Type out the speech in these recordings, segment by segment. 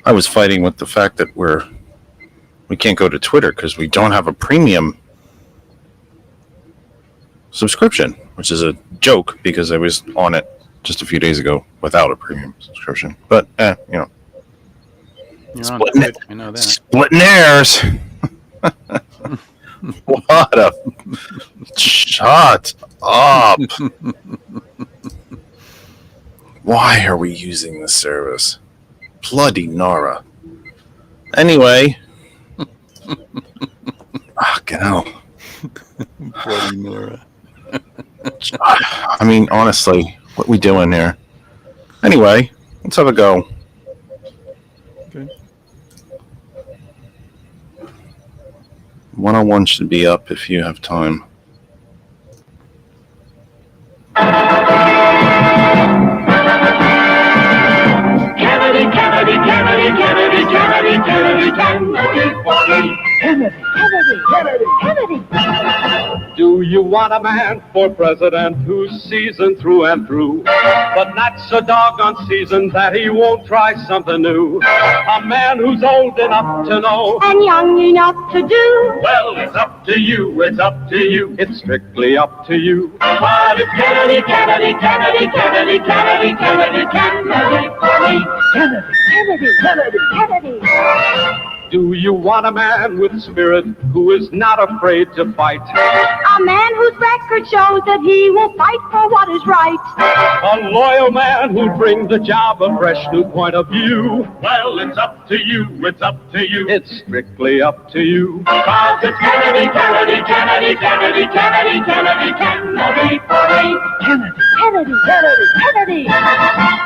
I was fighting with the fact that we can't go to Twitter because we don't have a premium subscription, which is a joke because I was on it just a few days ago without a premium subscription. But You're splitting, I know that. Splitting hairs. What a shut up. Why are we using this service? Bloody Nora. Anyway. Fucking hell. Bloody Nora. I mean, honestly, what we doing here? Anyway, let's have a go. Okay. 101 should be up if you have time. Kennedy. Do you want a man for president who's seasoned through and through, but not so doggone seasoned that he won't try something new? A man who's old enough to know and young enough to do. Well, it's up to you, it's up to you, it's strictly up to you. But it's Kennedy for me. Kennedy. Do you want a man with spirit who is not afraid to fight? A man whose record shows that he will fight for what is right. A loyal man who'll bring the job a fresh new point of view. Well, it's up to you, it's up to you, it's strictly up to you. Cause it's Kennedy for me. Kennedy.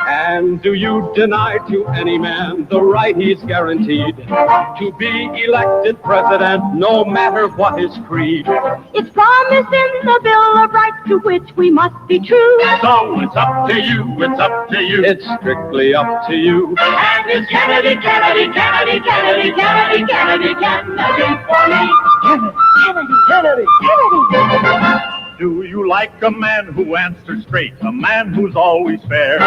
And do you deny to any man the right he's guaranteed to be elected president, no matter what his creed? It's promised in the Bill of Rights to which we must be true. So it's up to you, it's up to you, it's strictly up to you. And it's Kennedy for me. Kennedy. Do you like a man who answers straight, a man who's always fair?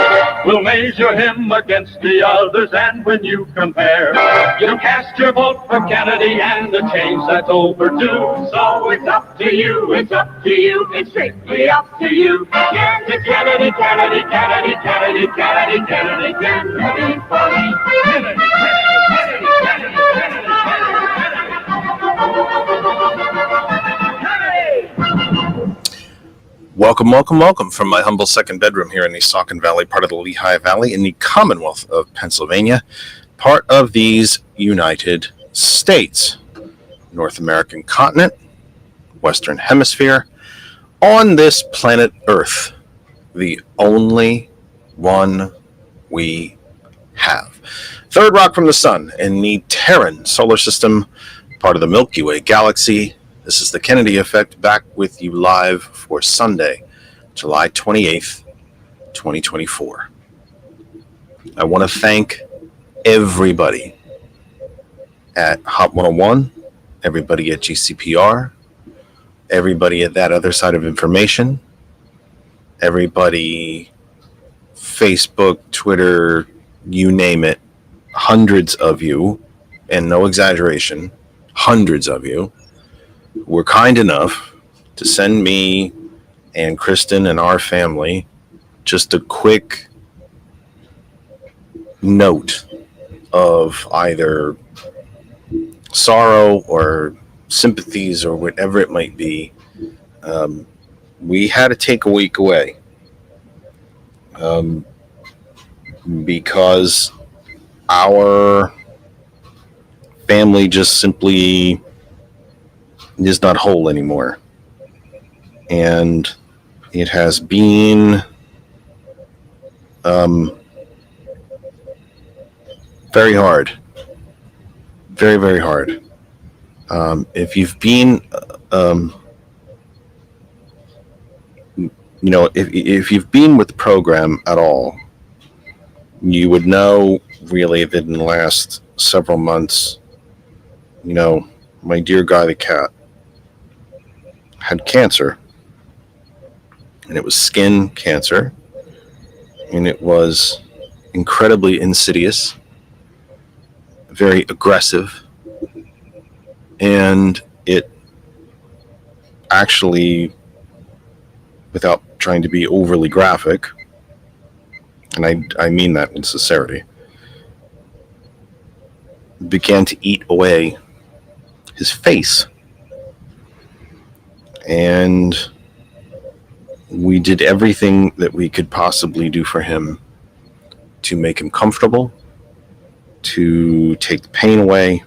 We'll measure him against the others, and when you compare, you cast your vote for Kennedy and the change that's overdue. So it's up to you, it's up to you, it's strictly up to you. And it's Kennedy for me. Welcome from my humble second bedroom here in the Saucon Valley, part of the Lehigh Valley in the Commonwealth of Pennsylvania, part of these United States, North American continent, Western Hemisphere, on this planet Earth, the only one we have. Third rock from the sun in the Terran solar system, part of the Milky Way galaxy. This is the Kennedy Effect, back with you live for Sunday, July 28th, 2024. I want to thank everybody at Hot 101, everybody at GCPR, everybody at that other side of information, everybody, Facebook, Twitter, you name it, hundreds of you, and no exaggeration, hundreds of you, were kind enough to send me and Kristen and our family just a quick note of either sorrow or sympathies or whatever it might be. We had to take a week away because our family just simply is not whole anymore. And it has been very hard. Very, very hard. If you've been, if you've been with the program at all, you would know really that in the last several months, my dear Guy the cat had cancer. And it was skin cancer. And it was incredibly insidious, very aggressive. And it actually, without trying to be overly graphic, and I mean that with sincerity, began to eat away his face. And we did everything that we could possibly do for him to make him comfortable, to take the pain away,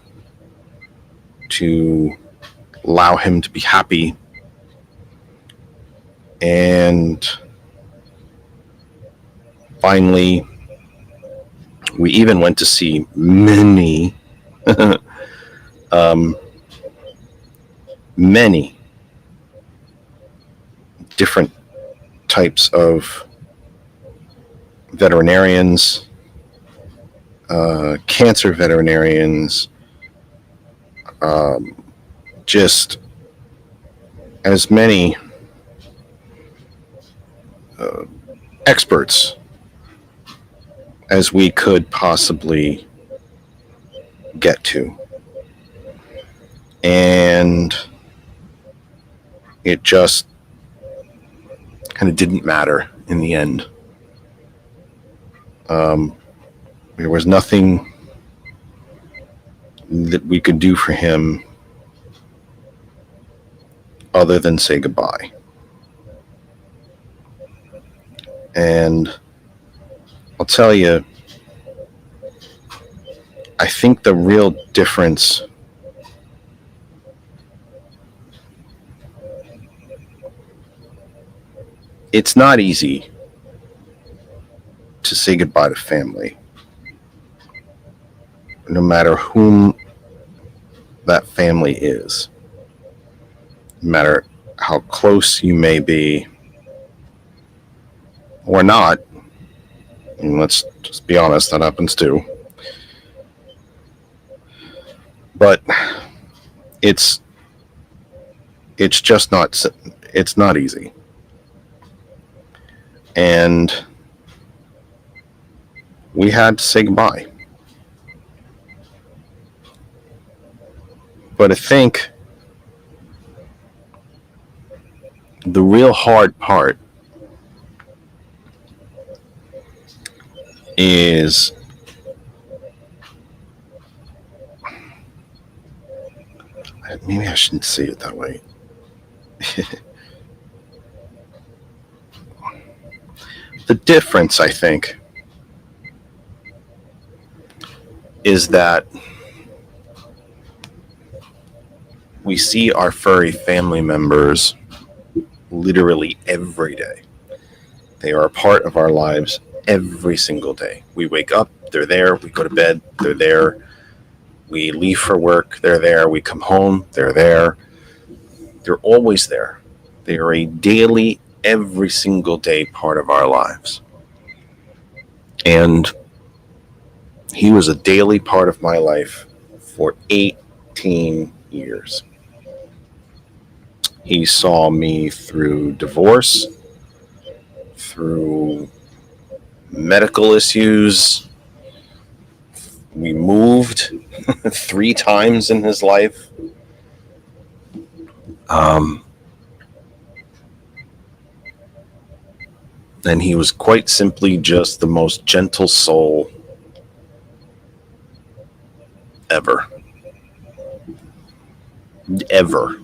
to allow him to be happy. And finally, we even went to see many many different types of veterinarians, cancer veterinarians, just as many experts as we could possibly get to. And it just kind of didn't matter in the end. There was nothing that we could do for him other than say goodbye. And I'll tell you, I think the real difference it's not easy to say goodbye to family, no matter whom that family is, no matter how close you may be or not. And let's just be honest, that happens too. But it's just not, it's not easy. And we had to say goodbye. But I think the real hard part is maybe I shouldn't say it that way. The difference, I think, is that we see our furry family members literally every day. They are a part of our lives every single day. We wake up, they're there. We go to bed, they're there. We leave for work, they're there. We come home, they're there. They're always there. They are a daily, every single day part of our lives. And he was a daily part of my life for 18 years. He saw me through divorce, through medical issues. We moved 3 times in his life. And he was quite simply just the most gentle soul ever. Ever.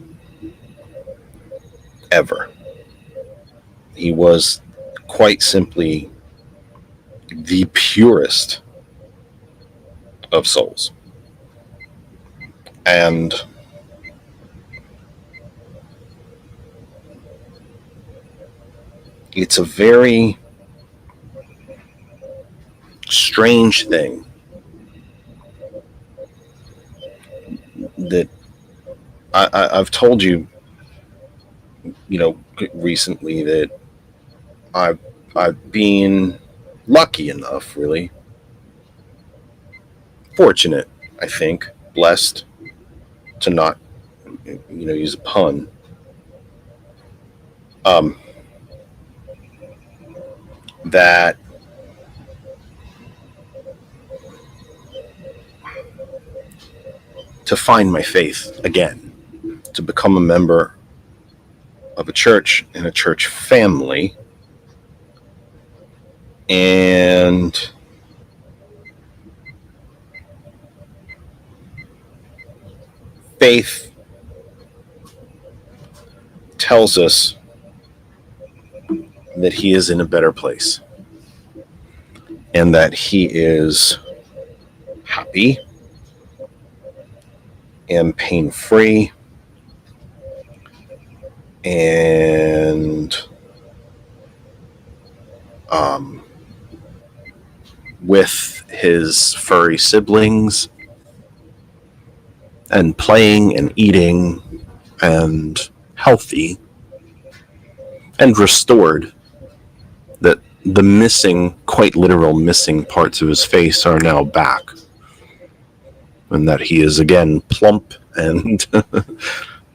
He was quite simply the purest of souls. And it's a very strange thing that I've told you, recently that I've been lucky enough, really, fortunate, I think, blessed to not, use a pun. That to find my faith again, to become a member of a church and a church family, and faith tells us that he is in a better place and that he is happy and pain-free and with his furry siblings and playing and eating and healthy and restored, that the missing, quite literal missing parts of his face are now back, and that he is again plump. And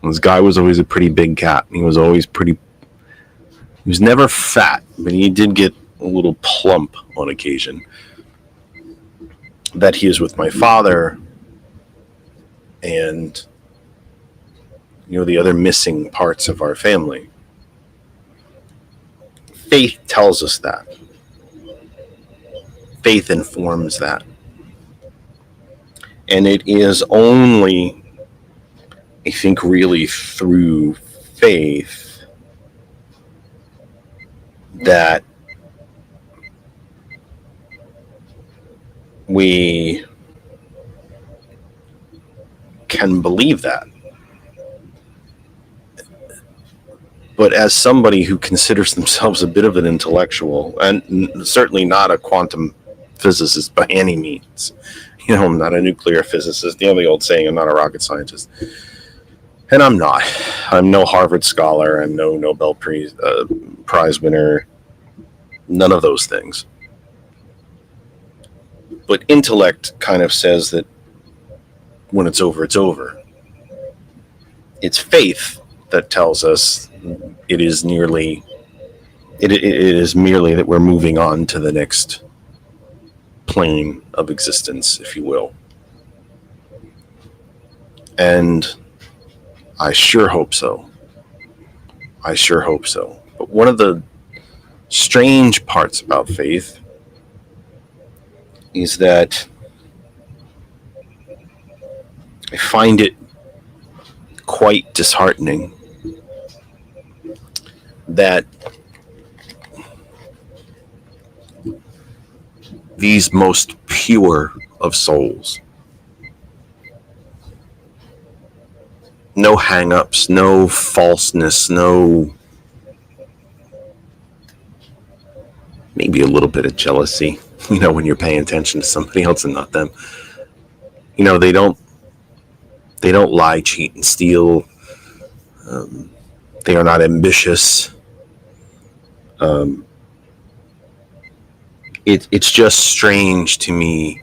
this guy was always a pretty big cat. He was never fat, but he did get a little plump on occasion. That he is with my father and the other missing parts of our family. Faith tells us that. Faith informs that. And it is only, I think, really through faith that we can believe that. But as somebody who considers themselves a bit of an intellectual, and certainly not a quantum physicist by any means, I'm not a nuclear physicist. The old saying, I'm not a rocket scientist. And I'm not. I'm no Harvard scholar. I'm no Nobel Prize winner. None of those things. But intellect kind of says that when it's over, it's over. It's faith that tells us it is merely that we're moving on to the next plane of existence, if you will. And I sure hope so. But one of the strange parts about faith is that I find it quite disheartening that these most pure of souls, no hang-ups, no falseness, no maybe a little bit of jealousy, when you're paying attention to somebody else and not them. They don't lie, cheat, and steal. They are not ambitious. It's just strange to me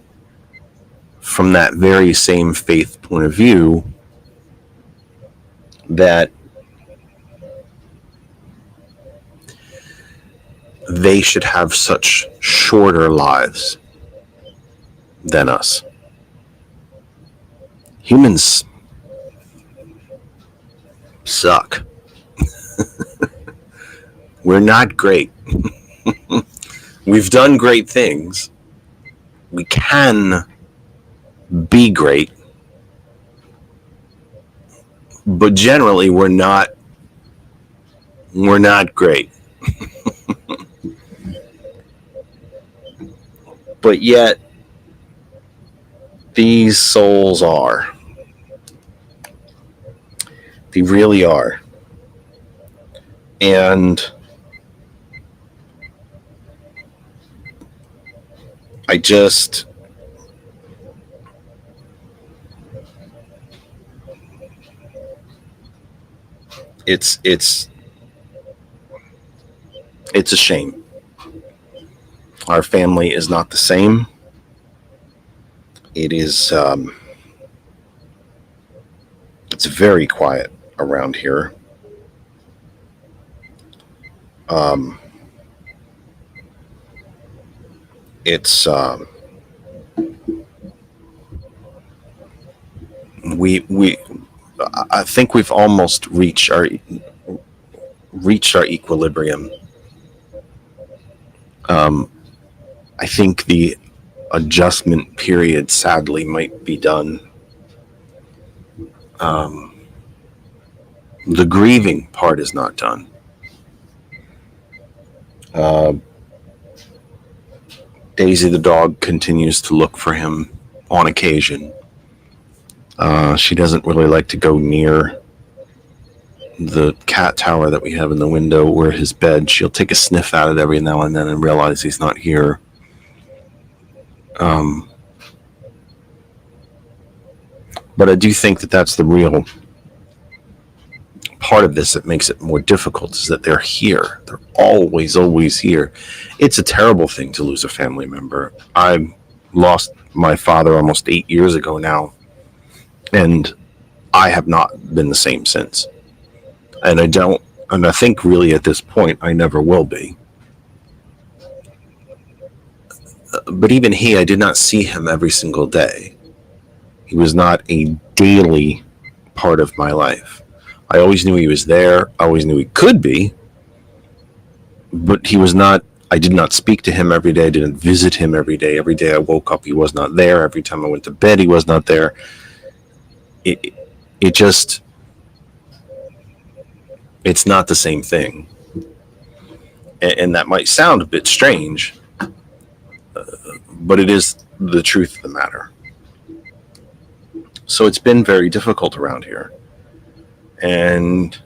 from that very same faith point of view that they should have such shorter lives than us. Humans suck. We're not great. We've done great things. We can be great. But generally we're not great. But yet these souls are. They really are. And I just it's a shame. Our family is not the same. it is it's very quiet around here. Um, it's we I think we've almost reached our equilibrium. I think the adjustment period, sadly, might be done. The grieving part is not done. Daisy the dog continues to look for him on occasion. She doesn't really like to go near the cat tower that we have in the window or his bed. She'll take a sniff at it every now and then and realize he's not here. But I do think that that's the real part of this that makes it more difficult, is that they're here. They're always here. It's a terrible thing to lose a family member. I lost my father almost 8 years ago now, and I have not been the same since. And I think really at this point, I never will be. But even I did not see him every single day. He was not a daily part of my life. I always knew he was there. I always knew he could be. But he was not, I did not speak to him every day. I didn't visit him every day. Every day I woke up, he was not there. Every time I went to bed, he was not there. It just, it's not the same thing. And that might sound a bit strange, but it is the truth of the matter. So it's been very difficult around here. And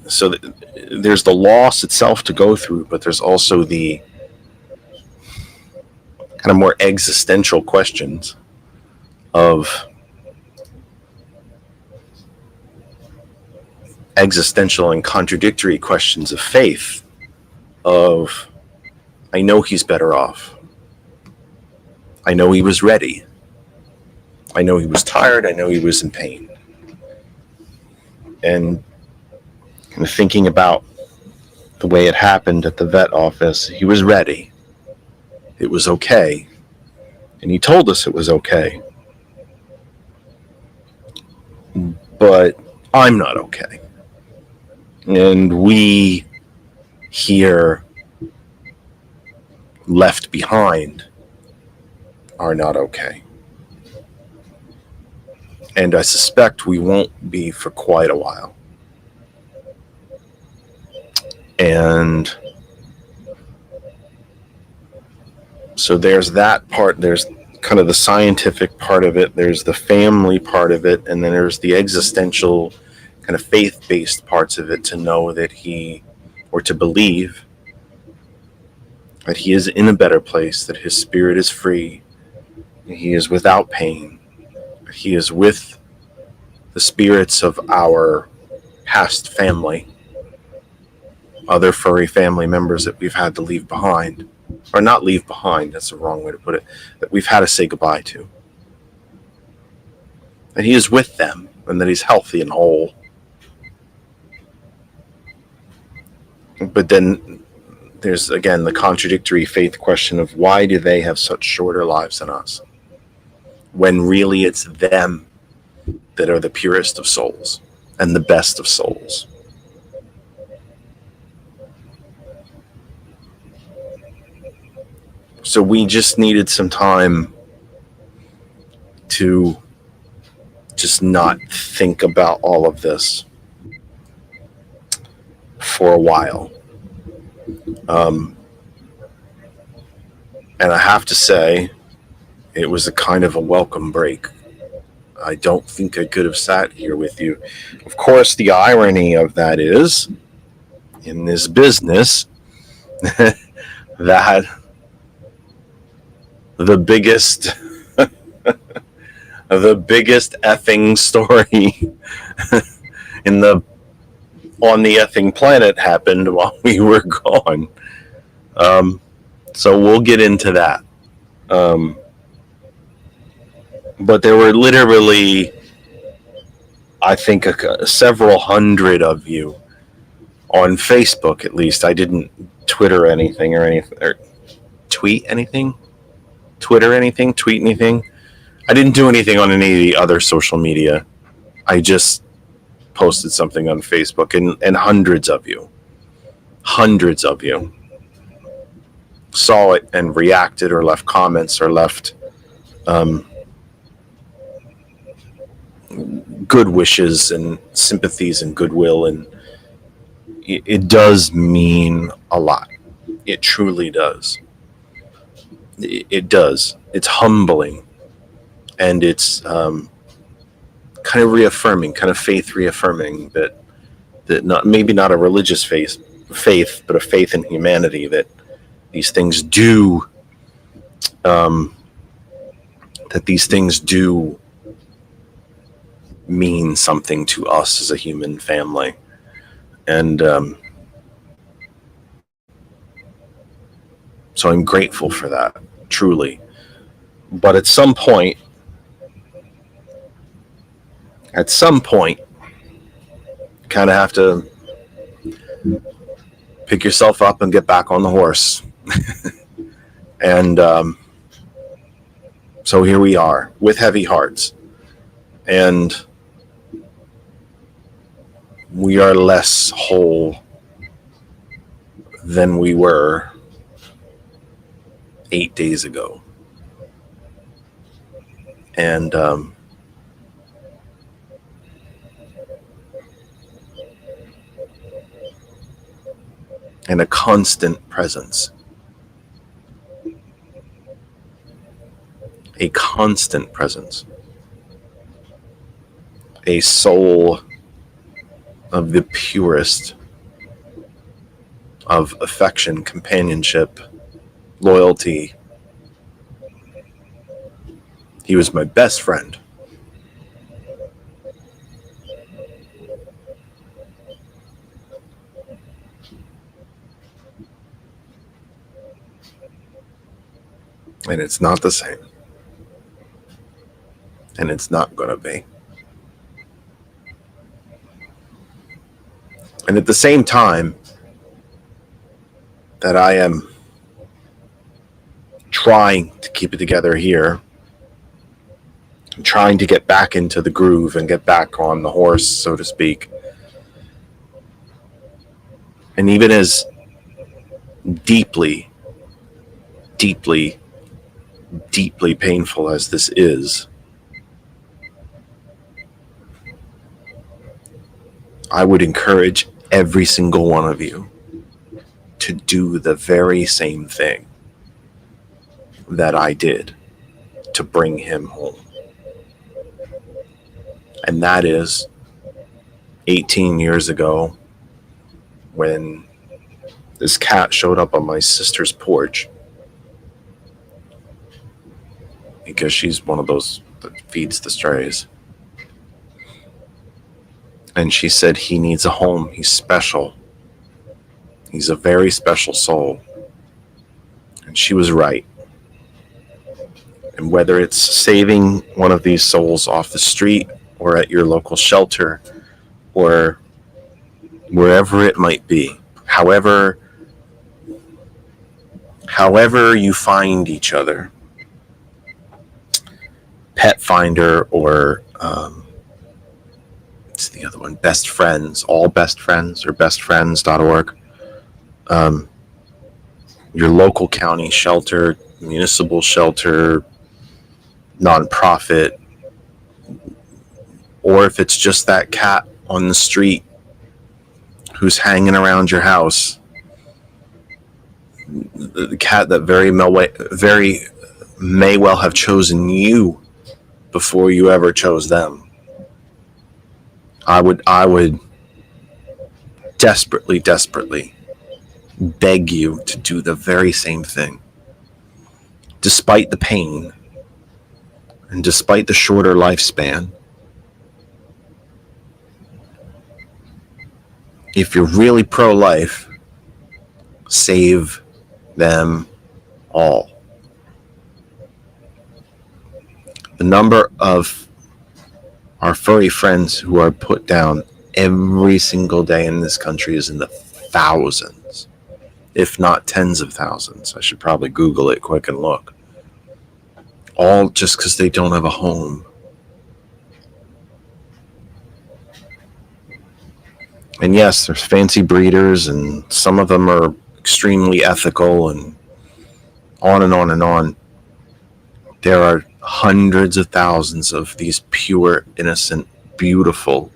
there's the loss itself to go through, but there's also the kind of more existential questions of existential and contradictory questions of faith, of I know he's better off. I know he was ready. I know he was tired. I know he was in pain. And kind of thinking about the way it happened at the vet office, he was ready. It was okay. And he told us it was okay. But I'm not okay. And we here left behind are not okay. And I suspect we won't be for quite a while. And so there's that part. There's kind of the scientific part of it. There's the family part of it. And then there's the existential kind of faith-based parts of it, to know that or to believe that he is in a better place, that his spirit is free, he is without pain, he is with the spirits of our past family, other furry family members that we've had to leave behind, or not leave behind, that's the wrong way to put it, that we've had to say goodbye to. And he is with them, and that he's healthy and whole. But then there's, again, the contradictory faith question of why do they have such shorter lives than us, when really it's them that are the purest of souls and the best of souls. So we just needed some time to just not think about all of this for a while. And I have to say, it was a kind of a welcome break. I don't think I could have sat here with you. Of course, the irony of that is, in this business, that the biggest effing story on the effing planet happened while we were gone. So we'll get into that. But there were literally, I think, several hundred of you on Facebook, at least. I didn't Twitter anything or tweet anything. Tweet anything. I didn't do anything on any of the other social media. I just posted something on Facebook, and hundreds of you saw it and reacted or left comments or left good wishes and sympathies and goodwill, and it does mean a lot. It truly does. It does. It's humbling, and it's kind of reaffirming, kind of faith reaffirming that maybe not a religious faith, but a faith in humanity, that these things do mean something to us as a human family. And so I'm grateful for that, truly. But at some point, kind of have to pick yourself up and get back on the horse. And so here we are with heavy hearts, and we are less whole than we were 8 days ago. And a constant presence. A constant presence. A soul of the purest of affection, companionship, loyalty. He was my best friend. And it's not the same. And it's not going to be. And at the same time that I am trying to keep it together here, I'm trying to get back into the groove and get back on the horse, so to speak. And even as deeply, deeply, deeply painful as this is, I would encourage every single one of you to do the very same thing that I did to bring him home. And that is 18 years ago, when this cat showed up on my sister's porch, because she's one of those that feeds the strays. And she said, he needs a home. He's special. He's a very special soul. And she was right. And whether it's saving one of these souls off the street or at your local shelter or wherever it might be, however you find each other, Pet Finder or what's the other one? Best Friends, All Best Friends, or bestfriends.org. Your local county shelter, municipal shelter, nonprofit, or if it's just that cat on the street who's hanging around your house, the cat that very may well have chosen you before you ever chose them. I would desperately, desperately beg you to do the very same thing. Despite the pain and despite the shorter lifespan, if you're really pro-life, save them all. number of our furry friends who are put down every single day in this country is in the thousands, if not tens of thousands. I should probably Google it quick and look. All just because they don't have a home. And yes, there's fancy breeders, and some of them are extremely ethical, and on and on and on. There are hundreds of thousands of these pure, innocent, beautiful,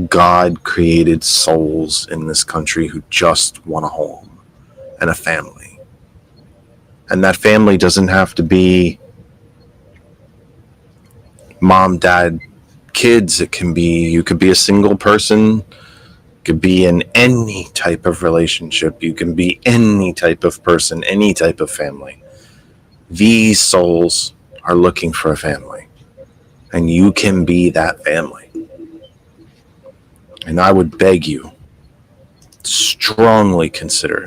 God-created souls in this country who just want a home and a family. And that family doesn't have to be mom, dad, kids. It can be, you could be a single person, could be in any type of relationship. You can be any type of person, any type of family. These souls are looking for a family, and you can be that family. And I would beg you, strongly consider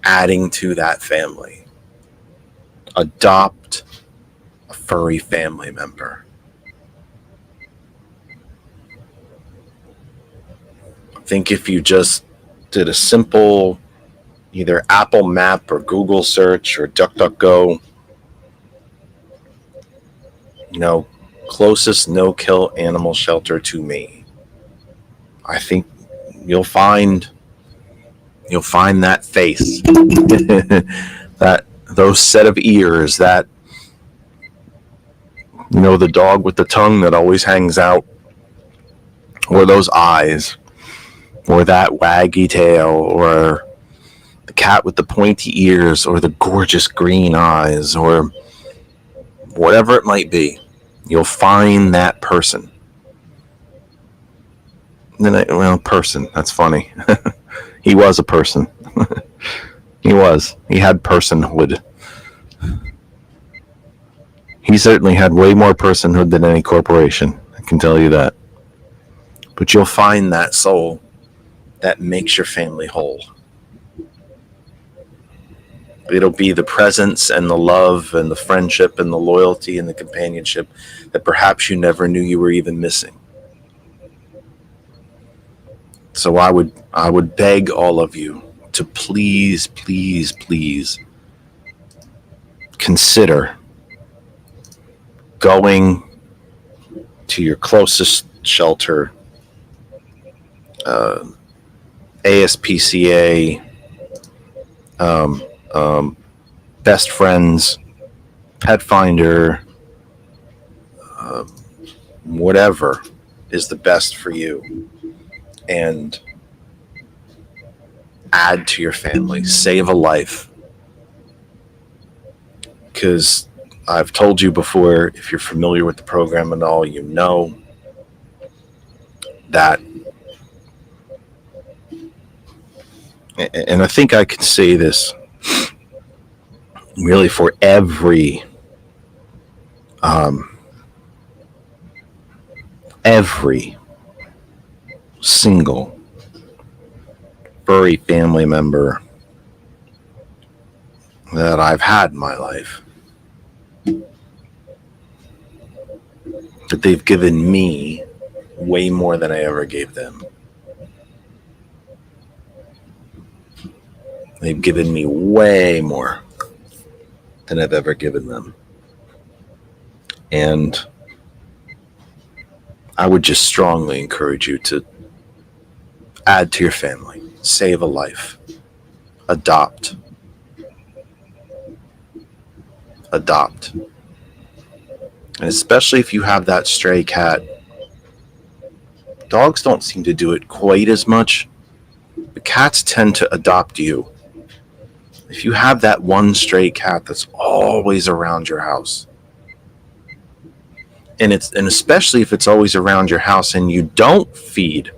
adding to that family. Adopt a furry family member. I think if you just did a simple either Apple Map or Google search or DuckDuckGo, closest no-kill animal shelter to me, I think you'll find that face, those set of ears, that the dog with the tongue that always hangs out, or those eyes, or that waggy tail, or the cat with the pointy ears, or the gorgeous green eyes, or whatever it might be. You'll find that person. Person, that's funny. He was a person. He had personhood. He certainly had way more personhood than any corporation, I can tell you that. But you'll find that soul that makes your family whole. It'll be the presence and the love and the friendship and the loyalty and the companionship that perhaps you never knew you were even missing. So I would beg all of you to please, please, please consider going to your closest shelter, ASPCA, Best Friends, Pet Finder, whatever is the best for you, and add to your family. Save a life. Because I've told you before, if you're familiar with the program and all, you know that, and I think I can say this really for every single furry family member that I've had in my life, that they've given me way more than I ever gave them. They've given me way more than I've ever given them. And I would just strongly encourage you to add to your family, save a life, adopt. And especially if you have that stray cat. Dogs don't seem to do it quite as much, but cats tend to adopt you. If you have that one stray cat that's always around your house, and especially if it's always around your house and you don't feed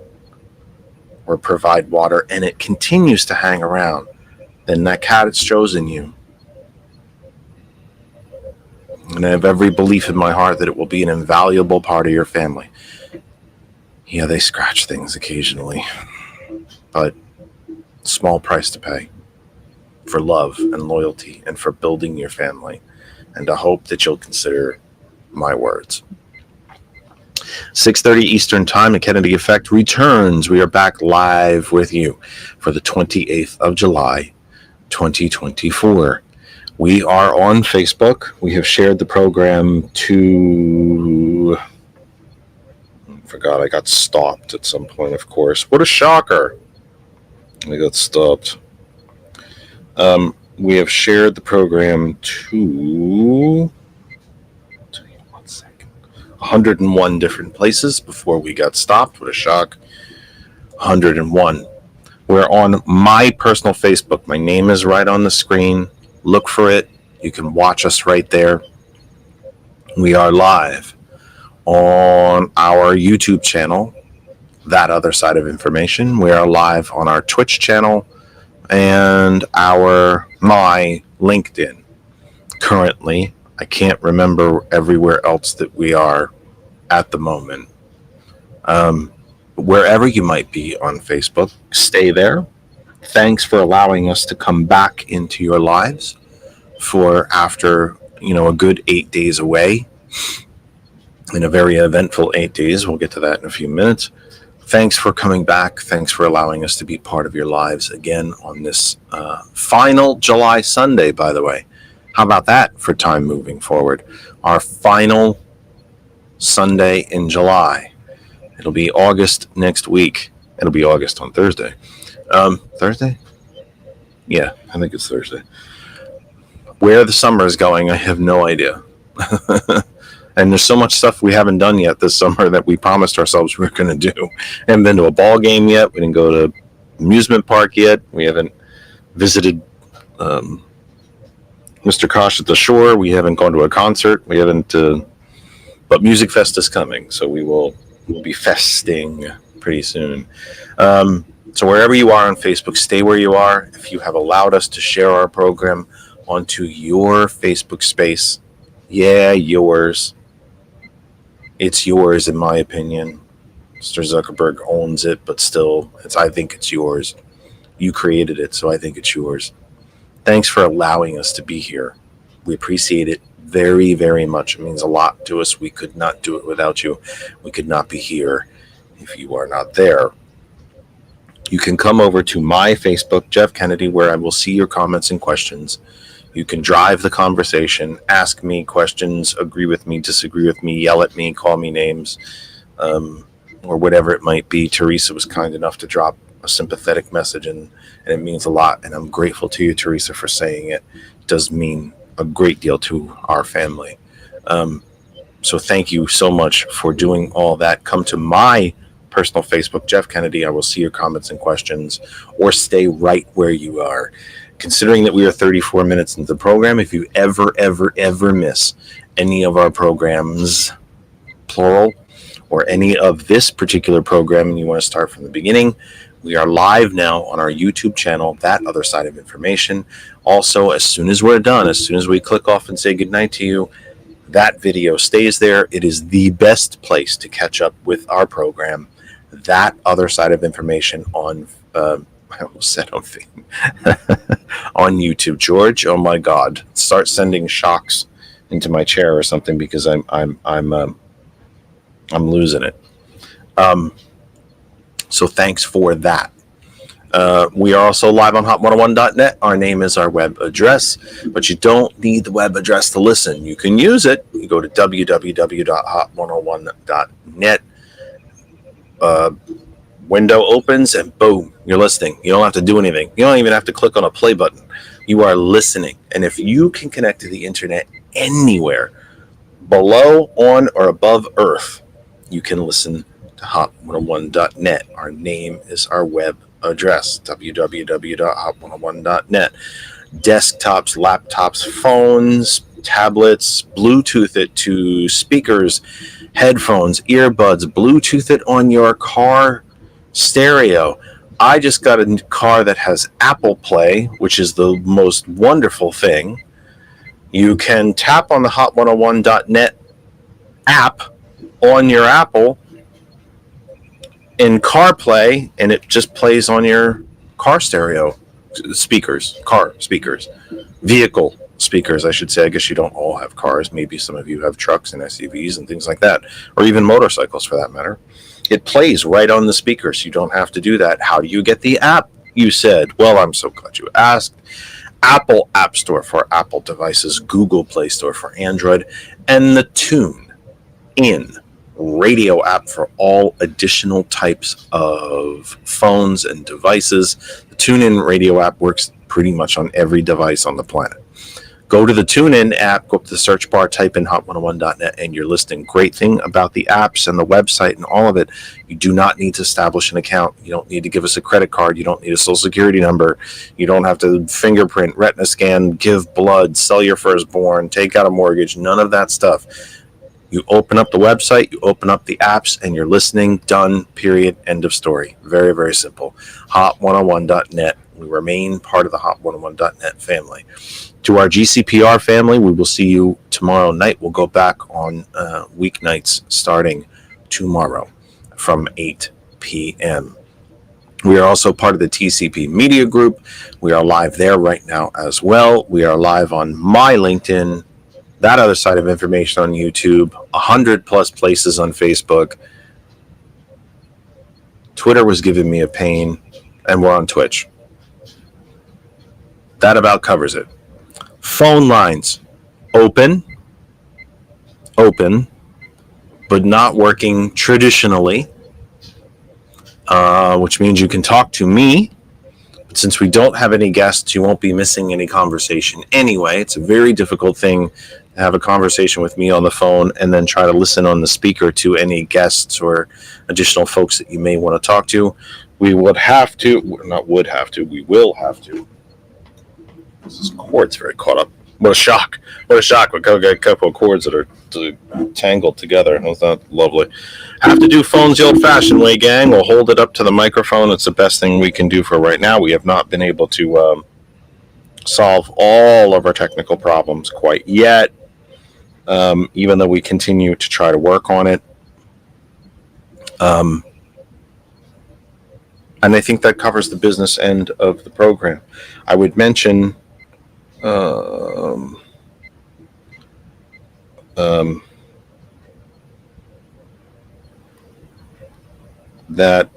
or provide water and it continues to hang around, then that cat has chosen you. And I have every belief in my heart that it will be an invaluable part of your family. Yeah, they scratch things occasionally, but small price to pay for love and loyalty and for building your family and I hope that you'll consider my words. 6:30 Eastern Time, the Kennedy Effect returns. We are back live with you for the 28th of July, 2024. We are on Facebook. We have shared the program to... I forgot, I got stopped at some point, of course. What a shocker. I got stopped. We have shared the program to 101 different places before we got stopped. What a shock. 101. We're on my personal Facebook. My name is right on the screen. Look for it. You can watch us right there. We are live on our YouTube channel, That Other Side of Information. We are live on our Twitch channel and my LinkedIn. Currently, I can't remember everywhere else that we are at the moment. Wherever you might be on Facebook, stay there. Thanks for allowing us to come back into your lives for after, a good 8 days away. In a very eventful 8 days. We'll get to that in a few minutes. Thanks for coming back. Thanks for allowing us to be part of your lives again on this final July Sunday, by the way. How about that for time moving forward? Our final Sunday in July. It'll be August next week. It'll be August on Thursday. Thursday? Yeah, I think it's Thursday. Where the summer is going, I have no idea. And there's so much stuff we haven't done yet this summer that we promised ourselves we were going to do. We haven't been to a ball game yet. We didn't go to amusement park yet. We haven't visited Mr. Kosh at the shore. We haven't gone to a concert. We haven't. But Music Fest is coming, so we'll be festing pretty soon. So wherever you are on Facebook, stay where you are. If you have allowed us to share our program onto your Facebook space, yeah, yours. It's yours, in my opinion. Mr. Zuckerberg owns it, but still, I think it's yours. You created it, so I think it's yours. Thanks for allowing us to be here. We appreciate it very, very much. It means a lot to us. We could not do it without you. We could not be here if you are not there. You can come over to my Facebook, Jeff Kennedy, where I will see your comments and questions. You can drive the conversation, ask me questions, agree with me, disagree with me, yell at me, call me names, or whatever it might be. Teresa was kind enough to drop a sympathetic message, and it means a lot. And I'm grateful to you, Teresa, for saying it. It does mean a great deal to our family. So thank you so much for doing all that. Come to my personal Facebook, Jeff Kennedy. I will see your comments and questions, or stay right where you are. Considering that we are 34 minutes into the program, if you ever miss any of our programs, plural, or any of this particular program and you want to start from the beginning, we are live now on our YouTube channel, That Other Side of Information. Also, as soon as we're done, as soon as we click off and say goodnight to you, that video stays there. It is the best place to catch up with our program, That Other Side of Information on I almost said on on YouTube. George, oh my God, start sending shocks into my chair or something, because I'm losing it. So thanks for that. We are also live on hot101.net. Our name is our web address, but you don't need the web address to listen. You can use it. You go to www.hot101.net. Window opens and boom, you're listening. You don't have to do anything. You don't even have to click on a play button. You are listening. And if you can connect to the internet anywhere, below, on, or above Earth, you can listen to hot101.net. Our name is our web address, www.hot101.net. Desktops, laptops, phones, tablets, Bluetooth it to speakers, headphones, earbuds, Bluetooth it on your car stereo. I just got a car that has Apple Play, which is the most wonderful thing. You can tap on the hot101.net app on your Apple in CarPlay, and it just plays on your car stereo speakers, car speakers, vehicle speakers, I should say. I guess you don't all have cars. Maybe some of you have trucks and SUVs and things like that, or even motorcycles for that matter. It plays right on the speakers. You don't have to do that. How do you get the app, you said? Well, I'm so glad you asked. Apple App Store for Apple devices, Google Play Store for Android, and the TuneIn radio app for all additional types of phones and devices. The TuneIn radio app works pretty much on every device on the planet. Go to the TuneIn app, go up to the search bar, type in hot101.net, and you're listening. Great thing about the apps and the website and all of it, you do not need to establish an account. You don't need to give us a credit card. You don't need a social security number. You don't have to fingerprint, retina scan, give blood, sell your firstborn, take out a mortgage, none of that stuff. You open up the website, you open up the apps, and you're listening. Done. Period. End of story. Very, very simple. Hot101.net. We remain part of the Hot101.net family. To our GCPR family, we will see you tomorrow night. We'll go back on weeknights starting tomorrow from 8 p.m. We are also part of the TCP Media Group. We are live there right now as well. We are live on my LinkedIn, that other side of information on YouTube, 100 plus places on Facebook. Twitter was giving me a pain, and we're on Twitch. That about covers it. Phone lines open, but not working traditionally, which means you can talk to me. But since we don't have any guests, you won't be missing any conversation anyway. It's a very difficult thing to have a conversation with me on the phone and then try to listen on the speaker to any guests or additional folks that you may want to talk to. We will have to. This cord's very caught up. What a shock. We got a couple of cords that are tangled together. Isn't that lovely? Have to do phones the old-fashioned way, gang. We'll hold it up to the microphone. It's the best thing we can do for right now. We have not been able to solve all of our technical problems quite yet, even though we continue to try to work on it. And I think that covers the business end of the program. I would mention that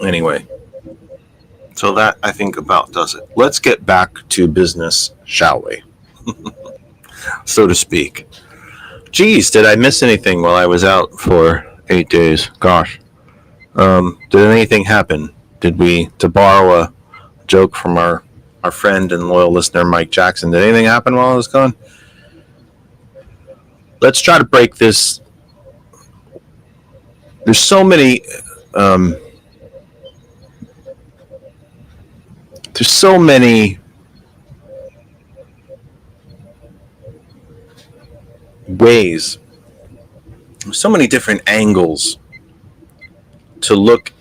anyway, so that I think about does it. Let's get back to business, shall we? So to speak. Geez, did I miss anything while I was out for 8 days? Gosh. Did anything happen? To borrow a joke from our friend and loyal listener, Mike Jackson, did anything happen while I was gone? Let's try to break this. There's so many ways, so many different angles to look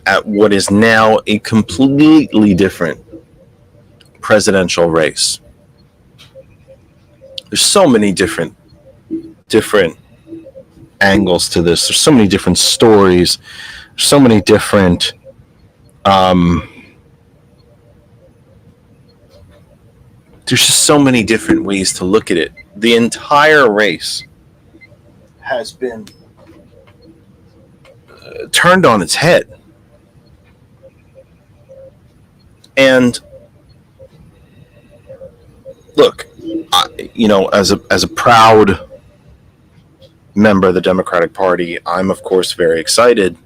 at what is now a completely different presidential race. There's so many different angles to this. There's so many different stories, so many different there's just so many different ways to look at it. The entire race has been turned on its head. And look, as a proud member of the Democratic Party, I'm of course very excited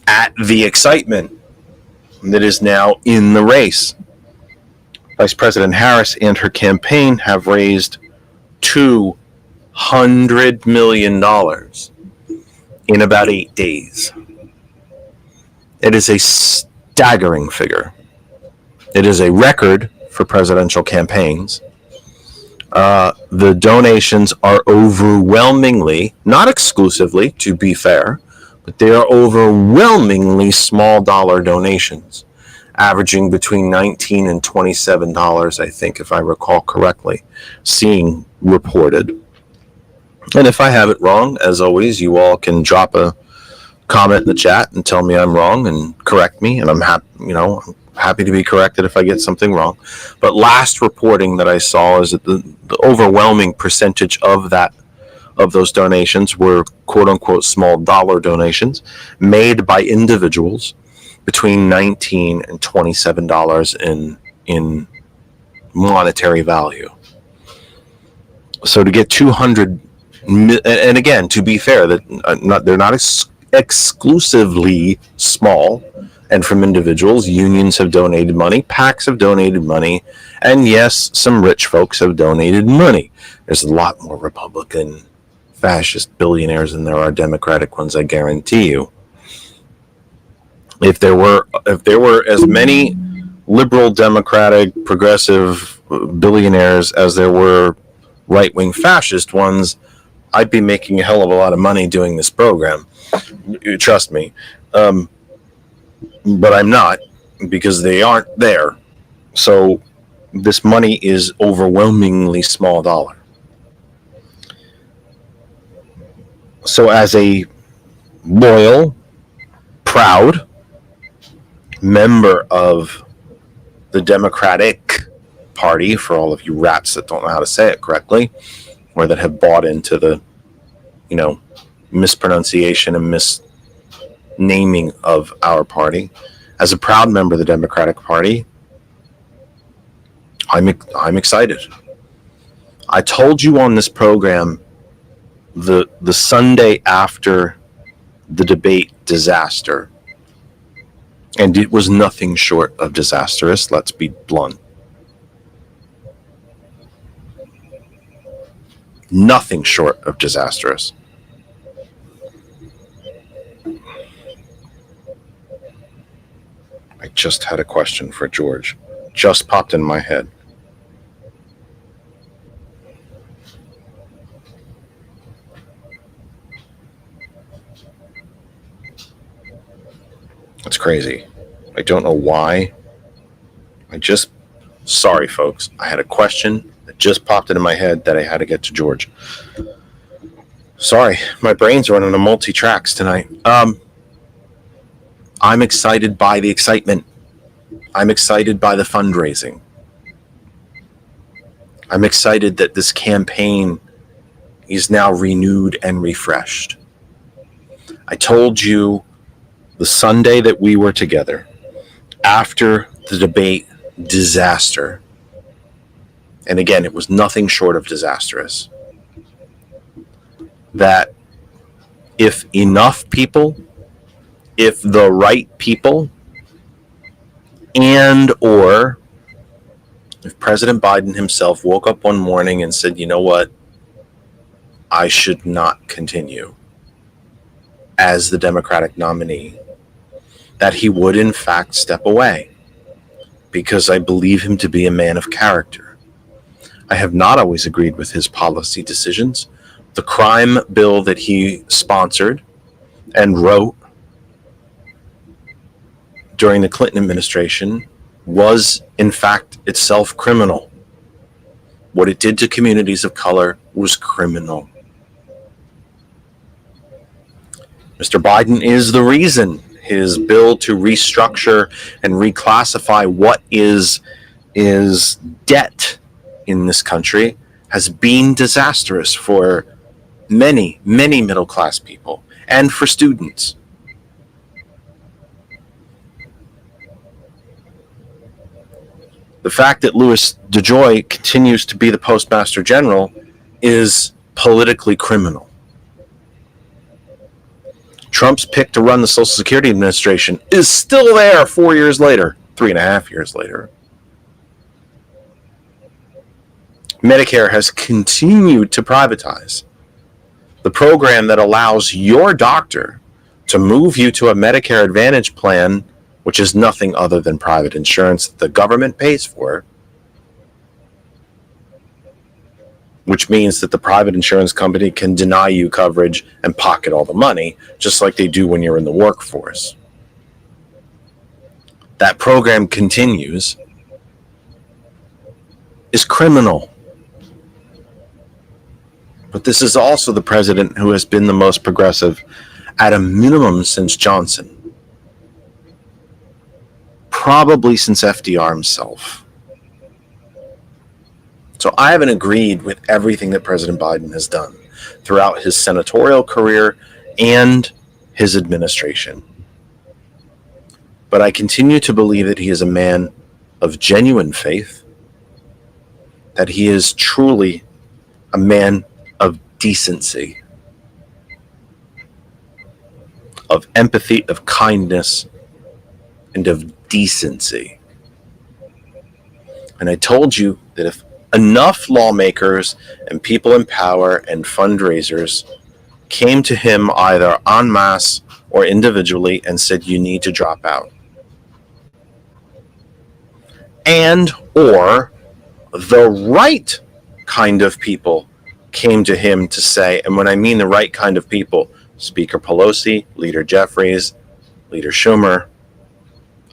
at the excitement that is now in the race. Vice President Harris and her campaign have raised $200 million in about 8 days. It is a staggering figure. It is a record for presidential campaigns. The donations are overwhelmingly, not exclusively, to be fair, but they are overwhelmingly small dollar donations, averaging between $19 and $27, I think, if I recall correctly, seeing reported. And if I have it wrong, as always, you all can drop a comment in the chat and tell me I'm wrong and correct me, and I'm happy to be corrected if I get something wrong. But last reporting that I saw is that the overwhelming percentage of those donations were quote unquote small dollar donations made by individuals between $19 and $27 in monetary value. So to get 200, and again, to be fair, that they're not exclusively small, and from individuals. Unions have donated money, PACs have donated money, and yes, some rich folks have donated money. There's a lot more Republican fascist billionaires than there are Democratic ones, I guarantee you. If there were as many liberal, democratic, progressive billionaires as there were right-wing fascist ones, I'd be making a hell of a lot of money doing this program. Trust me. But I'm not, because they aren't there. So this money is overwhelmingly small dollar. So as a loyal, proud member of the Democratic Party, for all of you rats that don't know how to say it correctly, or that have bought into the, mispronunciation and misnaming of our party, as a proud member of the Democratic Party, I'm excited. I told you on this program the Sunday after the debate disaster, and it was nothing short of disastrous, let's be blunt. Nothing short of disastrous. I just had a question for George. Just popped in my head. It's crazy. I don't know why. Sorry, folks. I had a question that just popped into my head that I had to get to George. Sorry, my brain's running a multi-tracks tonight. I'm excited by the excitement. I'm excited by the fundraising. I'm excited that this campaign is now renewed and refreshed. I told you the Sunday that we were together, after the debate disaster, and again, it was nothing short of disastrous, that if enough people, if the right people, and or if President Biden himself woke up one morning and said, you know what, I should not continue as the Democratic nominee, that he would in fact step away, because I believe him to be a man of character. I have not always agreed with his policy decisions. The crime bill that he sponsored and wrote during the Clinton administration was in fact itself criminal. What it did to communities of color was criminal. Mr. Biden is the reason his bill to restructure and reclassify what is debt in this country has been disastrous for many, many middle class people and for students. The fact that Louis DeJoy continues to be the Postmaster General is politically criminal. Trump's pick to run the Social Security Administration is still there 4 years later, 3.5 years later. Medicare has continued to privatize. The program that allows your doctor to move you to a Medicare Advantage plan which is nothing other than private insurance that the government pays for, which means that the private insurance company can deny you coverage and pocket all the money, just like they do when you're in the workforce. That program continues, is criminal. But this is also the president who has been the most progressive, at a minimum, since Johnson. Probably since FDR himself. So I haven't agreed with everything that President Biden has done throughout his senatorial career and his administration. But I continue to believe that he is a man of genuine faith, that he is truly a man of decency, of empathy, of kindness, and of decency. And I told you that if enough lawmakers and people in power and fundraisers came to him either en masse or individually and said, you need to drop out, and or the right kind of people came to him to say, and when I mean the right kind of people, Speaker Pelosi, Leader Jeffries, Leader Schumer,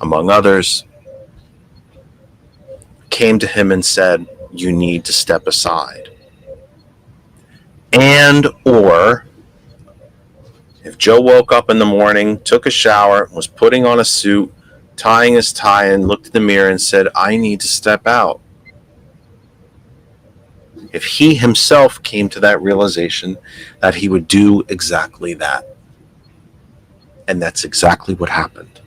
among others, came to him and said, you need to step aside. And or if Joe woke up in the morning, took a shower, was putting on a suit, tying his tie, and looked in the mirror and said, I need to step out. If he himself came to that realization that he would do exactly that. And that's exactly what happened.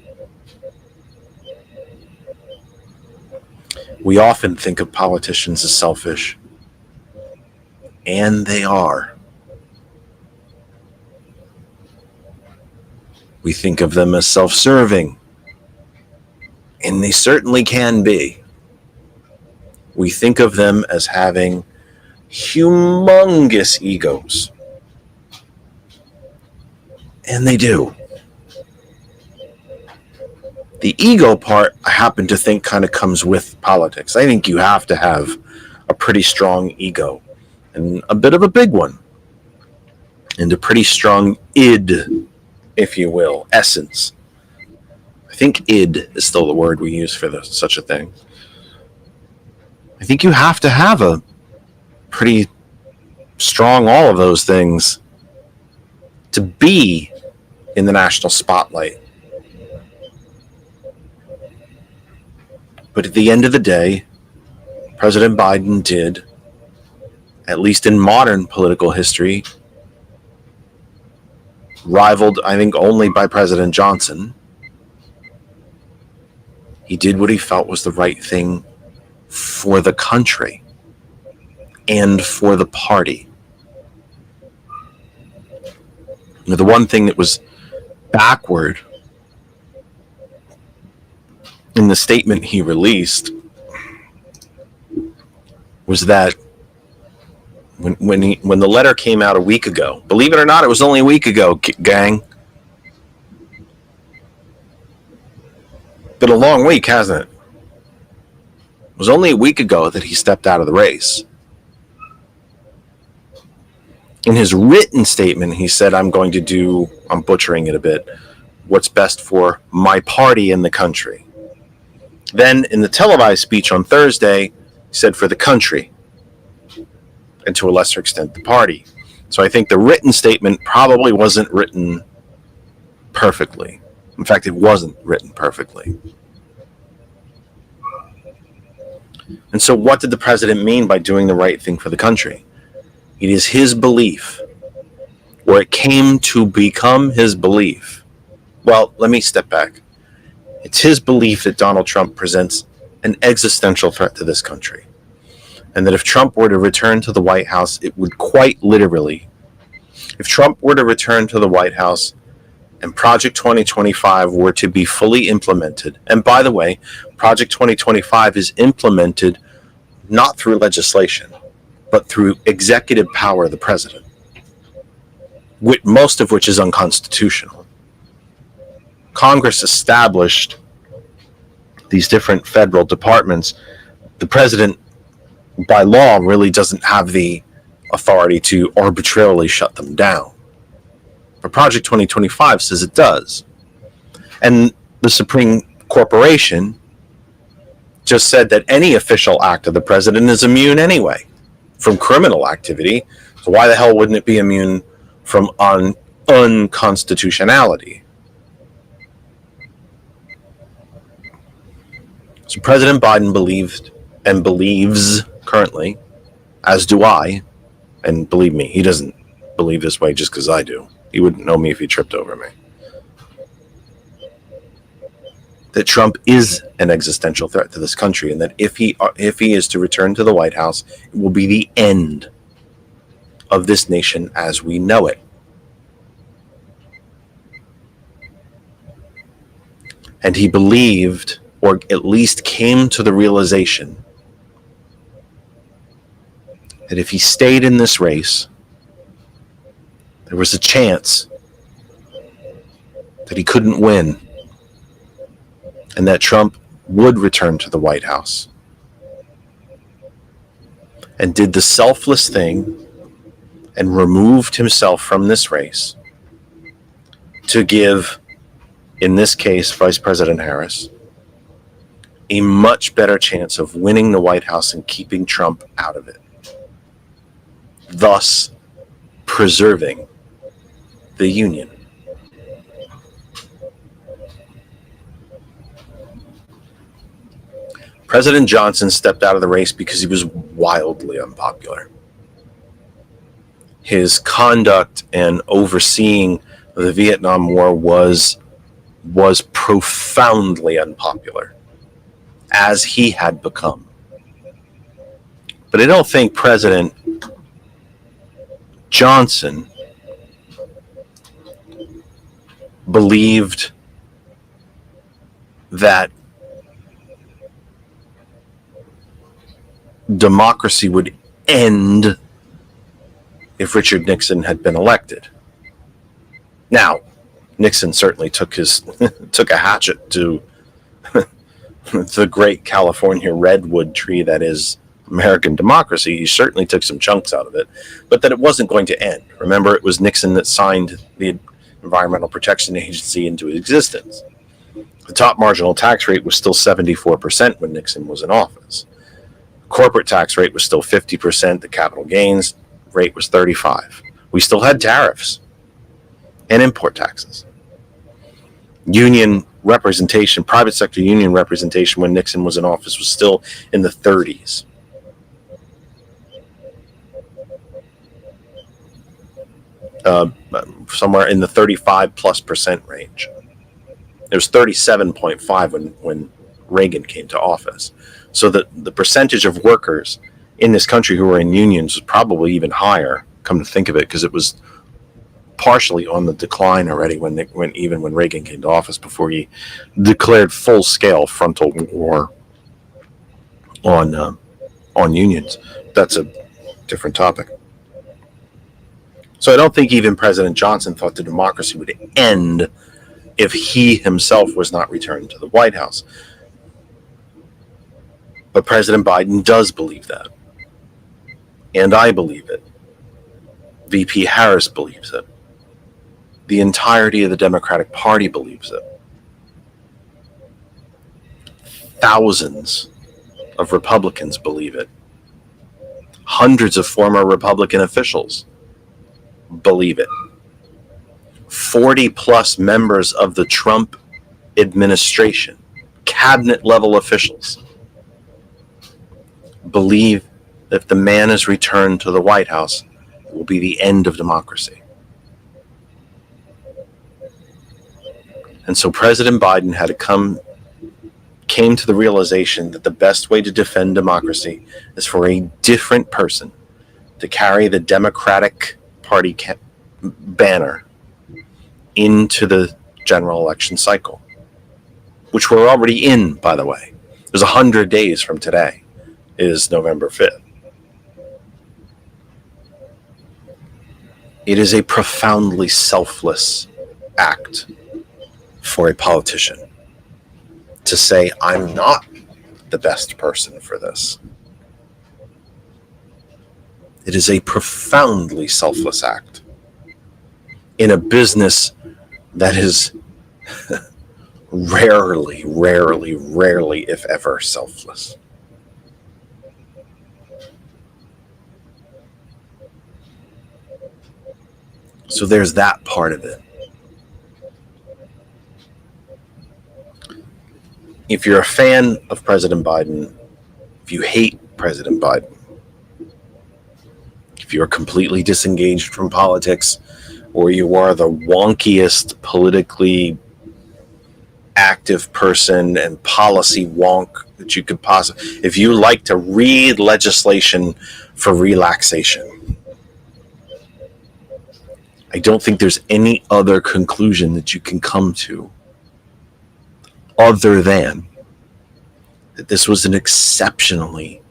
We often think of politicians as selfish, and they are. We think of them as self-serving, and they certainly can be. We think of them as having humongous egos, and they do. The ego part, I happen to think, kind of comes with politics. I think you have to have a pretty strong ego, and a bit of a big one, and a pretty strong id, if you will, essence. I think id is still the word we use for such a thing. I think you have to have a pretty strong all of those things to be in the national spotlight. But at the end of the day, President Biden did, at least in modern political history, rivaled, I think, only by President Johnson. He did what he felt was the right thing for the country and for the party. The one thing that was backward in the statement he released was that when the letter came out a week ago, believe it or not, it was only a week ago, gang. Been a long week, hasn't it? It was only a week ago that he stepped out of the race. In his written statement, he said, I'm butchering it a bit, what's best for my party and the country. Then in the televised speech on Thursday, he said for the country, and to a lesser extent the party. So I think the written statement probably wasn't written perfectly. In fact, it wasn't written perfectly. And so what did the president mean by doing the right thing for the country? It is his belief, or it came to become his belief. Well, let me step back. It's his belief that Donald Trump presents an existential threat to this country. And that if Trump were to return to the White House, it would quite literally, if Trump were to return to the White House and Project 2025 were to be fully implemented, and by the way, Project 2025 is implemented not through legislation, but through executive power of the president, most of which is unconstitutional. Congress established these different federal departments, the president, by law, really doesn't have the authority to arbitrarily shut them down. But Project 2025 says it does. And the Supreme Corporation just said that any official act of the president is immune anyway from criminal activity. So why the hell wouldn't it be immune from unconstitutionality? So President Biden believed and believes currently, as do I, and believe me, he doesn't believe this way just because I do. He wouldn't know me if he tripped over me. That Trump is an existential threat to this country, and that if he is to return to the White House, it will be the end of this nation as we know it. And he believed, or at least came to the realization, that if he stayed in this race, there was a chance that he couldn't win, and that Trump would return to the White House, and did the selfless thing and removed himself from this race to give, in this case, Vice President Harris, a much better chance of winning the White House and keeping Trump out of it, thus preserving the Union. President Johnson stepped out of the race because he was wildly unpopular. His conduct and overseeing the Vietnam War was profoundly unpopular, as he had become. But I don't think President Johnson believed that democracy would end if Richard Nixon had been elected. Now, Nixon certainly took a hatchet to the great California redwood tree that is American democracy. He certainly took some chunks out of it, but that it wasn't going to end. Remember, it was Nixon that signed the Environmental Protection Agency into existence. The top marginal tax rate was still 74% when Nixon was in office. Corporate tax rate was still 50%. The capital gains rate was 35%. We still had tariffs and import taxes. Union representation, private sector union representation when Nixon was in office was still in the 30s. Somewhere in the 35+% range. It was 37.5 when Reagan came to office. So the percentage of workers in this country who were in unions was probably even higher, come to think of it, because it was partially on the decline already when Reagan came to office, before he declared full-scale frontal war on unions. That's a different topic. So I don't think even President Johnson thought the democracy would end if he himself was not returned to the White House. But President Biden does believe that. And I believe it. VP Harris believes it. The entirety of the Democratic Party believes it. Thousands of Republicans believe it. Hundreds of former Republican officials believe it. 40+ members of the Trump administration, cabinet level officials, believe that if the man is returned to the White House, it will be the end of democracy. And so President Biden came to the realization that the best way to defend democracy is for a different person to carry the Democratic Party banner into the general election cycle, which we're already in, by the way. There's 100 days from today is November 5th. It is a profoundly selfless act for a politician to say, I'm not the best person for this. It is a profoundly selfless act in a business that is rarely, if ever, selfless. So there's that part of it. If you're a fan of President Biden, if you hate President Biden, if you're completely disengaged from politics, or you are the wonkiest politically active person and policy wonk that you could possibly, if you like to read legislation for relaxation, I don't think there's any other conclusion that you can come to other than that this was an exceptionally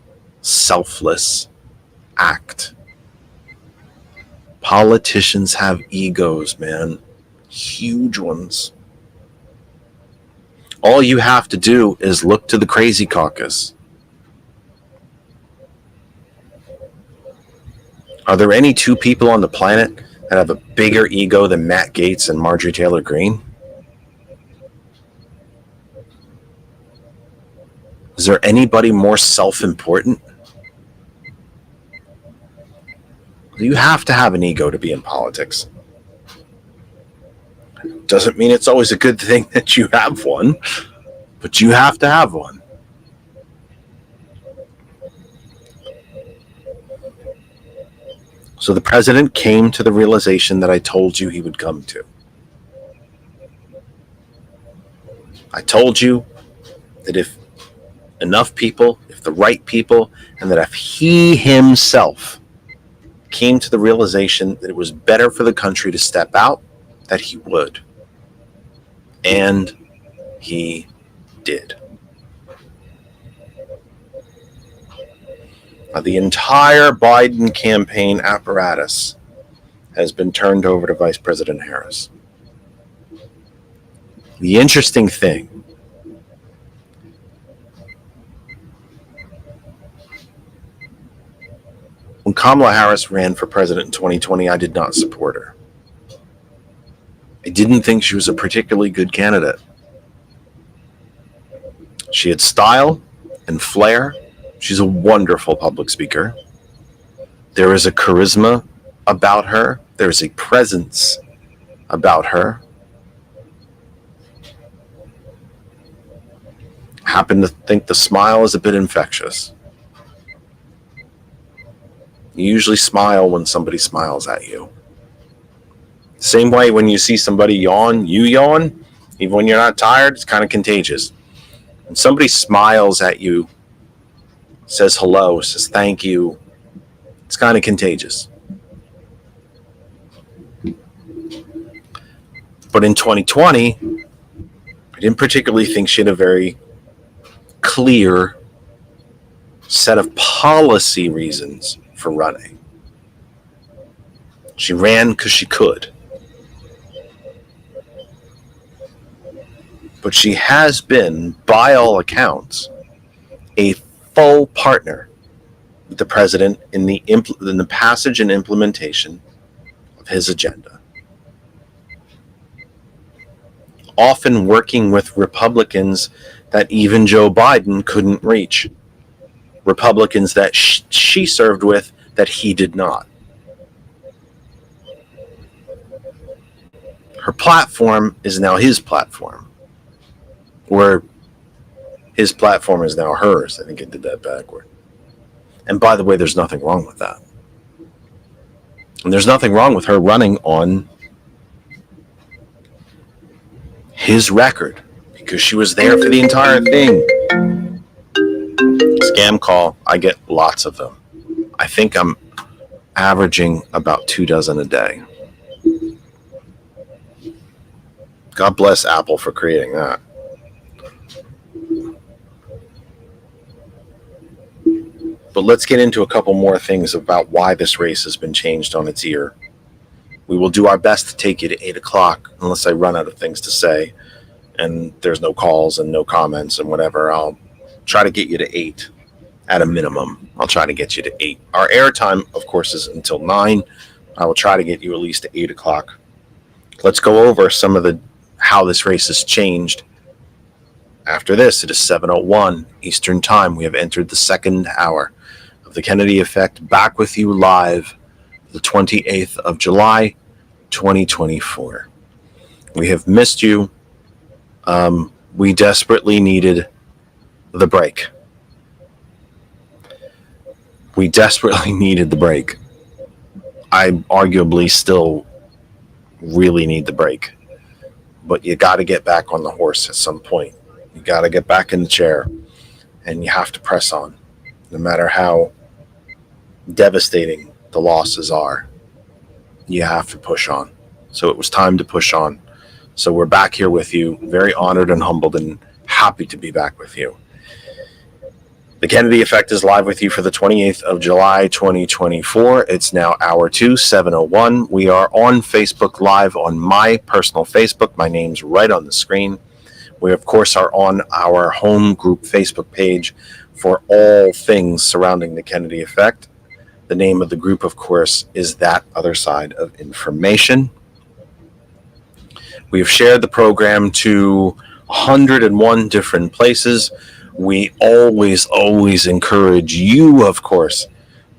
selfless act. Politicians have egos, man. Huge ones. All you have to do is look to the Crazy Caucus. Are there any two people on the planet that have a bigger ego than Matt Gaetz and Marjorie Taylor Greene? Is there anybody more self-important? You have to have an ego to be in politics. Doesn't mean it's always a good thing that you have one, but you have to have one. So the president came to the realization that I told you he would come to. I told you that if enough people, if the right people, and that if he himself came to the realization that it was better for the country to step out, that he would. And he did. Now, the entire Biden campaign apparatus has been turned over to Vice President Harris. The interesting thing, when Kamala Harris ran for president in 2020, I did not support her. I didn't think she was a particularly good candidate. She had style and flair. She's a wonderful public speaker. There is a charisma about her. There's a presence about her. I happen to think the smile is a bit infectious. You usually smile when somebody smiles at you. Same way when you see somebody yawn, you yawn. Even when you're not tired, it's kind of contagious. When somebody smiles at you, says hello, says thank you, it's kind of contagious. But in 2020, I didn't particularly think she had a very clear set of policy reasons for running. She ran because she could. But she has been, by all accounts, a full partner with the president in the passage and implementation of his agenda. Often working with Republicans that even Joe Biden couldn't reach. Republicans that she served with that he did not. Her platform is now his platform. Or his platform is now hers. I think it did that backward. And by the way, there's nothing wrong with that. And there's nothing wrong with her running on his record because she was there for the entire thing. Scam call, I get lots of them. I think I'm averaging about 24 a day. God bless Apple for creating that. But let's get into a couple more things about why this race has been changed on its ear. We will do our best to take you to 8 o'clock, unless I run out of things to say. and there's no calls and no comments and whatever, I'll try to get you to 8 at a minimum. I'll try to get you to 8. Our airtime, of course, is until 9. I will try to get you at least to 8 o'clock. Let's go over some of how this race has changed. After this, it is 7:01 Eastern Time. We have entered the second hour of the Kennedy Effect, back with you live the 28th of July, 2024. We have missed you. We desperately needed the break. We desperately needed the break. I arguably still really need the break. But you got to get back on the horse at some point. You got to get back in the chair. And you have to press on. No matter how devastating the losses are, you have to push on. So it was time to push on. So we're back here with you. Very honored and humbled and happy to be back with you. The Kennedy Effect is live with you for the 28th of July, 2024. It's now hour 2, 7:01. We are on Facebook Live on my personal Facebook. My name's right on the screen. We, of course, are on our home group Facebook page for all things surrounding the Kennedy Effect. The name of the group, of course, is That Other Side of Information. We have shared the program to 101 different places. We always encourage you, of course,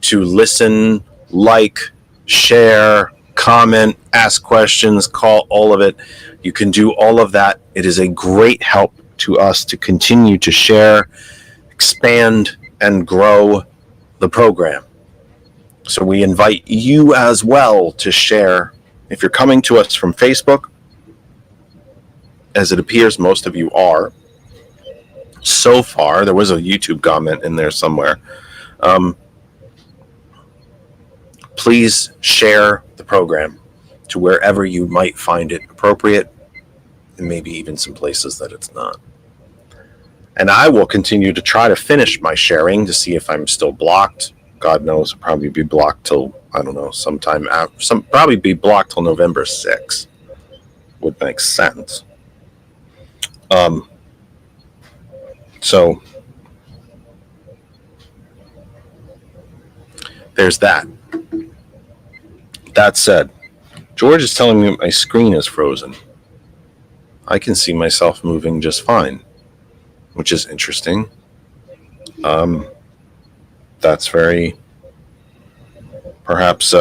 to listen, like, share, comment, ask questions, call, all of it. You can do all of that. It is a great help to us to continue to share, expand, and grow the program. So we invite you as well to share. If you're coming to us from Facebook, as it appears most of you are, so far, there was a YouTube comment in there somewhere. Please share the program to wherever you might find it appropriate, and maybe even some places that it's not. And I will continue to try to finish my sharing to see if I'm still blocked. God knows, I'll probably be blocked till, I don't know, sometime after, probably be blocked till November 6th. Would make sense. So there's that. That said, George is telling me my screen is frozen. I can see myself moving just fine, which is interesting. That's very, perhaps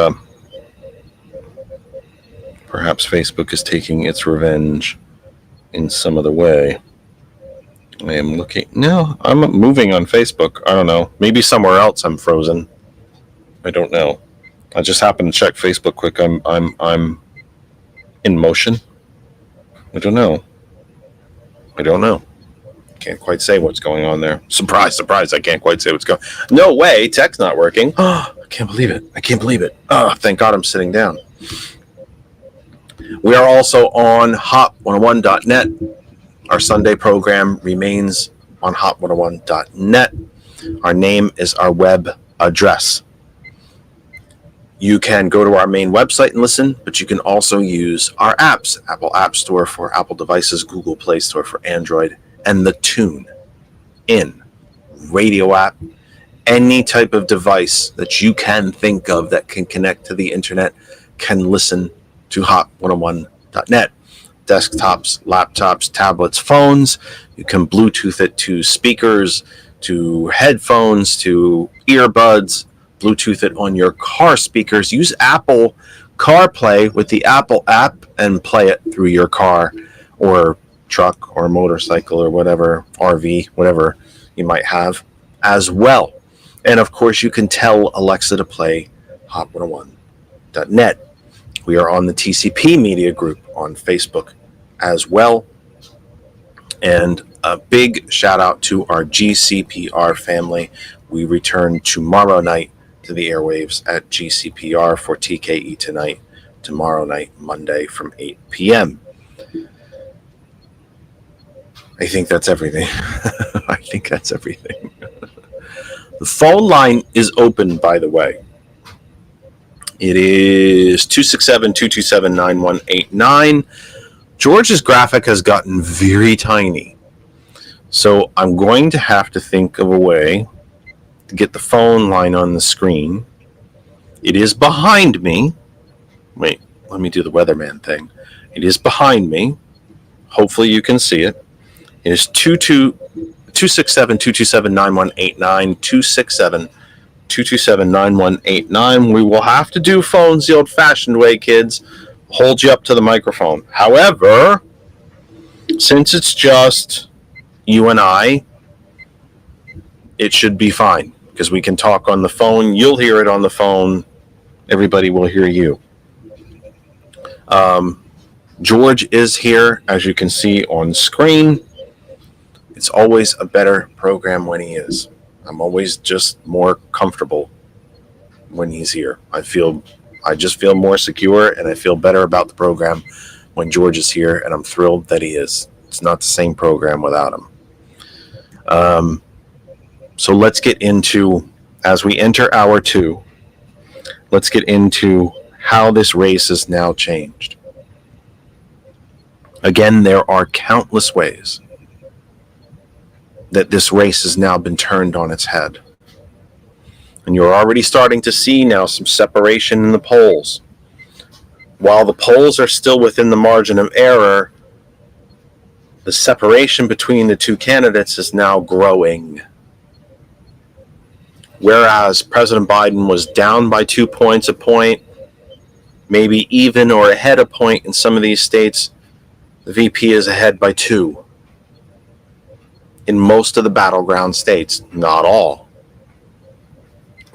Facebook is taking its revenge in some other way. I am looking. No, I'm moving on Facebook. I don't know. Maybe somewhere else I'm frozen. I don't know. I just happened to check Facebook quick. I'm in motion. I don't know. Can't quite say what's going on there. Surprise! I can't quite say what's going. No way. Tech's not working. Oh, I can't believe it. Oh, thank God I'm sitting down. We are also on hop101.net. Our Sunday program remains on hop101.net. Our name is our web address. You can go to our main website and listen, but you can also use our apps. Apple App Store for Apple devices, Google Play Store for Android, and the TuneIn radio app. Any type of device that you can think of that can connect to the internet can listen to hop101.net. Desktops, laptops, tablets, phones. You can Bluetooth it to speakers, to headphones, to earbuds. Bluetooth it on your car speakers. Use Apple CarPlay with the Apple app and play it through your car or truck or motorcycle or whatever, RV, whatever you might have as well. And of course, you can tell Alexa to play hop101.net. We are on the TCP Media Group on Facebook as well. And a big shout out to our GCPR family. We return tomorrow night to the airwaves at GCPR for TKE Tonight, tomorrow night, Monday from 8 p.m. I think that's everything. The phone line is open, by the way. It is 267-227-9189. George's graphic has gotten very tiny. So I'm going to have to think of a way to get the phone line on the screen. It is behind me. Wait, let me do the weatherman thing. It is behind me. Hopefully you can see it. It is 267-227-9189, 267-227-9189. We will have to do phones the old-fashioned way, kids. Hold you up to the microphone. However, since it's just you and I, it should be fine because we can talk on the phone. You'll hear it on the phone. Everybody will hear you. George is here, as you can see on screen. It's always a better program when he is. I'm always just more comfortable when he's here. I just feel more secure and I feel better about the program when George is here, and I'm thrilled that he is. It's not the same program without him. So let's get into, as we enter hour 2, let's get into how this race has now changed. Again, there are countless ways that this race has now been turned on its head. And you're already starting to see now some separation in the polls. While the polls are still within the margin of error, the separation between the two candidates is now growing. Whereas President Biden was down by 2 points, a point, maybe even or ahead a point in some of these states, the VP is ahead by 2. In most of the battleground states, not all.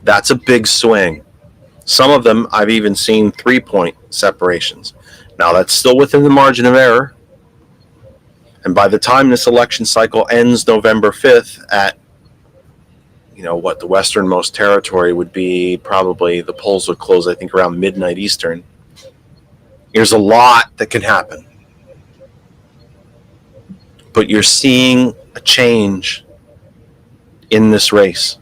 That's a big swing. Some of them, I've even seen 3-point separations. Now, that's still within the margin of error. And by the time this election cycle ends November 5th at, the westernmost territory would be probably, the polls would close, I think, around midnight Eastern. There's a lot that can happen. But you're seeing a change in this race,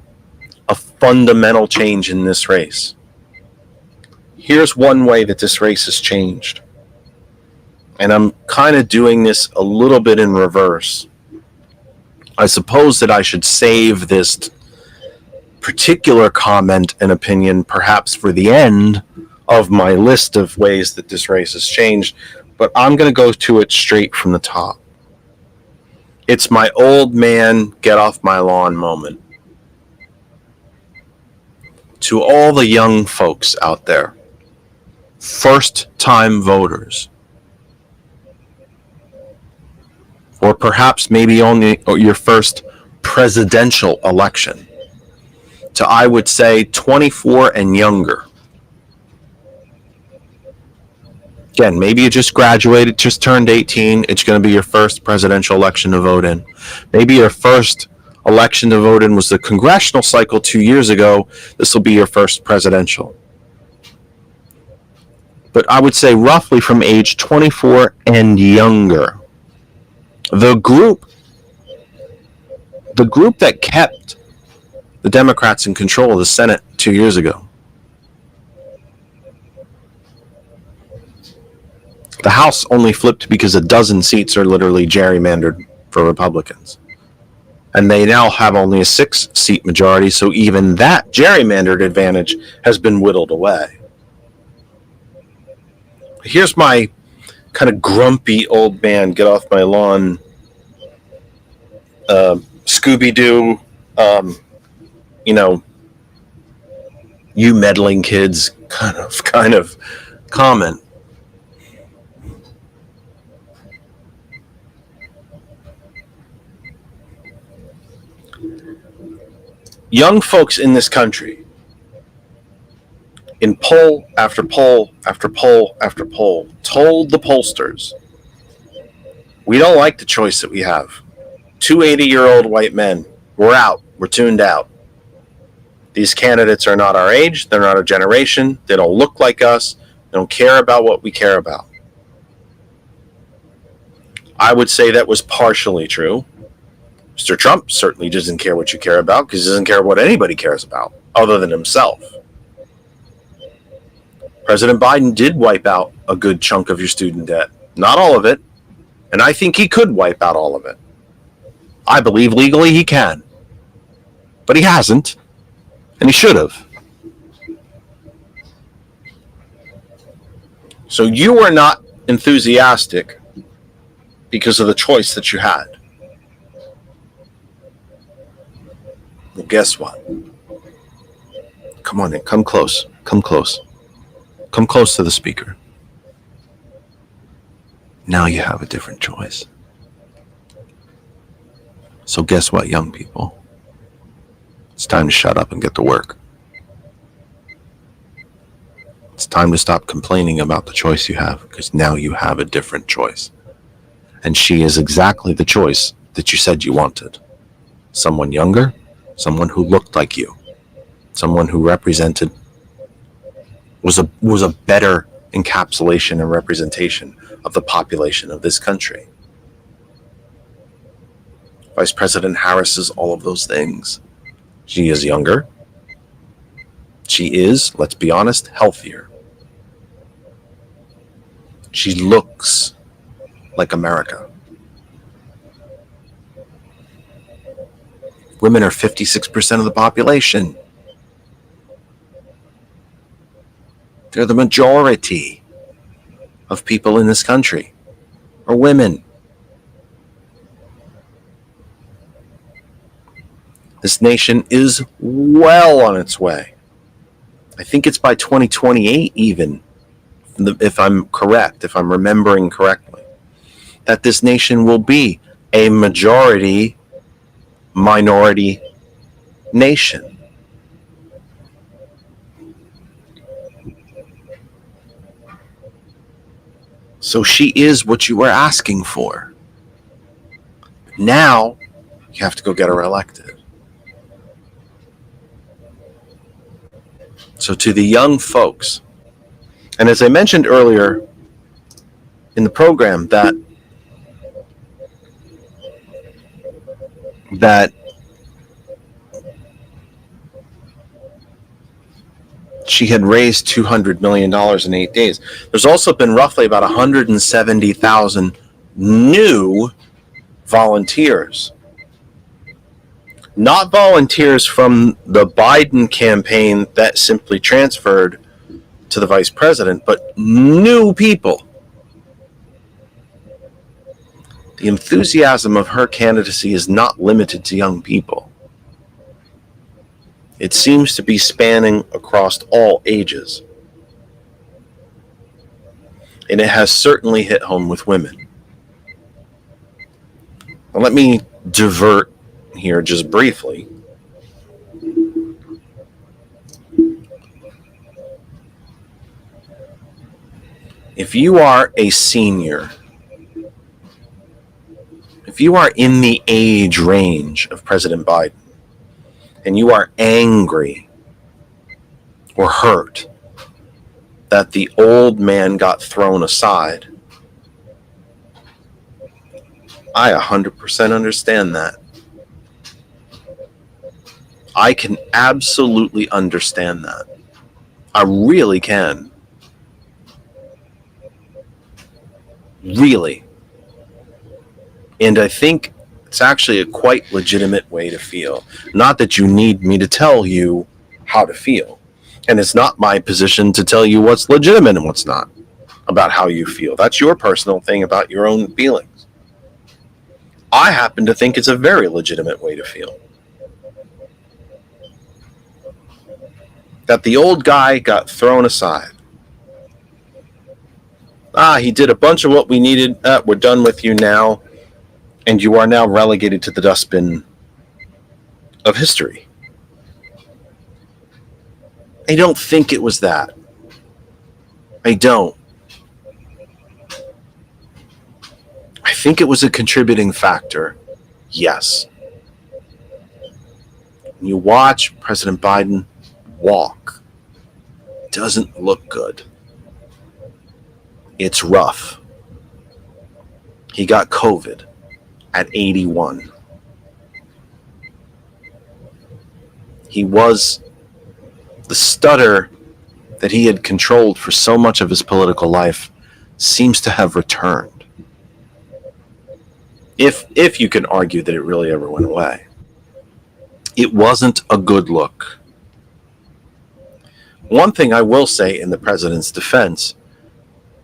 a fundamental change in this race. Here's one way that this race has changed. And I'm kind of doing this a little bit in reverse. I suppose that I should save this particular comment and opinion perhaps for the end of my list of ways that this race has changed, but I'm going to go to it straight from the top. It's my old man get off my lawn moment. To all the young folks out there, first-time voters, or perhaps maybe only your first presidential election, to, I would say, 24 and younger. Again, maybe you just graduated, just turned 18. It's going to be your first presidential election to vote in. Maybe your first election to vote in was the congressional cycle 2 years ago. This will be your first presidential. But I would say roughly from age 24 and younger. The group that kept the Democrats in control of the Senate 2 years ago. The House only flipped because a dozen seats are literally gerrymandered for Republicans. And they now have only a 6-seat majority, so even that gerrymandered advantage has been whittled away. Here's my kind of grumpy old man, get off my lawn, Scooby-Doo, you meddling kids kind of comment. Young folks in this country, in poll after poll after poll after poll, told the pollsters, we don't like the choice that we have. 2 80-year-old white men, we're out, we're tuned out. These candidates are not our age, they're not our generation, they don't look like us, they don't care about what we care about. I would say that was partially true. Mr. Trump certainly doesn't care what you care about because he doesn't care what anybody cares about other than himself. President Biden did wipe out a good chunk of your student debt. Not all of it, And I think he could wipe out all of it. I believe legally he can. But he hasn't. And he should have. So you are not enthusiastic because of the choice that you had. Well, guess what? Come on in. Come close. Come close. Come close to the speaker. Now you have a different choice. So guess what, young people? It's time to shut up and get to work. It's time to stop complaining about the choice you have, because now you have a different choice. And she is exactly the choice that you said you wanted. Someone younger, someone who looked like you, someone who represented, was a better encapsulation and representation of the population of this country. Vice President Harris is all of those things. She is younger. She is, let's be honest, healthier. She looks like America. Women are 56% of the population. They're the majority of people in this country are women. This nation is well on its way. I think it's by 2028 even, if I'm correct, if I'm remembering correctly, that this nation will be a minority nation. So she is what you were asking for. Now you have to go get her elected. So to the young folks, and as I mentioned earlier in the program, that she had raised $200 million in 8 days. There's also been roughly about 170,000 new volunteers. Not volunteers from the Biden campaign that simply transferred to the vice president, but new people. The enthusiasm of her candidacy is not limited to young people. It seems to be spanning across all ages. And it has certainly hit home with women. Now, let me divert here just briefly. If you are a senior, if you are in the age range of President Biden, and you are angry or hurt that the old man got thrown aside, I 100% understand that. I can absolutely understand that. I really can. Really. And I think it's actually a quite legitimate way to feel. Not that you need me to tell you how to feel. And it's not my position to tell you what's legitimate and what's not about how you feel. That's your personal thing about your own feelings. I happen to think it's a very legitimate way to feel. That the old guy got thrown aside. He did a bunch of what we needed. We're done with you now. And you are now relegated to the dustbin of history. I don't think it was that. I don't. I think it was a contributing factor. Yes. When you watch President Biden walk, it doesn't look good. It's rough. He got COVID at 81. He was the stutter that he had controlled for so much of his political life seems to have returned. if you can argue that it really ever went away. It wasn't a good look. One thing I will say in the president's defense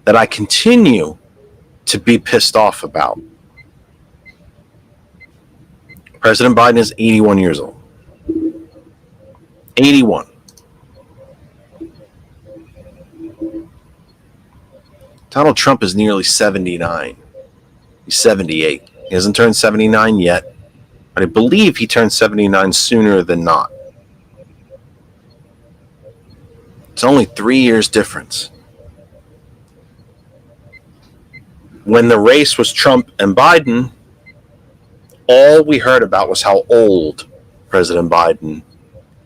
that I continue to be pissed off about. President Biden is 81 years old. 81. Donald Trump is nearly 79. He's 78. He hasn't turned 79 yet, but I believe he turns 79 sooner than not. It's only 3 years difference. When the race was Trump and Biden, all we heard about was how old President Biden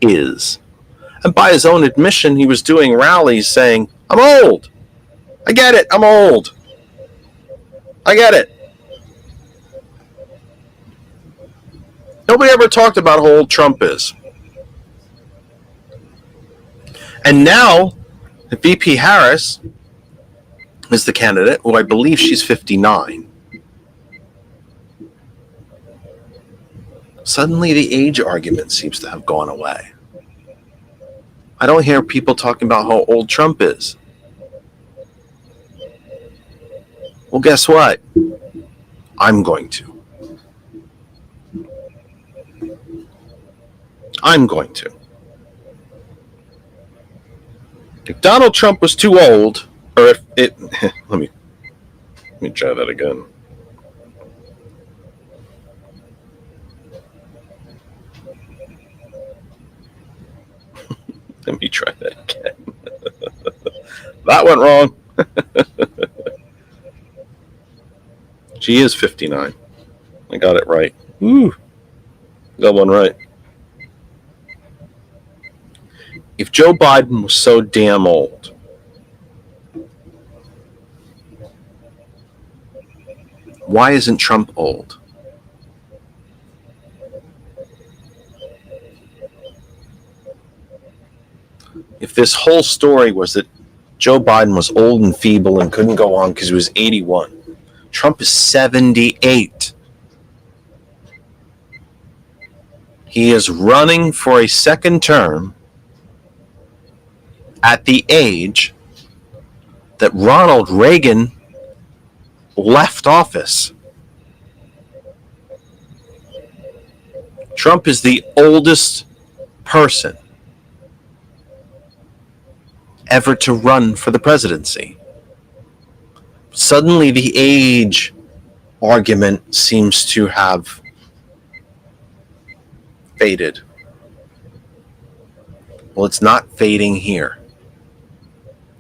is. And by his own admission, he was doing rallies saying, I'm old. I get it. I'm old. I get it. Nobody ever talked about how old Trump is. And now, VP Harris is the candidate, who I believe she's 59. Suddenly, the age argument seems to have gone away. I don't hear people talking about how old Trump is. Well, guess what? I'm going to. I'm going to. If Donald Trump was too old, or if it, let me try that again. Let me try that again. That went wrong. She is 59. I got it right. Woo. Got one right. If Joe Biden was so damn old, why isn't Trump old? If this whole story was that Joe Biden was old and feeble and couldn't go on because he was 81, Trump is 78. He is running for a second term at the age that Ronald Reagan left office. Trump is the oldest person ever to run for the presidency. Suddenly, the age argument seems to have faded. Well, it's not fading here.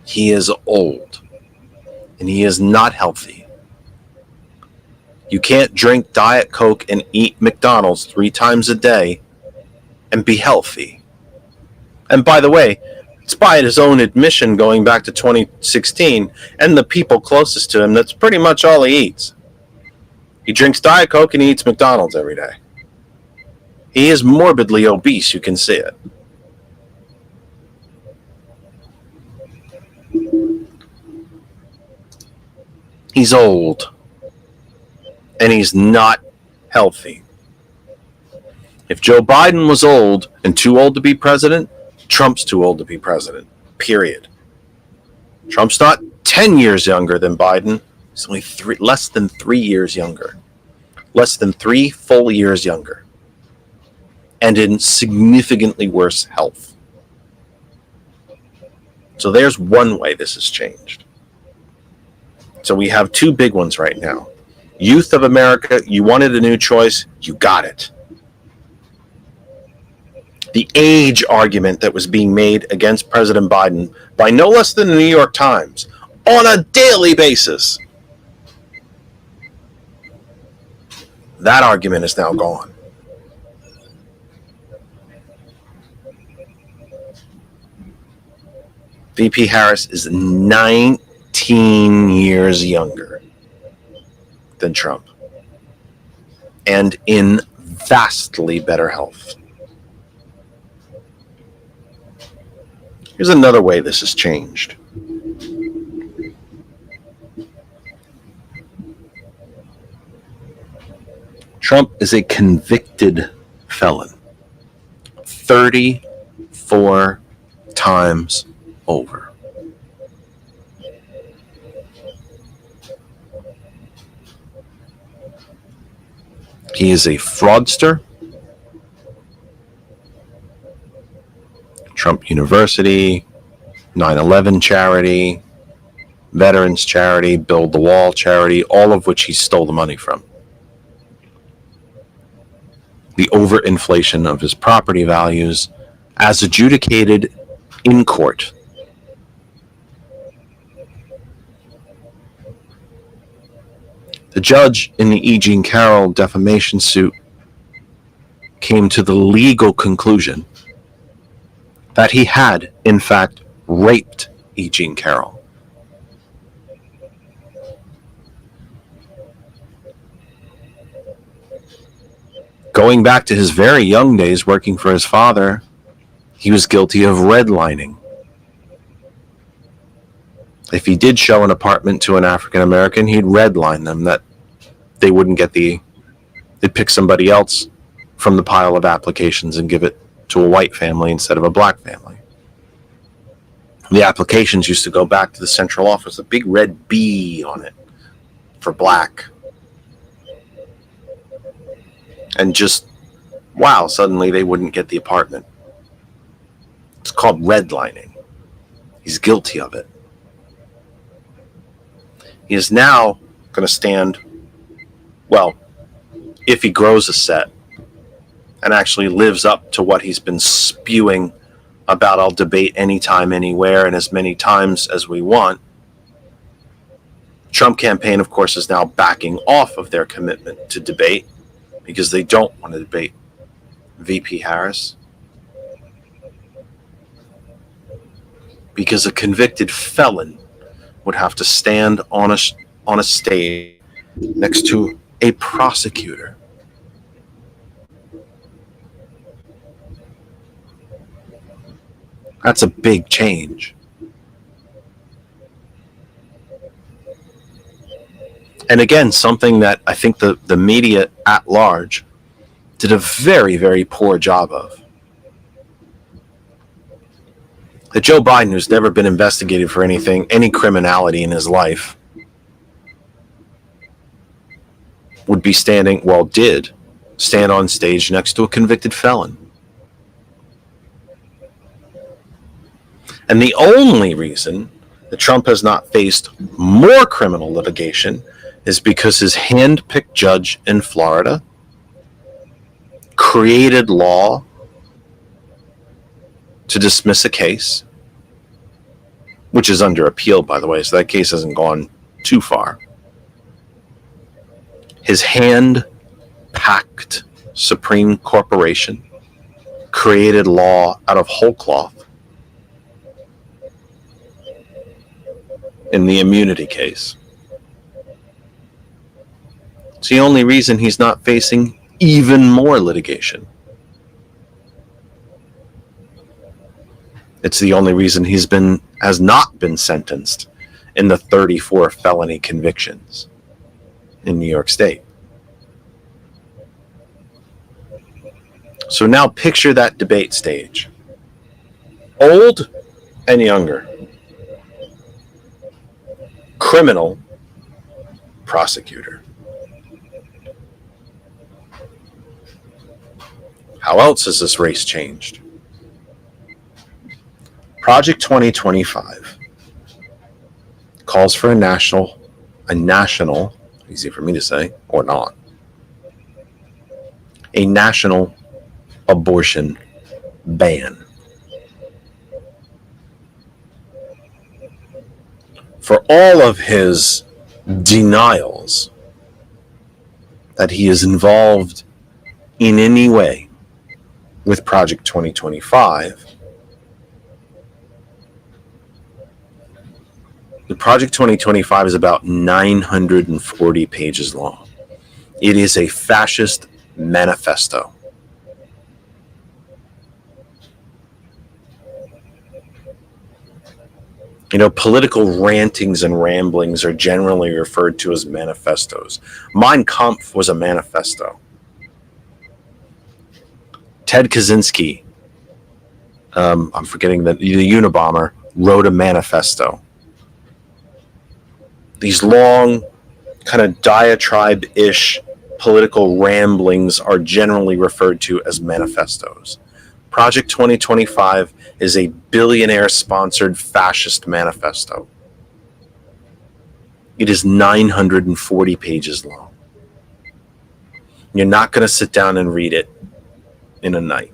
He is old, and he is not healthy. You can't drink Diet Coke and eat McDonald's 3 times a day and be healthy. And by the way, it's by his own admission going back to 2016 and the people closest to him, that's pretty much all he eats. He drinks Diet Coke and he eats McDonald's every day. He is morbidly obese, you can see it. He's old. And he's not healthy. If Joe Biden was old and too old to be president, Trump's too old to be president, period. Trump's not 10 years younger than Biden. He's only less than 3 years younger. Less than 3 full years younger. And in significantly worse health. So there's one way this has changed. So we have 2 big ones right now. Youth of America, you wanted a new choice, you got it. The age argument that was being made against President Biden by no less than the New York Times on a daily basis, that argument is now gone. VP Harris is 19 years younger than Trump and in vastly better health. Here's another way this has changed. Trump is a convicted felon 34 times over. He is a fraudster. Trump University, 9/11 charity, Veterans charity, Build the Wall charity, all of which he stole the money from. The overinflation of his property values as adjudicated in court. The judge in the E. Jean Carroll defamation suit came to the legal conclusion that he had, in fact, raped E. Jean Carroll. Going back to his very young days working for his father, he was guilty of redlining. If he did show an apartment to an African American, he'd redline them that they wouldn't get they'd pick somebody else from the pile of applications and give it to a white family instead of a black family. The applications used to go back to the central office, a big red B on it for black. And just, wow, suddenly they wouldn't get the apartment. It's called redlining. He's guilty of it. He is now going to stand, well, if he grows a set and actually lives up to what he's been spewing about I'll debate anytime, anywhere, and as many times as we want. Trump campaign, of course, is now backing off of their commitment to debate because they don't want to debate VP Harris. Because a convicted felon would have to stand on a stage next to a prosecutor. That's a big change. And again, something that I think the media at large did a very, very poor job of. That Joe Biden, who's never been investigated for anything, any criminality in his life, would be standing, well, did stand on stage next to a convicted felon. And the only reason that Trump has not faced more criminal litigation is because his hand-picked judge in Florida created law to dismiss a case, which is under appeal, by the way, so that case hasn't gone too far. His hand-packed Supreme Corporation created law out of whole cloth in the immunity case. It's the only reason he's not facing even more litigation. It's the only reason has not been sentenced in the 34 felony convictions in New York State. So now picture that debate stage. Old and younger. Criminal prosecutor. How else has this race changed? Project 2025 calls for a national, easy for me to say, or not, a national abortion ban. For all of his denials that he is involved in any way with Project 2025, the Project 2025 is about 940 pages long. It is a fascist manifesto. You know, political rantings and ramblings are generally referred to as manifestos. Mein Kampf was a manifesto. Ted Kaczynski, I'm forgetting the Unabomber, wrote a manifesto. These long, kind of diatribe-ish political ramblings are generally referred to as manifestos. Project 2025 is a billionaire-sponsored fascist manifesto. It is 940 pages long. You're not going to sit down and read it in a night.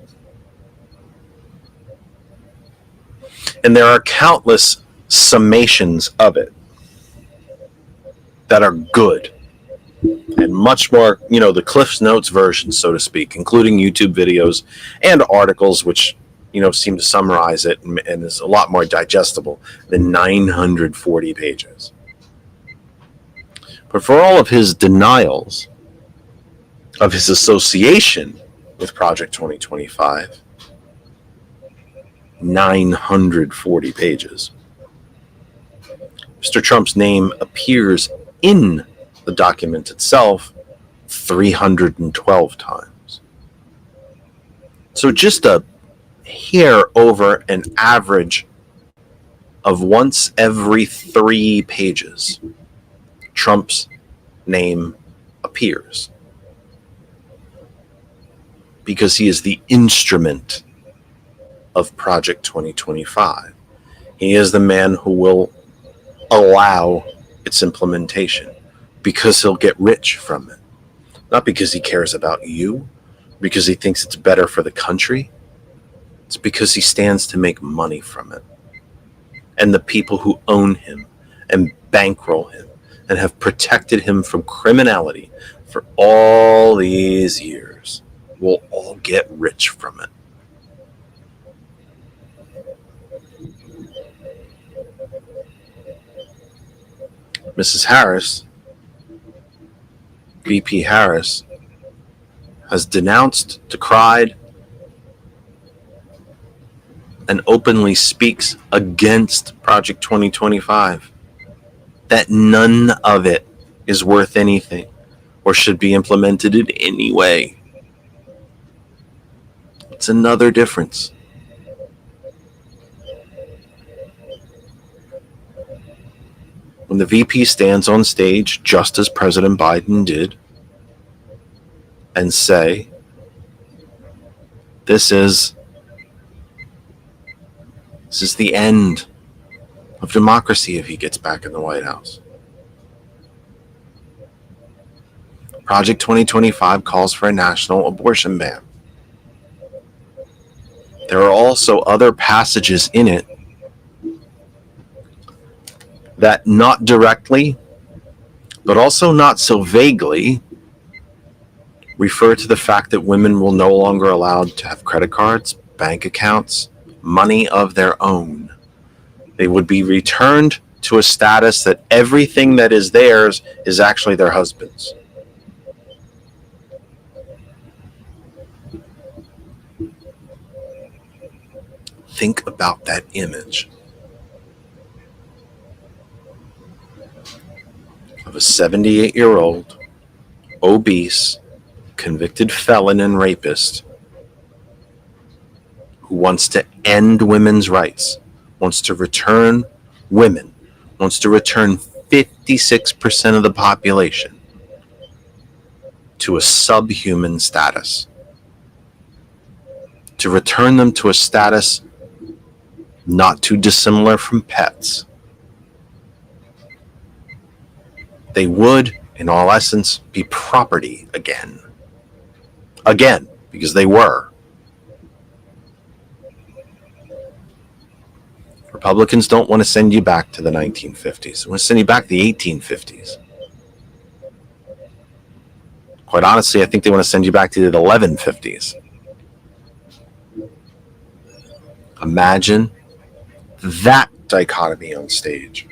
And there are countless summations of it that are good and much more, the Cliff's Notes version, so to speak, including YouTube videos and articles which, seem to summarize it and is a lot more digestible than 940 pages. But for all of his denials of his association with Project 2025, 940 pages. Mr. Trump's name appears in the document itself 312 times. So just a hair over an average of once every 3 pages, Trump's name appears. Because he is the instrument of Project 2025. He is the man who will allow its implementation because he'll get rich from it. Not because he cares about you, because he thinks it's better for the country. It's because he stands to make money from it. And the people who own him and bankroll him and have protected him from criminality for all these years will all get rich from it. Mrs. Harris, VP Harris, has denounced, decried, and openly speaks against Project 2025, that none of it is worth anything or should be implemented in any way. It's another difference. When the VP stands on stage, just as President Biden did, and say, this is the end of democracy if he gets back in the White House. Project 2025 calls for a national abortion ban. There are also other passages in it that not directly, but also not so vaguely, refer to the fact that women will no longer allowed to have credit cards, bank accounts, money of their own. They would be returned to a status that everything that is theirs is actually their husband's. Think about that image of a 78-year-old, obese, convicted felon and rapist who wants to end women's rights, wants to return women, wants to return 56% of the population to a subhuman status, to return them to a status not too dissimilar from pets. They would, in all essence, be property again. Again, because they were. Republicans don't want to send you back to the 1950s. They want to send you back to the 1850s. Quite honestly, I think they want to send you back to the 1150s. Imagine that dichotomy on stage.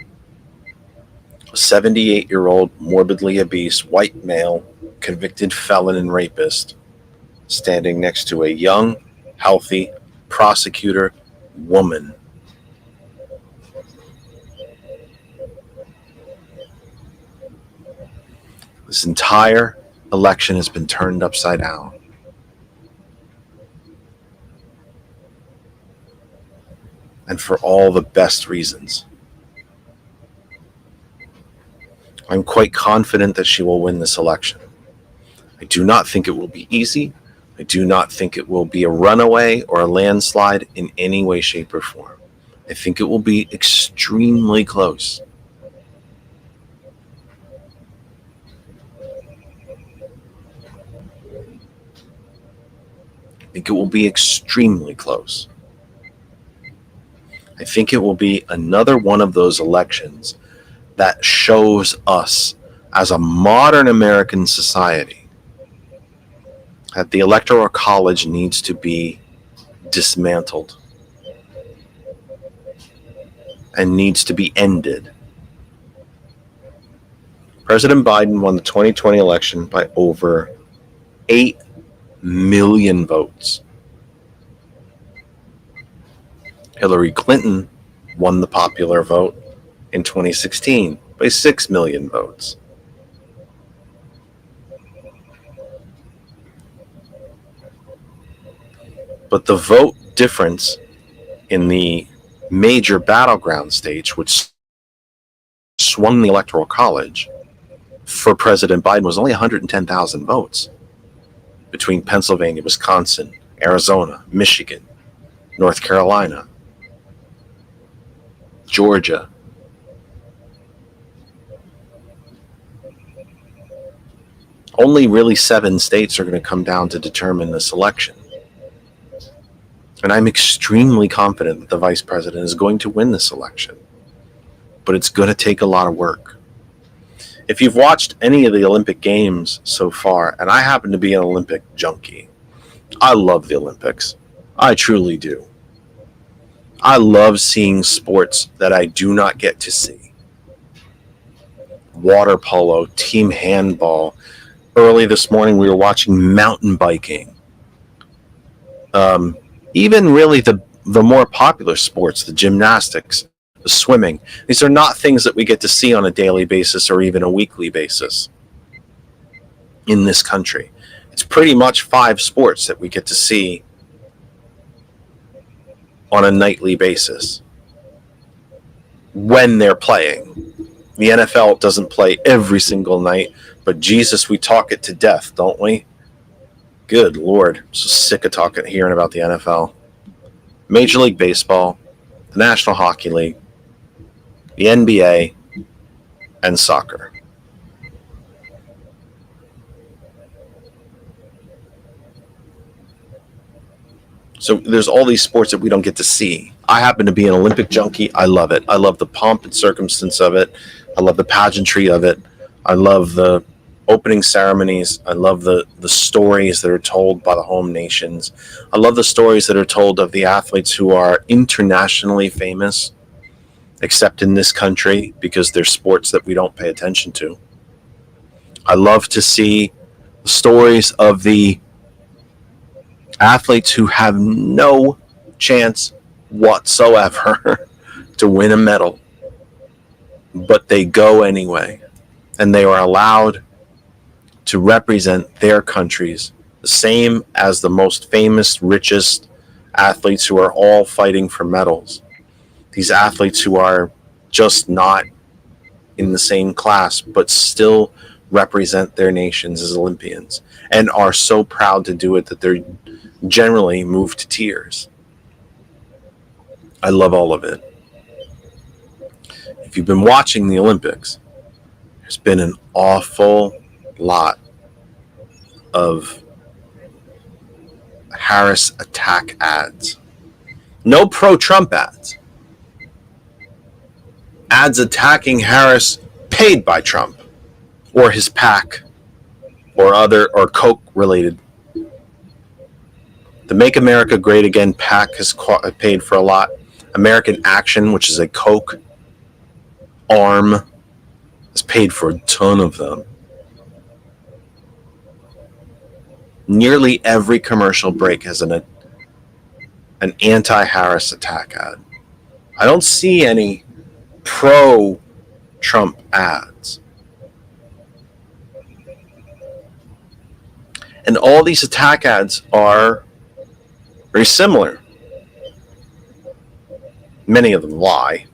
A 78-year-old, morbidly obese, white male, convicted felon and rapist, standing next to a young, healthy, prosecutor woman. This entire election has been turned upside down. and for all the best reasons. I'm quite confident that she will win this election. I do not think it will be easy. I do not think it will be a runaway or a landslide in any way, shape, or form. I think it will be extremely close. I think it will be extremely close. I think it will be another one of those elections that shows us as a modern American society that the Electoral College needs to be dismantled and needs to be ended. President Biden won the 2020 election by over 8 million votes. Hillary Clinton won the popular vote in 2016 by 6 million votes. But the vote difference in the major battleground states, which swung the Electoral College for President Biden, was only 110,000 votes between Pennsylvania, Wisconsin, Arizona, Michigan, North Carolina, Georgia. Only really 7 states are going to come down to determine this election. And I'm extremely confident that the vice president is going to win this election. But it's going to take a lot of work. If you've watched any of the Olympic Games so far, and I happen to be an Olympic junkie, I love the Olympics. I truly do. I love seeing sports that I do not get to see. Water polo, team handball. Early this morning, we were watching mountain biking. Even really the more popular sports, the gymnastics, the swimming. These are not things that we get to see on a daily basis or even a weekly basis in this country. It's pretty much 5 sports that we get to see on a nightly basis when they're playing. The NFL doesn't play every single night, but Jesus, we talk it to death, don't we? Good Lord, I'm so sick of hearing about the NFL. Major League Baseball, the National Hockey League, the NBA, and soccer. So there's all these sports that we don't get to see. I happen to be an Olympic junkie. I love it. I love the pomp and circumstance of it. I love the pageantry of it. I love the opening ceremonies. I love the stories that are told by the home nations. I love the stories that are told of the athletes who are internationally famous, except in this country because they're sports that we don't pay attention to. I love to see the stories of the athletes who have no chance whatsoever to win a medal, but they go anyway, and they are allowed to represent their countries, the same as the most famous, richest athletes who are all fighting for medals. These athletes who are just not in the same class, but still represent their nations as Olympians and are so proud to do it that they're generally moved to tears. I love all of it. If you've been watching the Olympics, there's been an awful lot of Harris attack ads. No pro-Trump ads. Ads attacking Harris paid by Trump or his PAC or Coke related. The Make America Great Again PAC has paid for a lot. American Action, which is a Coke arm, has paid for a ton of them. Nearly every commercial break has an anti-Harris attack ad. I don't see any pro-Trump ads. And all these attack ads are very similar. Many of them lie.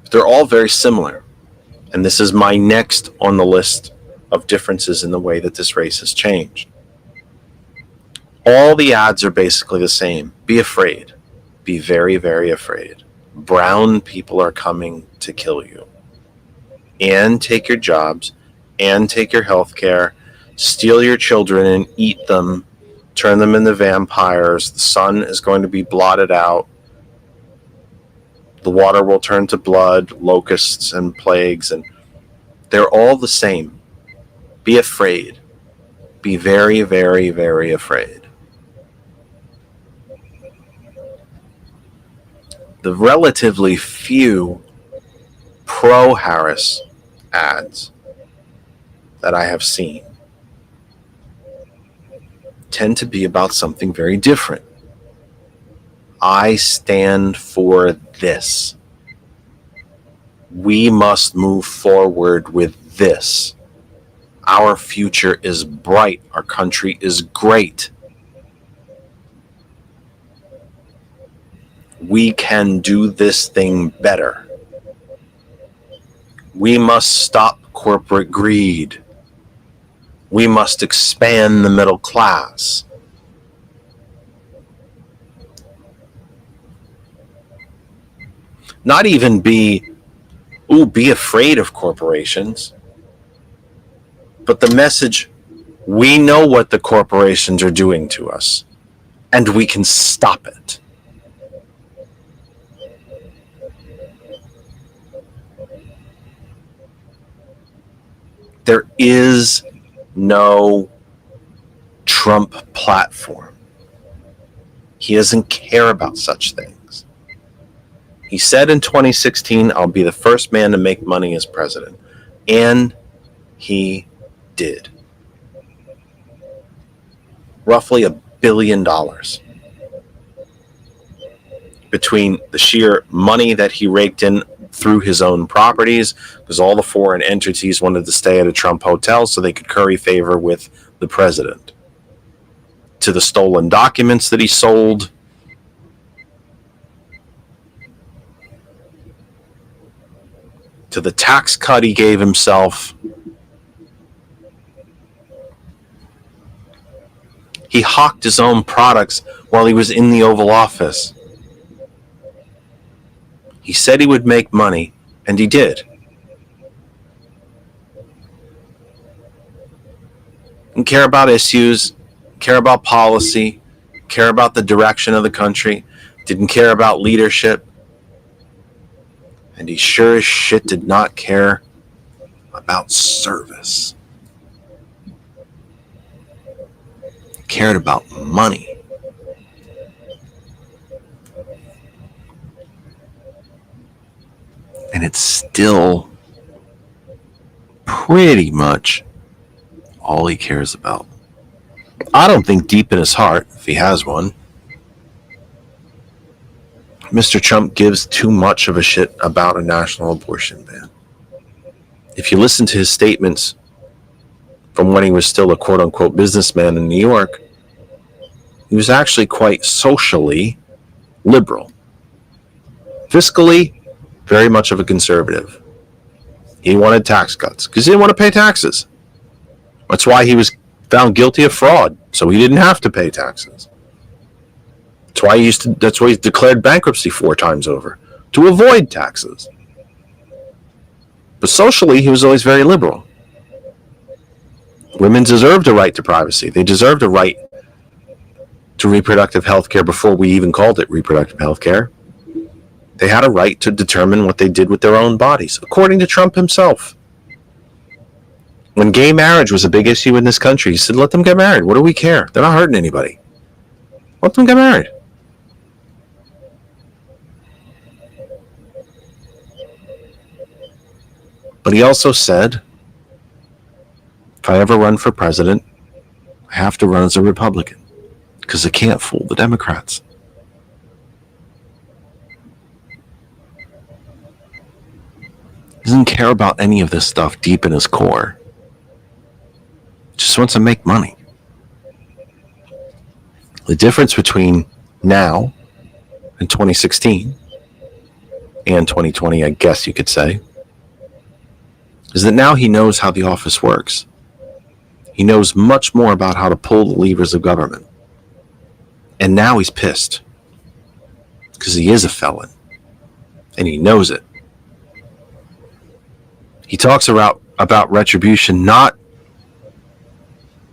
But they're all very similar. And this is my next on the list of differences in the way that this race has changed. All the ads are basically the same. Be afraid. Be very, very afraid. Brown people are coming to kill you. And take your jobs, and take your health care, steal your children and eat them, turn them into vampires. The sun is going to be blotted out. The water will turn to blood, locusts and plagues, and they're all the same. Be afraid. Be very, very, very afraid. The relatively few pro-Harris ads that I have seen tend to be about something very different. I stand for this. We must move forward with this. Our future is bright. Our country is great. We can do this thing better. We must stop corporate greed. We must expand the middle class. Not even be afraid of corporations. But the message, we know what the corporations are doing to us, and we can stop it. There is no Trump platform. He doesn't care about such things. He said in 2016, I'll be the first man to make money as president. And he did. Roughly $1 billion. Between the sheer money that he raked in through his own properties, because all the foreign entities wanted to stay at a Trump hotel so they could curry favor with the president, to the stolen documents that he sold, to the tax cut he gave himself. He hawked his own products while he was in the Oval Office. He said he would make money, and he did. Didn't care about issues, care about policy, care about the direction of the country, didn't care about leadership, and he sure as shit did not care about service. He cared about money. And it's still pretty much all he cares about. I don't think deep in his heart, if he has one, Mr. Trump gives too much of a shit about a national abortion ban. If you listen to his statements from when he was still a quote-unquote businessman in New York, he was actually quite socially liberal. Fiscally, very much of a conservative. He wanted tax cuts because he didn't want to pay taxes. That's why he was found guilty of fraud, so he didn't have to pay taxes. That's why he declared bankruptcy 4 times over, to avoid taxes. But socially, he was always very liberal. Women deserved a right to privacy. They deserved a right to reproductive health care before we even called it reproductive health care. They had a right to determine what they did with their own bodies, according to Trump himself. When gay marriage was a big issue in this country, he said, let them get married. What do we care? They're not hurting anybody. Let them get married. But he also said, if I ever run for president, I have to run as a Republican because I can't fool the Democrats. He doesn't care about any of this stuff deep in his core. Just wants to make money. The difference between now in 2016 and 2020, I guess you could say, is that now he knows how the office works. He knows much more about how to pull the levers of government. And now he's pissed because he is a felon and he knows it. He talks about retribution, not,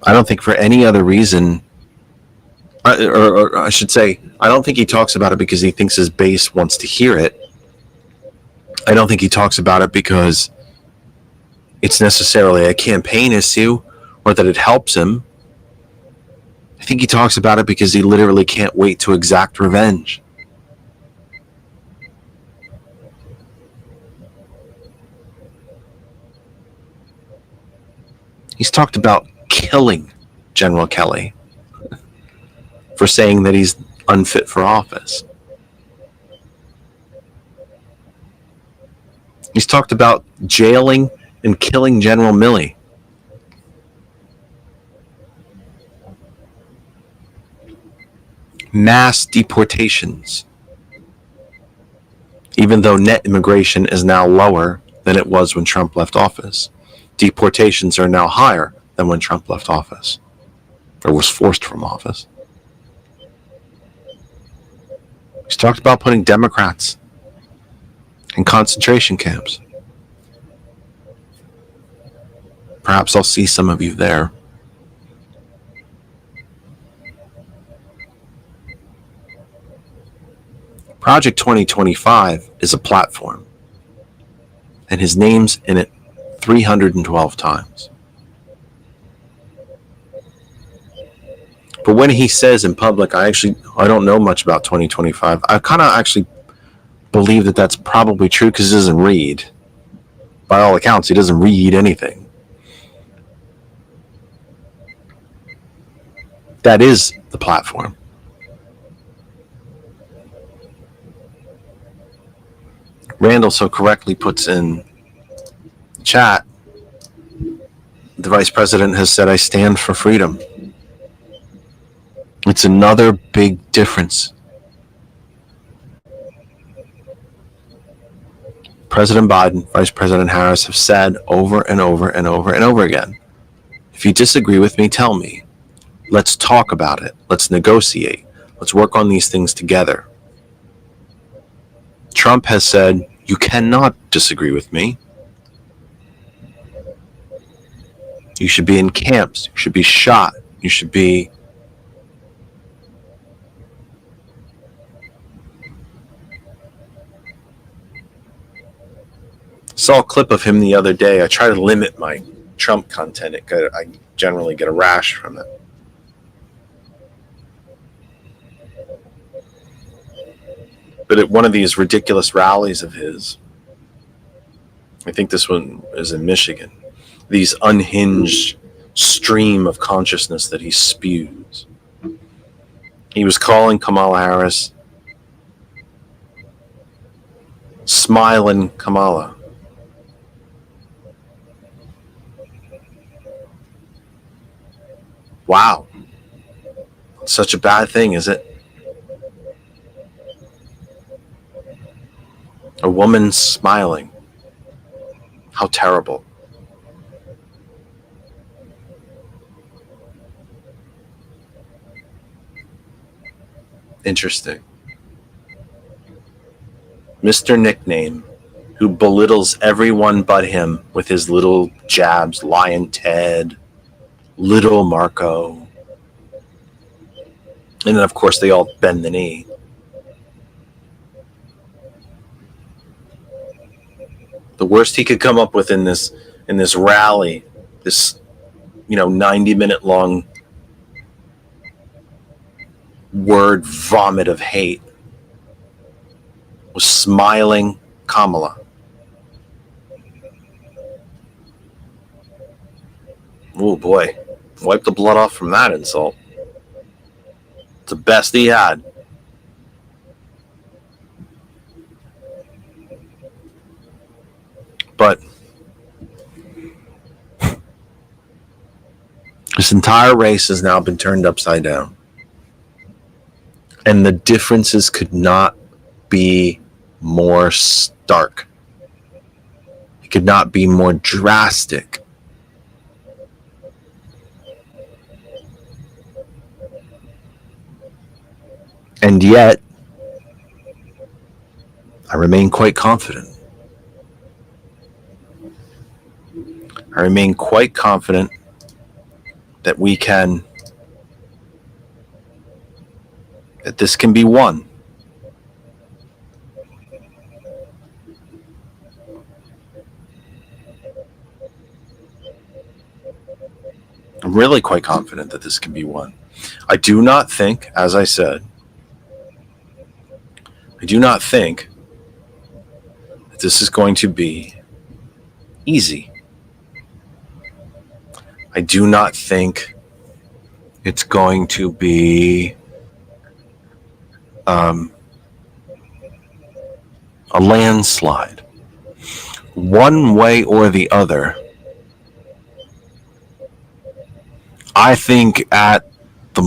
I don't think, for any other reason, or I should say, I don't think he talks about it because he thinks his base wants to hear it. I don't think he talks about it because it's necessarily a campaign issue or that it helps him. I think he talks about it because he literally can't wait to exact revenge. He's talked about killing General Kelly for saying that he's unfit for office. He's talked about jailing and killing General Milley. Mass deportations. Even though net immigration is now lower than it was when Trump left office, deportations are now higher than when Trump left office or was forced from office. He's talked about putting Democrats in concentration camps. Perhaps I'll see some of you there. Project 2025 is a platform, and his name's in it 312 times. But when he says in public, I don't know much about 2025, I kind of actually believe that that's probably true because he doesn't read. By all accounts, he doesn't read anything. That is the platform. Randall so correctly puts in chat, the vice president has said, I stand for freedom. It's another big difference. President Biden, Vice President Harris have said over and over and over and over again, if you disagree with me, tell me. Let's talk about it. Let's negotiate. Let's work on these things together. Trump has said, you cannot disagree with me. You should be in camps. You should be shot. You should be saw a clip of him the other day. I try to limit my Trump content. I generally get a rash from it. But at one of these ridiculous rallies of his, I think this one is in Michigan, these unhinged stream of consciousness that he spews. He was calling Kamala Harris Smiling Kamala. Wow. Such a bad thing, is it? A woman smiling. How terrible. Interesting. Mr. Nickname, who belittles everyone but him with his little jabs, Lion Ted, Little Marco. And then, of course, they all bend the knee. The worst he could come up with in this rally, this 90-minute long word vomit of hate, was smiling Kamala. Oh boy, wipe the blood off from that insult. It's the best he had. But this entire race has now been turned upside down. And the differences could not be more stark. It could not be more drastic. And yet, I remain quite confident. I remain quite confident that that this can be won. I'm really quite confident that this can be won. I do not think, as I said, I do not think that this is going to be easy. I do not think it's going to be a landslide. One way or the other, I think at the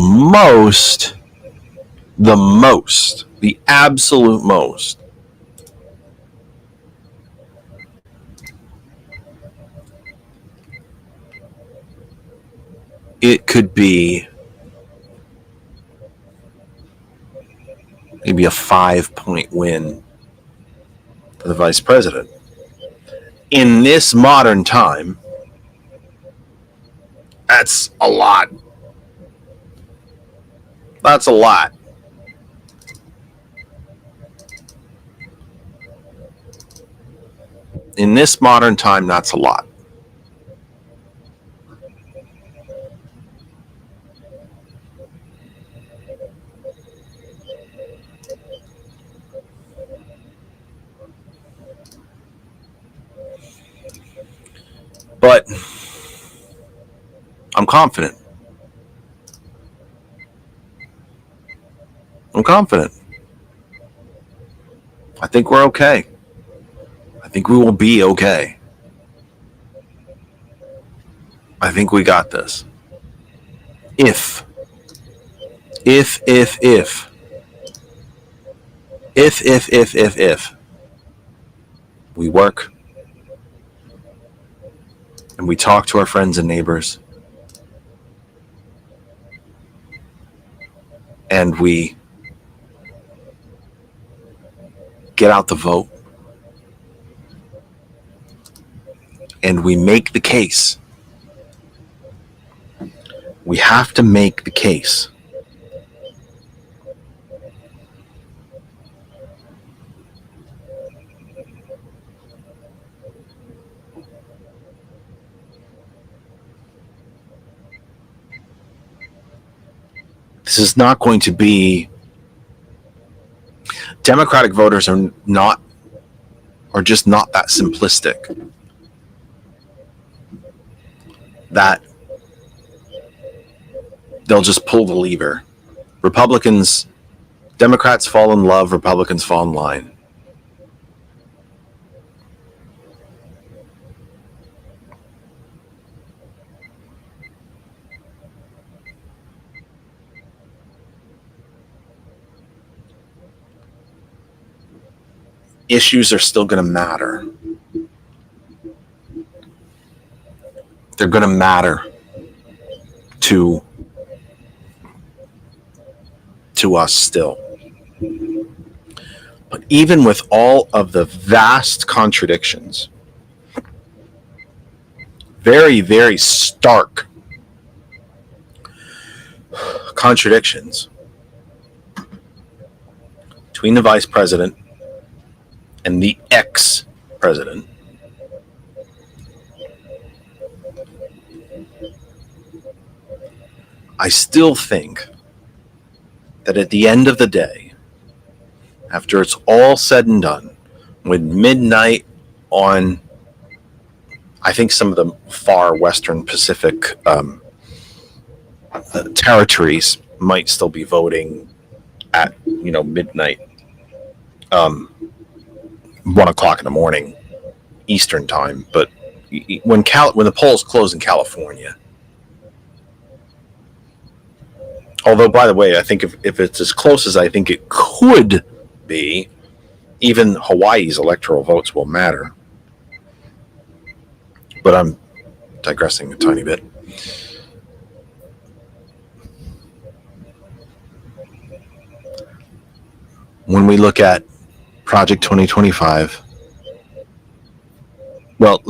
absolute most, it could be maybe a 5-point win for the vice president. In this modern time, that's a lot. That's a lot. In this modern time, that's a lot. But I'm confident. I'm confident. I think we're okay. I think we will be okay. I think we got this. If we work and we talk to our friends and neighbors and we get out the vote and we make the case. We have to make the case. This is not going to be. Democratic voters are just not that simplistic. That they'll just pull the lever. Democrats fall in love, Republicans fall in line. Issues are still going to matter. They're going to matter to us still. But even with all of the vast contradictions, very, very stark contradictions between the vice president and the ex-president, I still think that at the end of the day, after it's all said and done, when midnight on, I think some of the far western Pacific territories might still be voting at midnight, 1 o'clock in the morning Eastern time. But when the polls close in California, Although, by the way, I think if it's as close as I think it could be, even Hawaii's electoral votes will matter. But I'm digressing a tiny bit. When we look at Project 2025, well,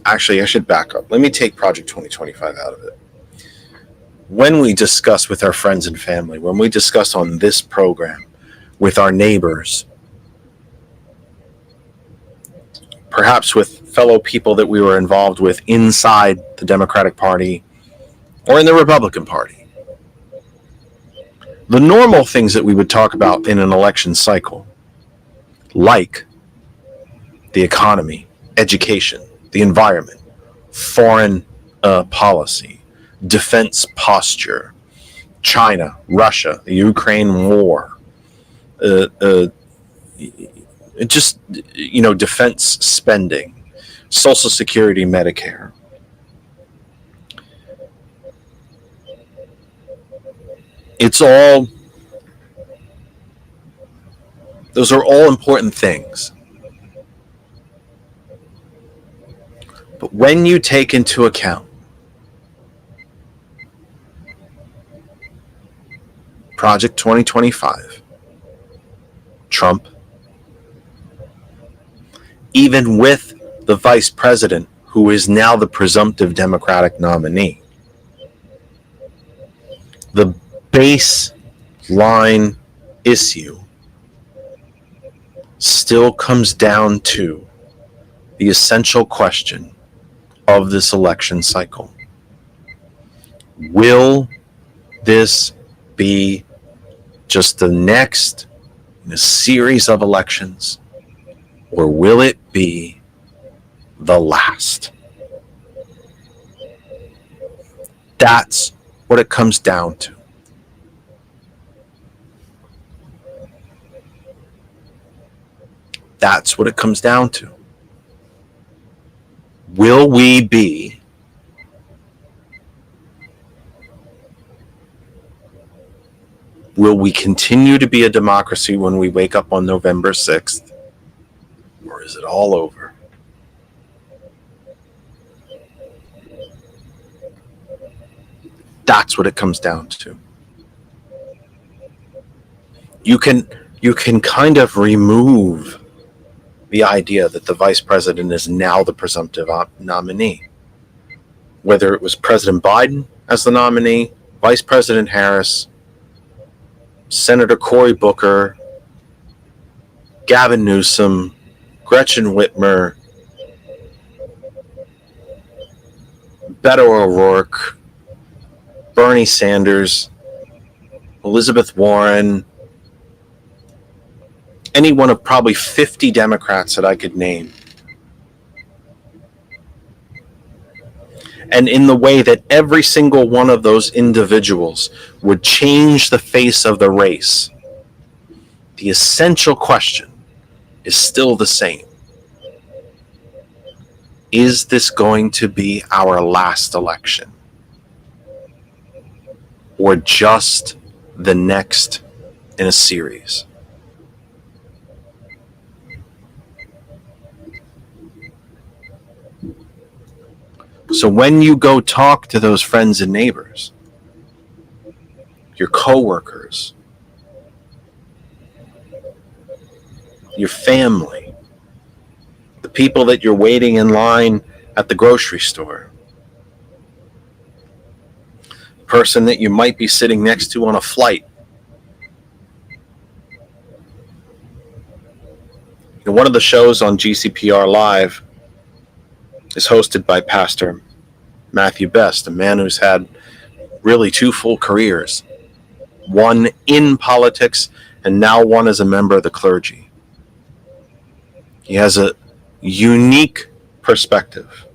I should back up. Let me take Project 2025 out of it. When we discuss with our friends and family, when we discuss on this program with our neighbors, perhaps with fellow people that we were involved with inside the Democratic Party or in the Republican Party, the normal things that we would talk about in an election cycle, like the economy, education, the environment, foreign policy, defense posture, China, Russia, the Ukraine war, defense spending, Social Security, Medicare. Those are all important things. But when you take into account Project 2025, Trump, even with the vice president, who is now the presumptive Democratic nominee, the baseline issue still comes down to the essential question of this election cycle. Will this be just the next in a series of elections, or will it be the last? That's what it comes down to. That's what it comes down to. Will we continue to be a democracy when we wake up on November 6th? Or is it all over? That's what it comes down to. You can kind of remove the idea that the vice president is now the presumptive nominee. Whether it was President Biden as the nominee, Vice President Harris, Senator Cory Booker, Gavin Newsom, Gretchen Whitmer, Beto O'Rourke, Bernie Sanders, Elizabeth Warren, any one of probably 50 Democrats that I could name. And in the way that every single one of those individuals would change the face of the race, the essential question is still the same. Is this going to be our last election? Or just the next in a series? So when you go talk to those friends and neighbors, your coworkers, your family, the people that you're waiting in line at the grocery store, the person that you might be sitting next to on a flight. One of the shows on GCPR Live is hosted by Pastor Matthew Best, a man who's had really 2 full careers, one in politics and now one as a member of the clergy. He has a unique perspective,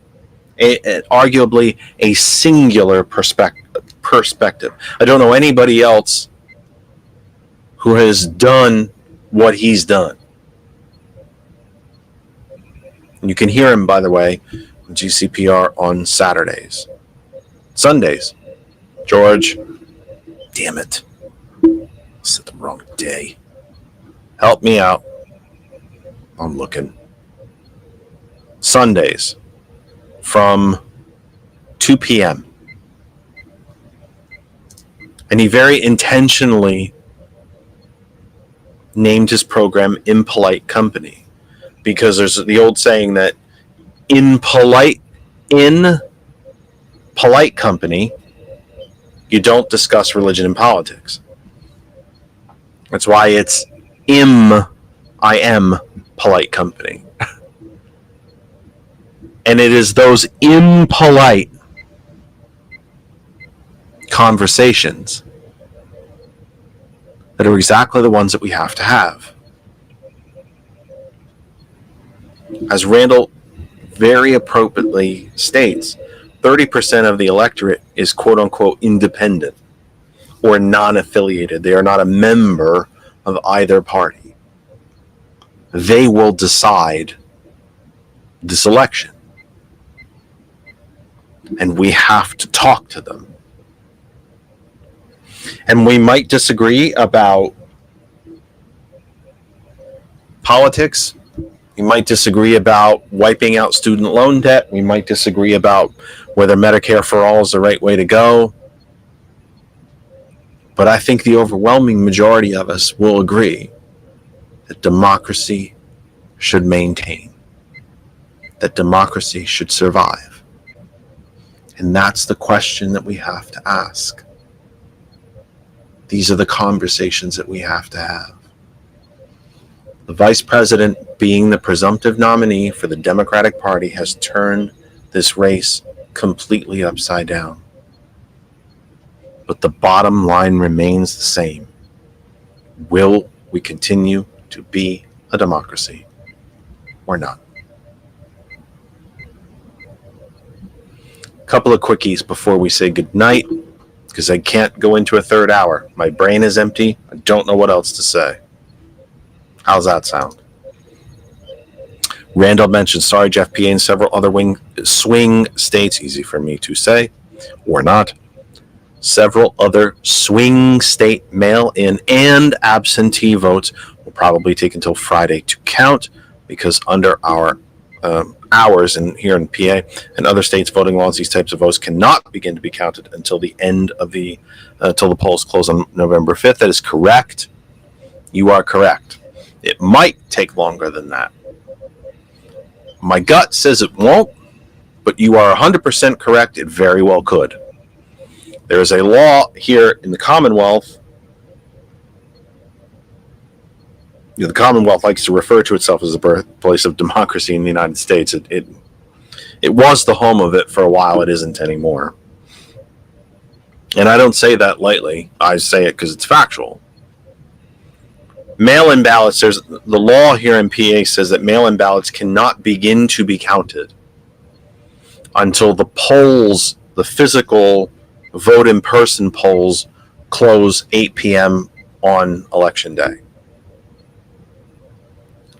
arguably a singular perspective. I don't know anybody else who has done what he's done. You can hear him, by the way, on GCPR on Saturdays. Sundays, George, damn it. Said the wrong day. Help me out. I'm looking. Sundays from 2 p.m. And he very intentionally named his program Impolite Company, because there's the old saying that in polite company, you don't discuss religion and politics. That's why it's I am polite company. And it is those impolite conversations that are exactly the ones that we have to have. As Randall very appropriately states, 30% of the electorate is quote unquote independent or non-affiliated. They are not a member of either party. They will decide this election. And we have to talk to them. And we might disagree about politics. We might disagree about wiping out student loan debt. We might disagree about whether Medicare for all is the right way to go. But I think the overwhelming majority of us will agree that democracy should maintain, that democracy should survive. And that's the question that we have to ask. These are the conversations that we have to have. The vice president, being the presumptive nominee for the Democratic Party, has turned this race completely upside down. But the bottom line remains the same. Will we continue to be a democracy or not? A couple of quickies before we say goodnight, because I can't go into a third hour. My brain is empty. I don't know what else to say. How's that sound? Randall mentioned Sorry Jeff PA and several other swing states, easy for me to say, or not. Several other swing state mail-in and absentee votes will probably take until Friday to count, because under our hours here in PA and other states' voting laws, these types of votes cannot begin to be counted until the end of until the polls close on November 5th. That is correct. You are correct. It might take longer than that. My gut says it won't, but you are 100% correct. It very well could. There is a law here in the Commonwealth. The Commonwealth likes to refer to itself as the birthplace of democracy in the United States. It was the home of it for a while. It isn't anymore. And I don't say that lightly. I say it because it's factual. Mail-in ballots, the law here in PA says that mail-in ballots cannot begin to be counted until the polls, the physical vote-in-person polls, close 8 p.m. on Election Day.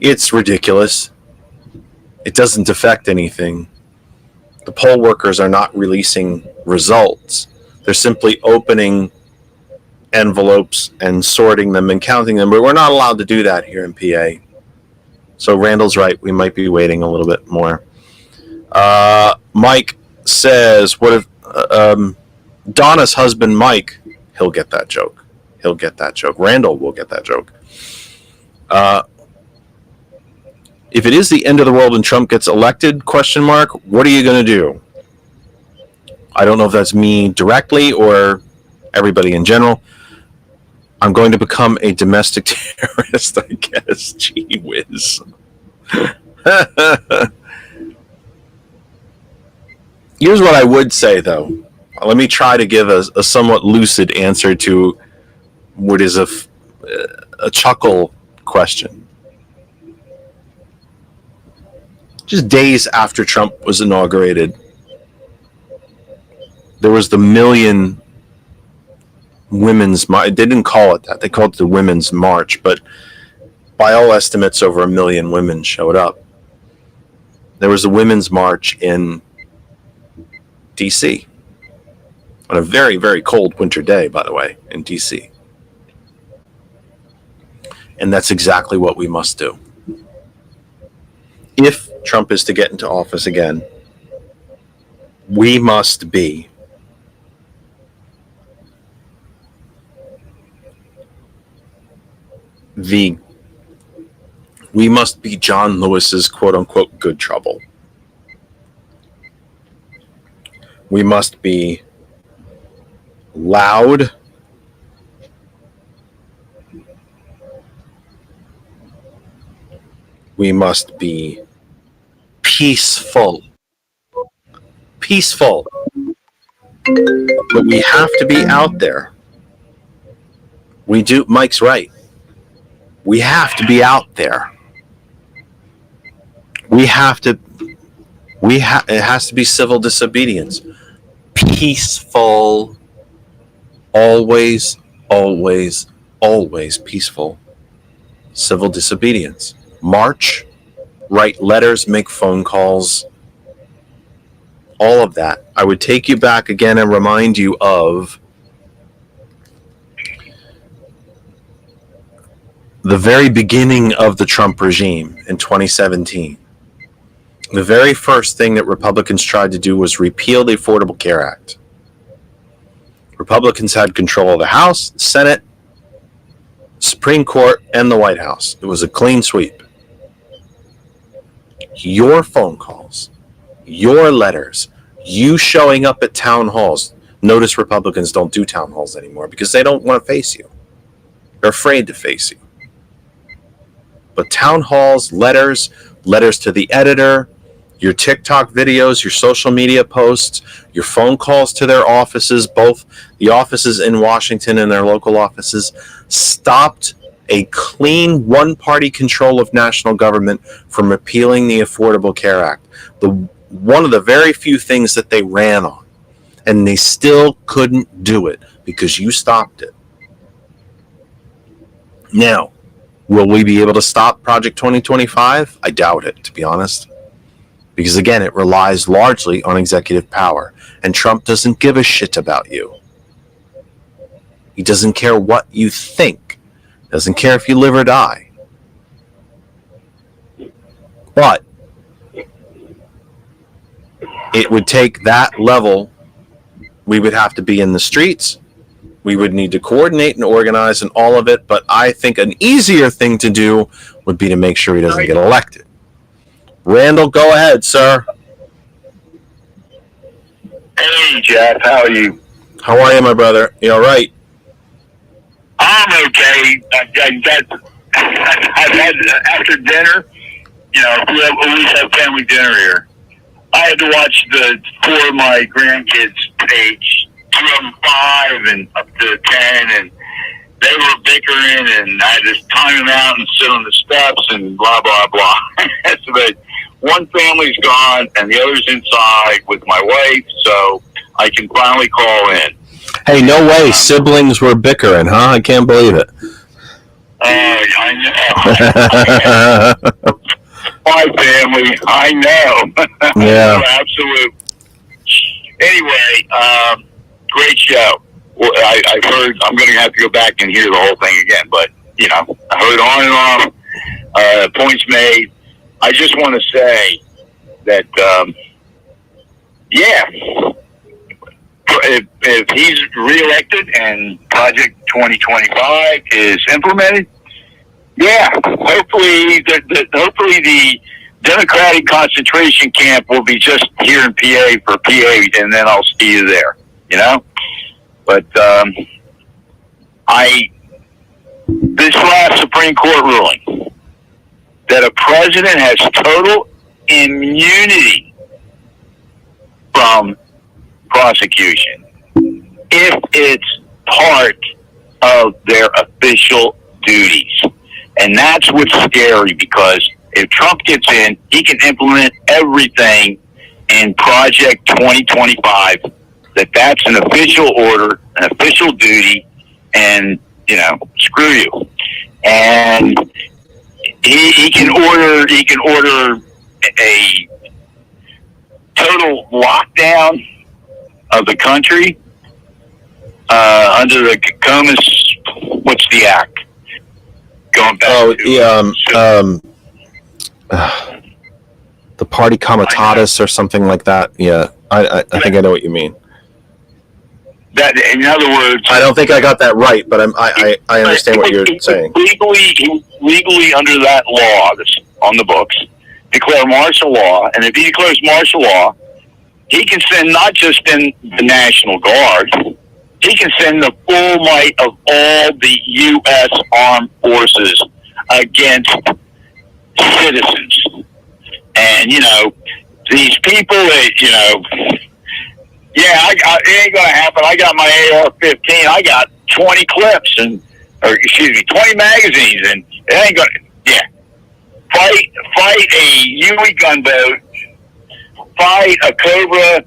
It's ridiculous. It doesn't affect anything. The poll workers are not releasing results. They're simply opening envelopes and sorting them and counting them, but we're not allowed to do that here in PA. So Randall's right. We might be waiting a little bit more. Mike says, what if Donna's husband, Mike, he'll get that joke. He'll get that joke. Randall will get that joke. If it is the end of the world and Trump gets elected, ? What are you going to do? I don't know if that's me directly or everybody in general. I'm going to become a domestic terrorist, I guess. Gee whiz. Here's what I would say, though. Let me try to give a somewhat lucid answer to what is a chuckle question. Just days after Trump was inaugurated, there was the Million Women's March. They didn't call it that. They called it the Women's March, but by all estimates, over 1 million women showed up. There was a Women's March in D.C. on a very, very cold winter day, by the way, in D.C. And that's exactly what we must do. If Trump is to get into office again, we must be John Lewis's quote unquote good trouble. We must be loud. We must be peaceful. Peaceful. But we have to be out there. We do. Mike's right. We have to be out there. It has to be civil disobedience. Peaceful. Always, always, always peaceful. Civil disobedience. March, write letters, make phone calls, all of that. I would take you back again and remind you of the very beginning of the Trump regime in 2017. The very first thing that Republicans tried to do was repeal the Affordable Care Act. Republicans had control of the House, the Senate, Supreme Court, and the White House. It was a clean sweep. Your phone calls, your letters, you showing up at town halls. Notice Republicans don't do town halls anymore because they don't want to face you. They're afraid to face you. But town halls, letters to the editor, your TikTok videos, your social media posts, your phone calls to their offices, both the offices in Washington and their local offices, stopped a clean one-party control of national government from repealing the Affordable Care Act. One of the very few things that they ran on. And they still couldn't do it because you stopped it. Now, will we be able to stop Project 2025? I doubt it, to be honest. Because again, it relies largely on executive power. And Trump doesn't give a shit about you. He doesn't care what you think. Doesn't care if you live or die. But it would take that level. We would have to be in the streets. We would need to coordinate and organize and all of it. But I think an easier thing to do would be to make sure he doesn't get elected. Randall, go ahead, sir. Hey, Jeff, how are you? How are you, my brother? You all right? I'm okay. I've had after dinner, we always have family dinner here. I had to watch four of my grandkids age, 2 of them 5 and up to 10, and they were bickering, and I had to time them out and sit on the steps and blah, blah, blah. So that one family's gone, and the other's inside with my wife, so I can finally call in. Hey, no way. Siblings were bickering, huh? I can't believe it. I know. My family, I know. Yeah. Absolute. Anyway, great show. Well, I've heard, I'm going to have to go back and hear the whole thing again, but, I heard on and off, points made. I just want to say that, if he's reelected and Project 2025 is implemented, hopefully the Democratic concentration camp will be just here in PA for PA, and then I'll see you there, But this last Supreme Court ruling that a president has total immunity from prosecution if it's part of their official duties. And that's what's scary, because if Trump gets in, he can implement everything in Project 2025, that's an official order, an official duty, and, screw you. And he can order a total lockdown of the country under the COMAS, what's the act? going back Oh, to yeah. The Party Comitatus or something like that. Yeah, I think I know what you mean. that. In other words, I don't think I got that right, but I understand what you're saying. Legally under that law that's on the books, declare martial law, and if he declares martial law, he can send not just in the National Guard, he can send the full might of all the U.S. Armed Forces against citizens. And, these people that, it ain't going to happen. I got my AR-15. I got 20 clips 20 magazines, and it ain't going to, fight a Huey gunboat, fight a Cobra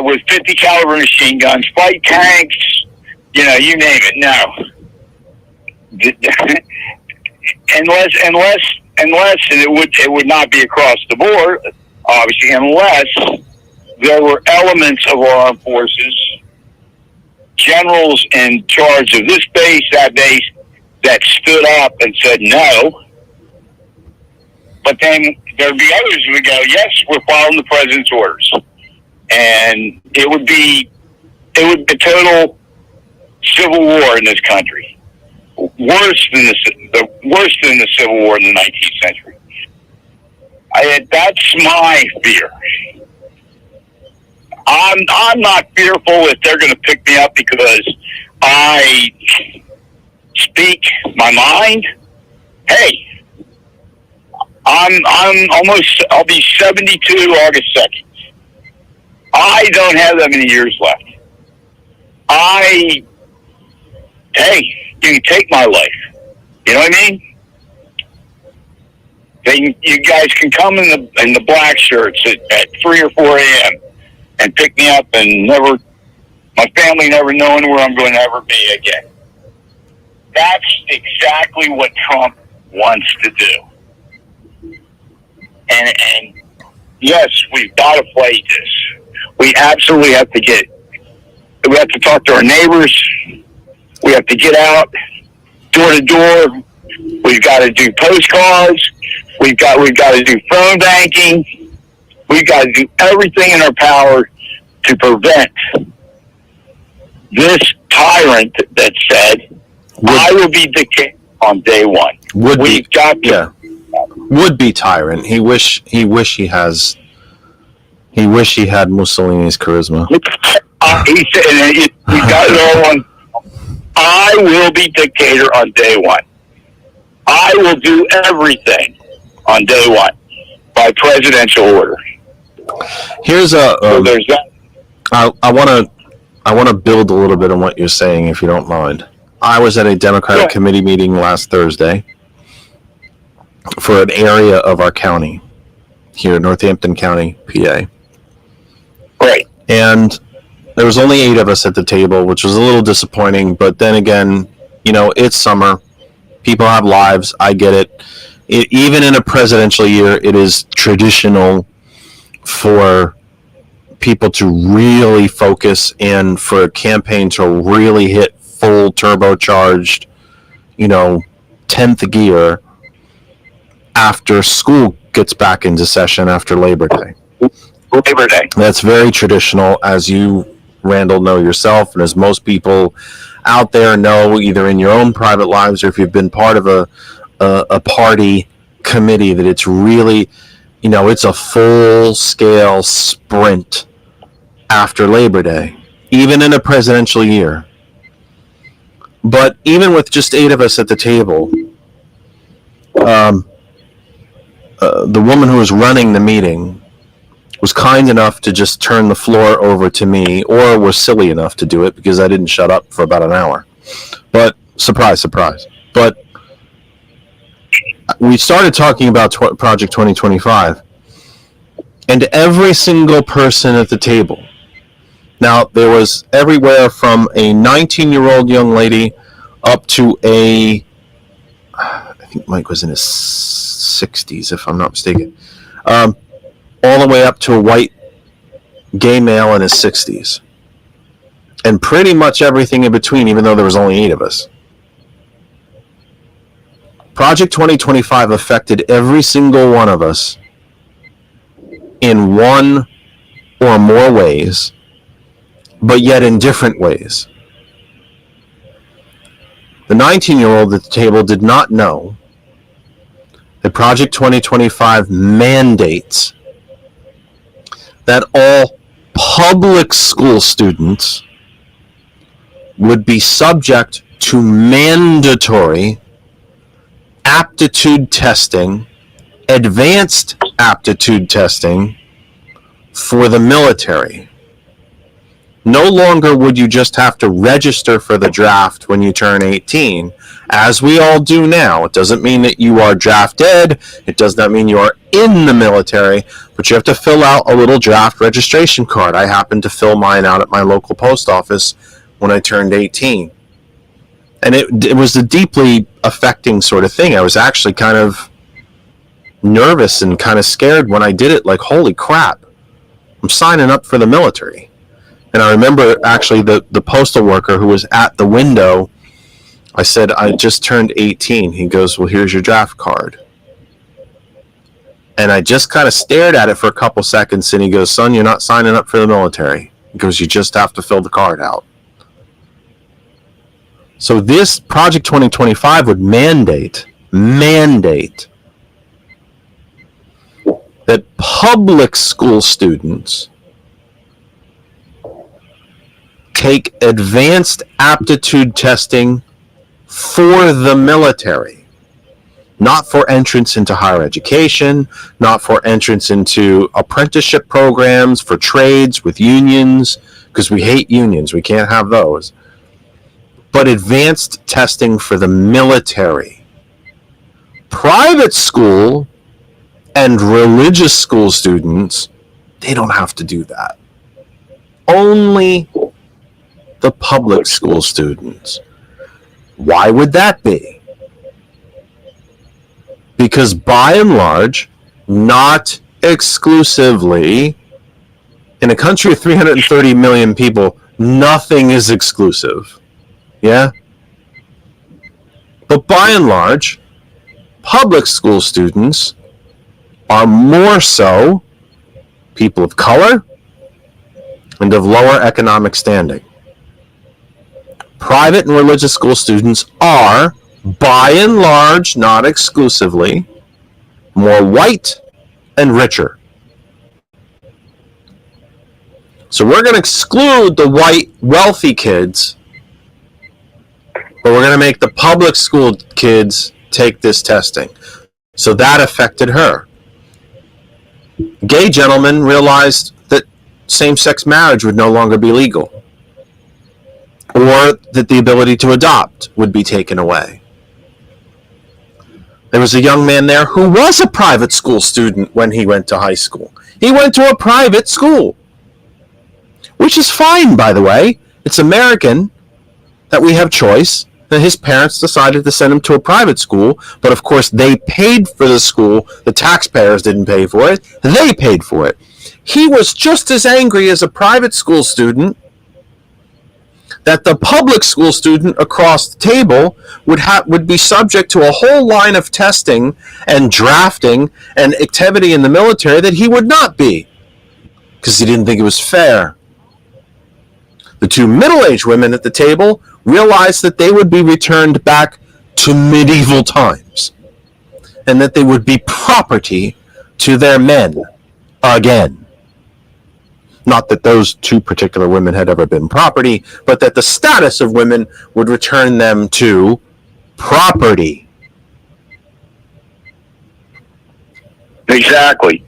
with 50 caliber machine guns, fight tanks, you name it. No. unless and it would not be across the board, obviously, unless there were elements of our armed forces, generals in charge of this base, that base, that stood up and said no. But then there'd be others who would go, yes, we're following the president's orders. And it would be a total civil war in this country. Worse than the Civil War in the 19th century. That's my fear. I'm not fearful that they're going to pick me up because I speak my mind. Hey, I'll be 72 August 2nd. I don't have that many years left. You can take my life. You know what I mean? You guys can come in the black shirts at 3 or 4 a.m. and pick me up, and my family never knowing where I'm going to ever be again. That's exactly what Trump wants to do. And yes, we've got to fight this. We absolutely have to we have to talk to our neighbors. We have to get out door to door. We've got to do postcards. We've got to do phone banking. We've got to do everything in our power to prevent this tyrant that said, I will be dictator on day one. Would be tyrant. He wish he had Mussolini's charisma. He said, you got it all on. I will be dictator on day one. I will do everything on day one by presidential order. Here's so there's that. I want to build a little bit on what you're saying, if you don't mind. I was at a Democratic committee meeting last Thursday for an area of our county here in Northampton County, PA. Right. And there was only 8 of us at the table, which was a little disappointing. But then again, it's summer. People have lives. I get it. Even in a presidential year, it is traditional for people to really focus and for a campaign to really hit full turbocharged, 10th gear after school gets back into session after Labor Day. Labor Day. That's very traditional, as you, Randall, know yourself, and as most people out there know, either in your own private lives or if you've been part of a party committee, that it's really, it's a full-scale sprint after Labor Day, even in a presidential year. But even with just 8 of us at the table, the woman who was running the meeting was kind enough to just turn the floor over to me, or was silly enough to do it because I didn't shut up for about an hour. But surprise, surprise. But we started talking about Project 2025, and every single person at the table, now there was everywhere from a 19-year-old young lady up to I think Mike was in his 60s, if I'm not mistaken, all the way up to a white gay male in his 60s. And pretty much everything in between, even though there was only 8 of us. Project 2025 affected every single one of us in one or more ways, but yet in different ways. The 19-year-old at the table did not know that Project 2025 mandates that all public school students would be subject to mandatory aptitude testing, advanced aptitude testing for the military. No longer would you just have to register for the draft when you turn 18, as we all do now. It doesn't mean that you are drafted. It does not mean you are in the military, but you have to fill out a little draft registration card. I happened to fill mine out at my local post office when I turned 18. And it was a deeply affecting sort of thing. I was actually kind of nervous and kind of scared when I did it, like, holy crap, I'm signing up for the military. And I remember actually the postal worker who was at the window, I said, I just turned 18. He goes, well, here's your draft card. And I just kind of stared at it for a couple seconds, and he goes, son, you're not signing up for the military. He goes, you just have to fill the card out. So this Project 2025 would mandate that public school students take advanced aptitude testing for the military, not for entrance into higher education, not for entrance into apprenticeship programs, for trades with unions, because we hate unions, we can't have those, but advanced testing for the military. Private school and religious school students, they don't have to do that. Only the public school students. Why would that be? Because by and large, not exclusively, in a country of 330 million people, nothing is exclusive. Yeah? But by and large, public school students are more so people of color and of lower economic standing. Private and religious school students are, by and large, not exclusively, more white and richer. So we're going to exclude the white, wealthy kids, but we're going to make the public school kids take this testing. So that affected her. Gay gentlemen realized that same-sex marriage would no longer be legal, or that the ability to adopt would be taken away. There was a young man there who was a private school student when he went to high school. He went to a private school, which is fine, by the way. It's American that we have choice, that his parents decided to send him to a private school, but of course they paid for the school. The taxpayers didn't pay for it. They paid for it. He was just as angry as a private school student that the public school student across the table would be subject to a whole line of testing and drafting and activity in the military that he would not be, because he didn't think it was fair. The two middle-aged women at the table realized that they would be returned back to medieval times and that they would be property to their men again. Not that those two particular women had ever been property, but that the status of women would return them to property. Exactly.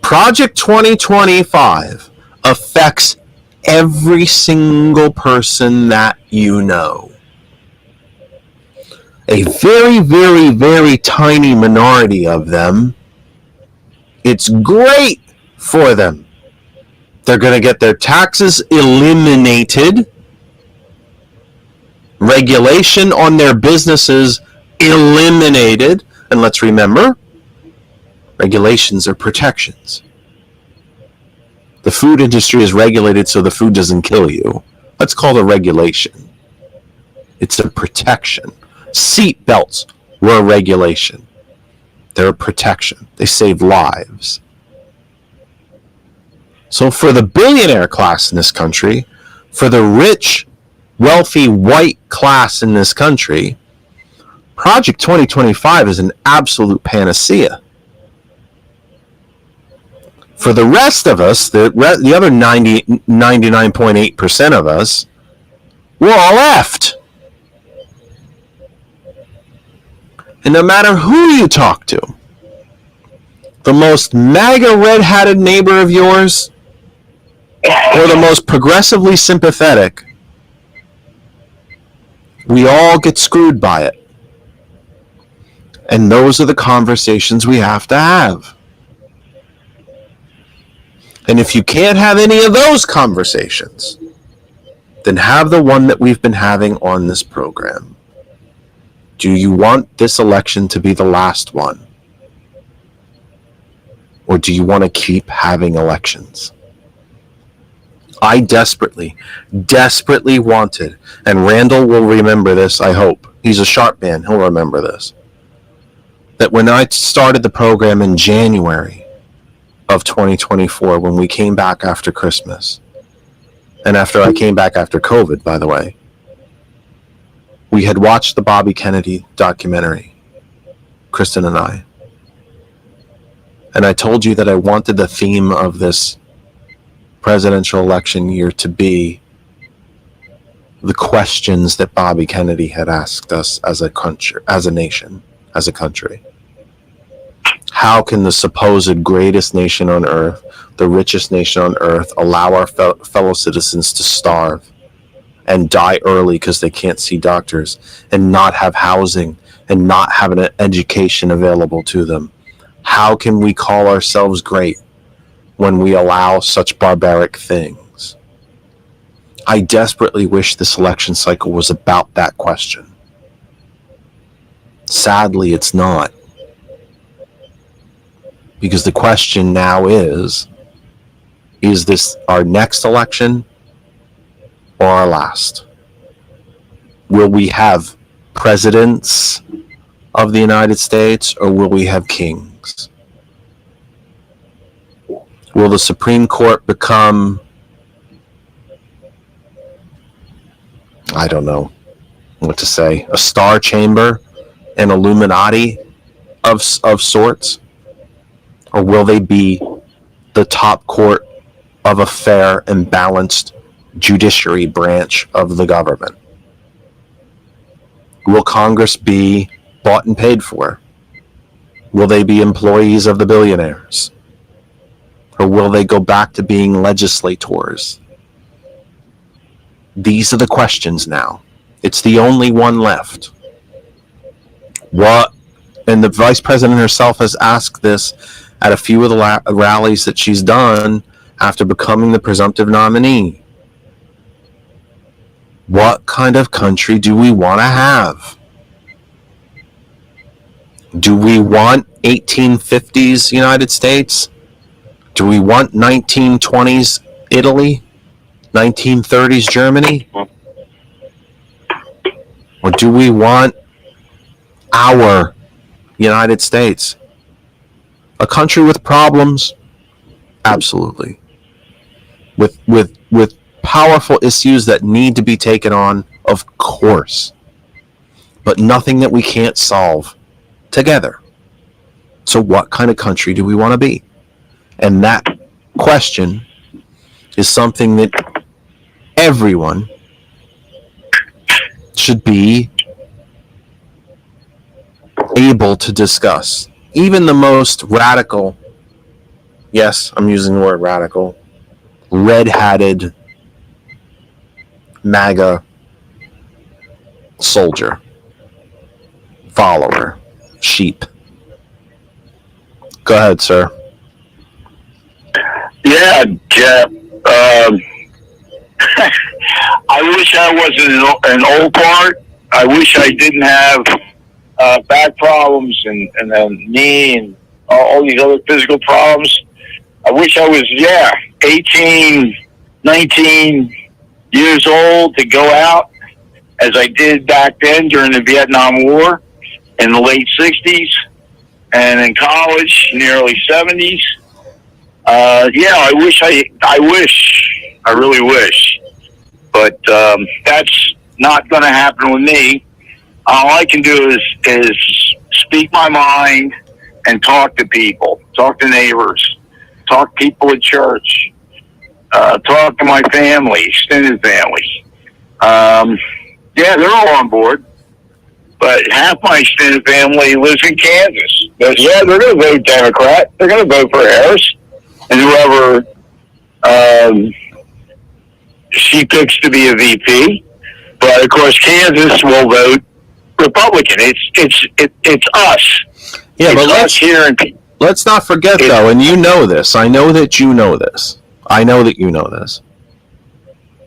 Project 2025 affects every single person that you know. A very, very, very tiny minority of them, it's great for them. They're going to get their taxes eliminated, regulation on their businesses eliminated, and let's remember, regulations are protections. The food industry is regulated so the food doesn't kill you. Let's call it a regulation. It's a protection. Seat belts were a regulation. They're a protection. They save lives. So for the billionaire class in this country, for the rich, wealthy, white class in this country, Project 2025 is an absolute panacea. For the rest of us, the other 99.8% of us, we're all effed. And no matter who you talk to, the most MAGA red-hatted neighbor of yours, or the most progressively sympathetic, we all get screwed by it. And those are the conversations we have to have. And if you can't have any of those conversations, then have the one that we've been having on this program. Do you want this election to be the last one? Or do you want to keep having elections? I desperately wanted, and Randall will remember this, I hope. He's a sharp man, he'll remember this. That when I started the program in January of 2024, when we came back after Christmas, and after I came back after COVID, by the way, we had watched the Bobby Kennedy documentary, Kristen and I. And I told you that I wanted the theme of this presidential election year to be the questions that Bobby Kennedy had asked us as a country, as a nation, as a country. How can the supposed greatest nation on earth, the richest nation on earth, allow our fellow citizens to starve and die early because they can't see doctors and not have housing and not have an education available to them? How can we call ourselves great when we allow such barbaric things? I desperately wish this election cycle was about that question. Sadly, it's not. Because the question now is this our next election or our last? Will we have presidents of the United States or will we have kings? Will the Supreme Court become, I don't know what to say, a star chamber, an Illuminati of sorts? Or will they be the top court of a fair and balanced judiciary branch of the government? Will Congress be bought and paid for? Will they be employees of the billionaires? Or will they go back to being legislators? These are the questions now. It's the only one left. What? And the vice president herself has asked this at a few of the rallies that she's done after becoming the presumptive nominee. What kind of country do we want to have? Do we want 1850s United States? Do we want 1920s Italy? 1930s Germany? Or do we want our United States? A country with problems? Absolutely. With powerful issues that need to be taken on, of course. But nothing that we can't solve together. So what kind of country do we want to be? And that question is something that everyone should be able to discuss. Even the most radical, yes, I'm using the word radical, red-hatted MAGA soldier, follower, sheep. Go ahead, sir. Yeah, Jeff. I wish I wasn't an old part. I wish I didn't have back problems and knee and all these other physical problems. I wish I was, 18, 19 years old to go out as I did back then during the Vietnam War in the late 60s, and in college in the early 70s. I really wish, but that's not going to happen with me. All I can do is speak my mind and talk to people, talk to neighbors, talk to people at church, talk to my family, extended family. They're all on board, but half my extended family lives in Kansas. But they're going to vote Democrat. They're going to vote for Harris and whoever she picks to be a VP. But of course, Kansas will vote Republican. It's us. Yeah, it's but us here in. Let's not forget, though, and you know this. I know that you know this. I know that you know this.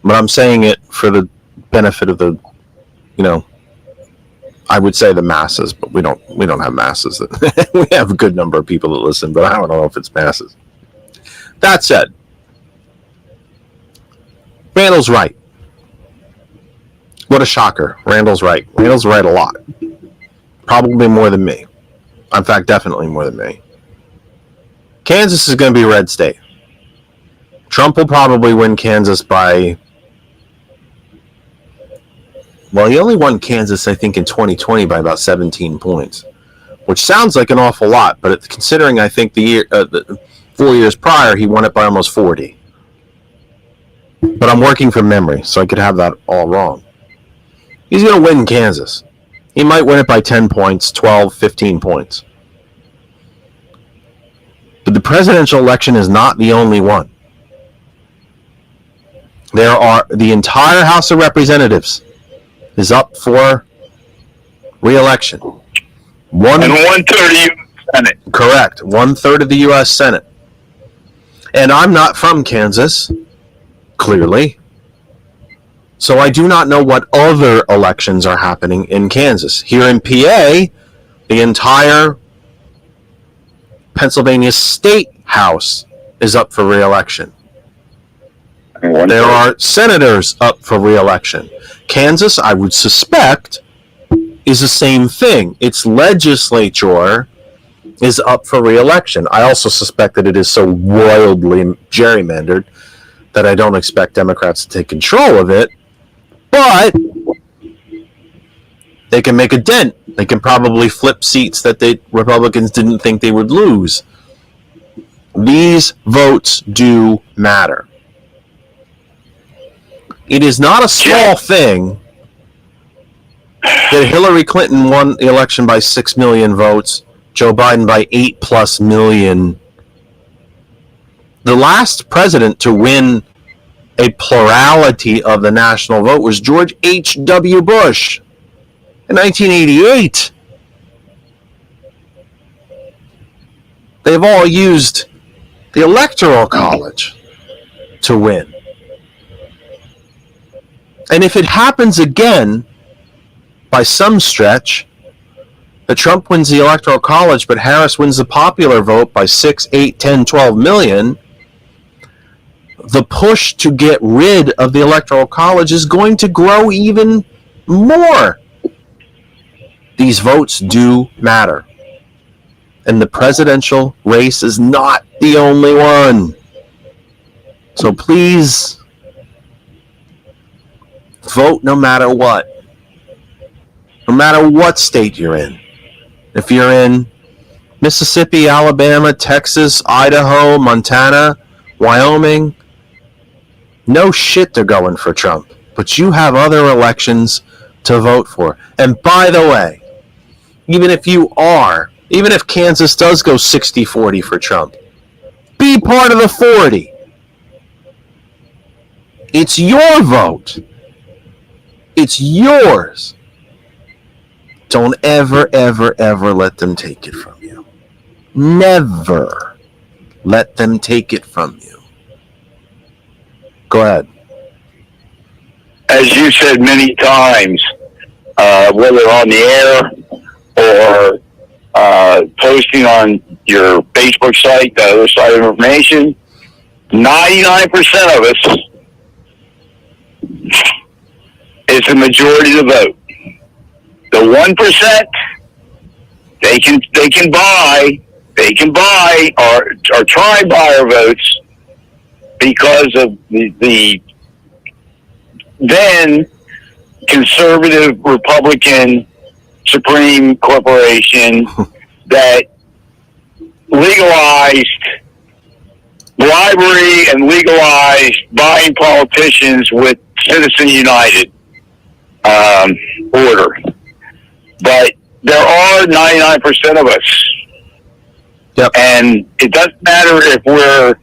But I'm saying it for the benefit of the, I would say the masses, but we don't have masses. We have a good number of people that listen, but I don't know if it's masses. That said, Randall's right. What a shocker. Randall's right. Randall's right a lot. Probably more than me. In fact, definitely more than me. Kansas is going to be a red state. Trump will probably win Kansas by... Well, he only won Kansas, I think, in 2020 by about 17 points, which sounds like an awful lot, but considering I think the 4 years prior, he won it by almost 40. But I'm working from memory, so I could have that all wrong. He's going to win Kansas. He might win it by 10 points, 12, 15 points. But the presidential election is not the only one. There are the entire House of Representatives is up for re-election. And 1/3 of the Senate. Correct. 1/3 of the U.S. Senate. And I'm not from Kansas, clearly. So I do not know what other elections are happening in Kansas. Here in PA, the entire Pennsylvania State House is up for re-election. There are senators up for re-election. Kansas, I would suspect, is the same thing. Its legislature is up for re-election. I also suspect that it is so wildly gerrymandered that I don't expect Democrats to take control of it. But they can make a dent. They can probably flip seats that the Republicans didn't think they would lose. These votes do matter. It is not a small thing that Hillary Clinton won the election by 6 million votes, Joe Biden by 8+ million. The last president to win a plurality of the national vote was George H.W. Bush in 1988. They've all used the Electoral College to win. And if it happens again, by some stretch, that Trump wins the Electoral College, but Harris wins the popular vote by 6, 8, 10, 12 million, the push to get rid of the Electoral College is going to grow even more. These votes do matter. And the presidential race is not the only one. So please, vote no matter what. No matter what state you're in. If you're in Mississippi, Alabama, Texas, Idaho, Montana, Wyoming, no shit they're going for Trump. But you have other elections to vote for. And by the way, even if Kansas does go 60-40 for Trump, be part of the 40. It's your vote. It's yours. Don't ever, ever, ever let them take it from you. Never let them take it from you. Go ahead. As you said many times, whether on the air or posting on your Facebook site, the other side of information, 99% of us is the majority of the vote. The 1% they can buy or try and buy our votes because of the then conservative Republican Supreme Corporation that legalized bribery and legalized buying politicians with Citizen United order. But there are 99% of us. Yep. And it doesn't matter if we're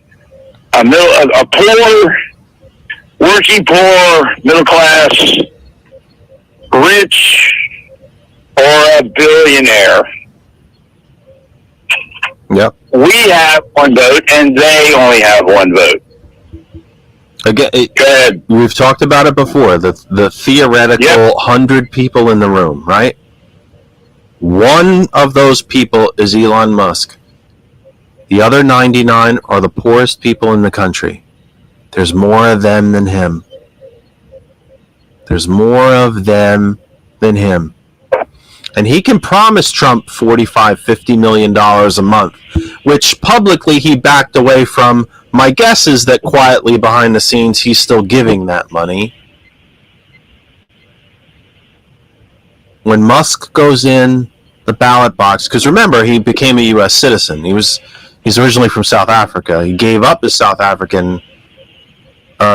a poor, working poor, middle class, rich, or a billionaire. Yep. We have one vote, and they only have one vote. Again, Go ahead. we've talked about it before. The theoretical 100 people in the room, right? One of those people is Elon Musk. The other 99 are the poorest people in the country. There's more of them than him. There's more of them than him. And he can promise Trump $45, $50 million a month, which publicly he backed away from. My guess is that quietly behind the scenes, he's still giving that money. When Musk goes in the ballot box, because remember, he became a U.S. citizen. He's originally from South Africa. He gave up his South African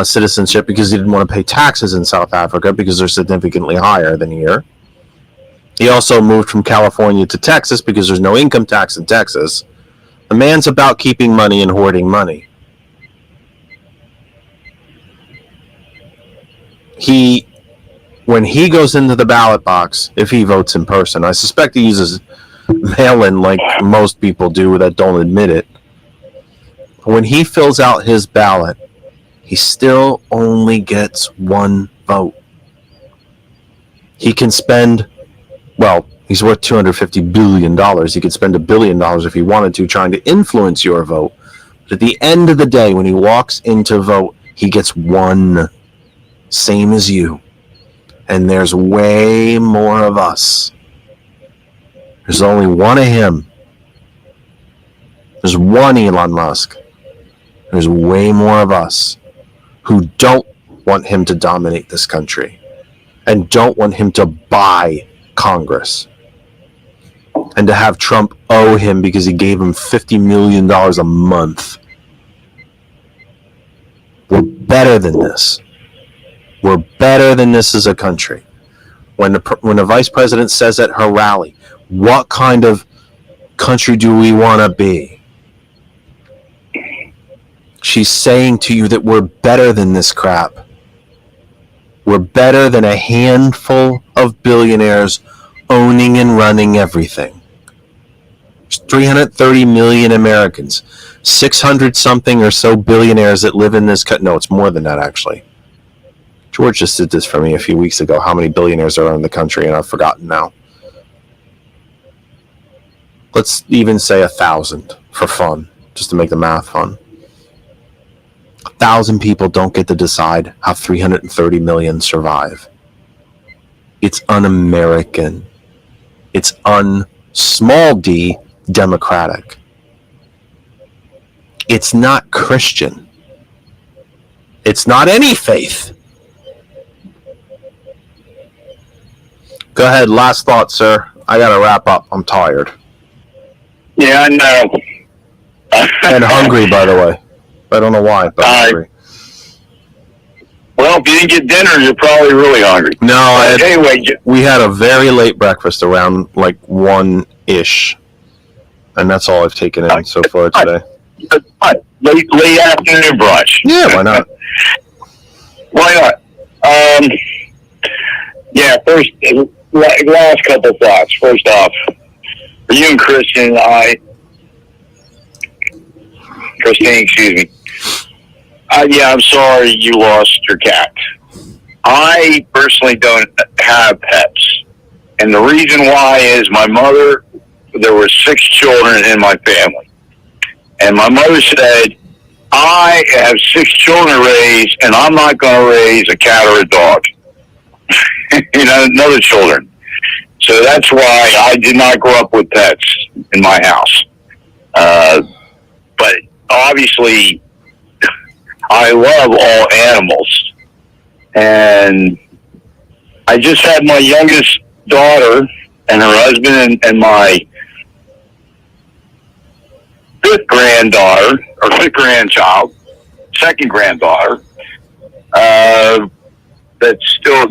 citizenship because he didn't want to pay taxes in South Africa because they're significantly higher than here. He also moved from California to Texas because there's no income tax in Texas. The man's about keeping money and hoarding money. When he goes into the ballot box, if he votes in person, I suspect he uses mail-in like most people do that don't admit it. When he fills out his ballot, he still only gets one vote. He can spend, well, he's worth $250 billion. He could spend $1 billion if he wanted to trying to influence your vote. But at the end of the day, when he walks in to vote, he gets one, same as you. And there's way more of us. There's only one of him. There's one Elon Musk. There's way more of us who don't want him to dominate this country and don't want him to buy Congress and to have Trump owe him because he gave him $50 million a month. We're better than this. We're better than this as a country. When the vice president says at her rally, what kind of country do we want to be? She's saying to you that we're better than this crap. We're better than a handful of billionaires owning and running everything. There's 330 million Americans, 600 something or so billionaires that live in this country. No, it's more than that, actually. George just did this for me a few weeks ago, how many billionaires are in the country, and I've forgotten now. Let's even say 1,000 for fun, just to make the math fun. 1,000 people don't get to decide how 330 million survive. It's un-American. It's small d, democratic. It's not Christian. It's not any faith. Go ahead, last thought, sir. I gotta wrap up. I'm tired. Yeah, I know. And hungry, by the way. I don't know why, but I'm hungry. Well, if you didn't get dinner, you're probably really hungry. No, anyway, we had a very late breakfast around like 1-ish. And that's all I've taken in so far today. Late afternoon brunch. Yeah, why not? Why not? Yeah, first, last couple thoughts. First off, for you and Christine, excuse me. Yeah, I'm sorry you lost your cat. I personally don't have pets. And the reason why is my mother, there were 6 children in my family. And my mother said, I have 6 children to raise, and I'm not going to raise a cat or a dog. Another children. So that's why I did not grow up with pets in my house. But obviously, I love all animals. And I just had my youngest daughter and her husband and my fifth grandchild, second granddaughter, that's still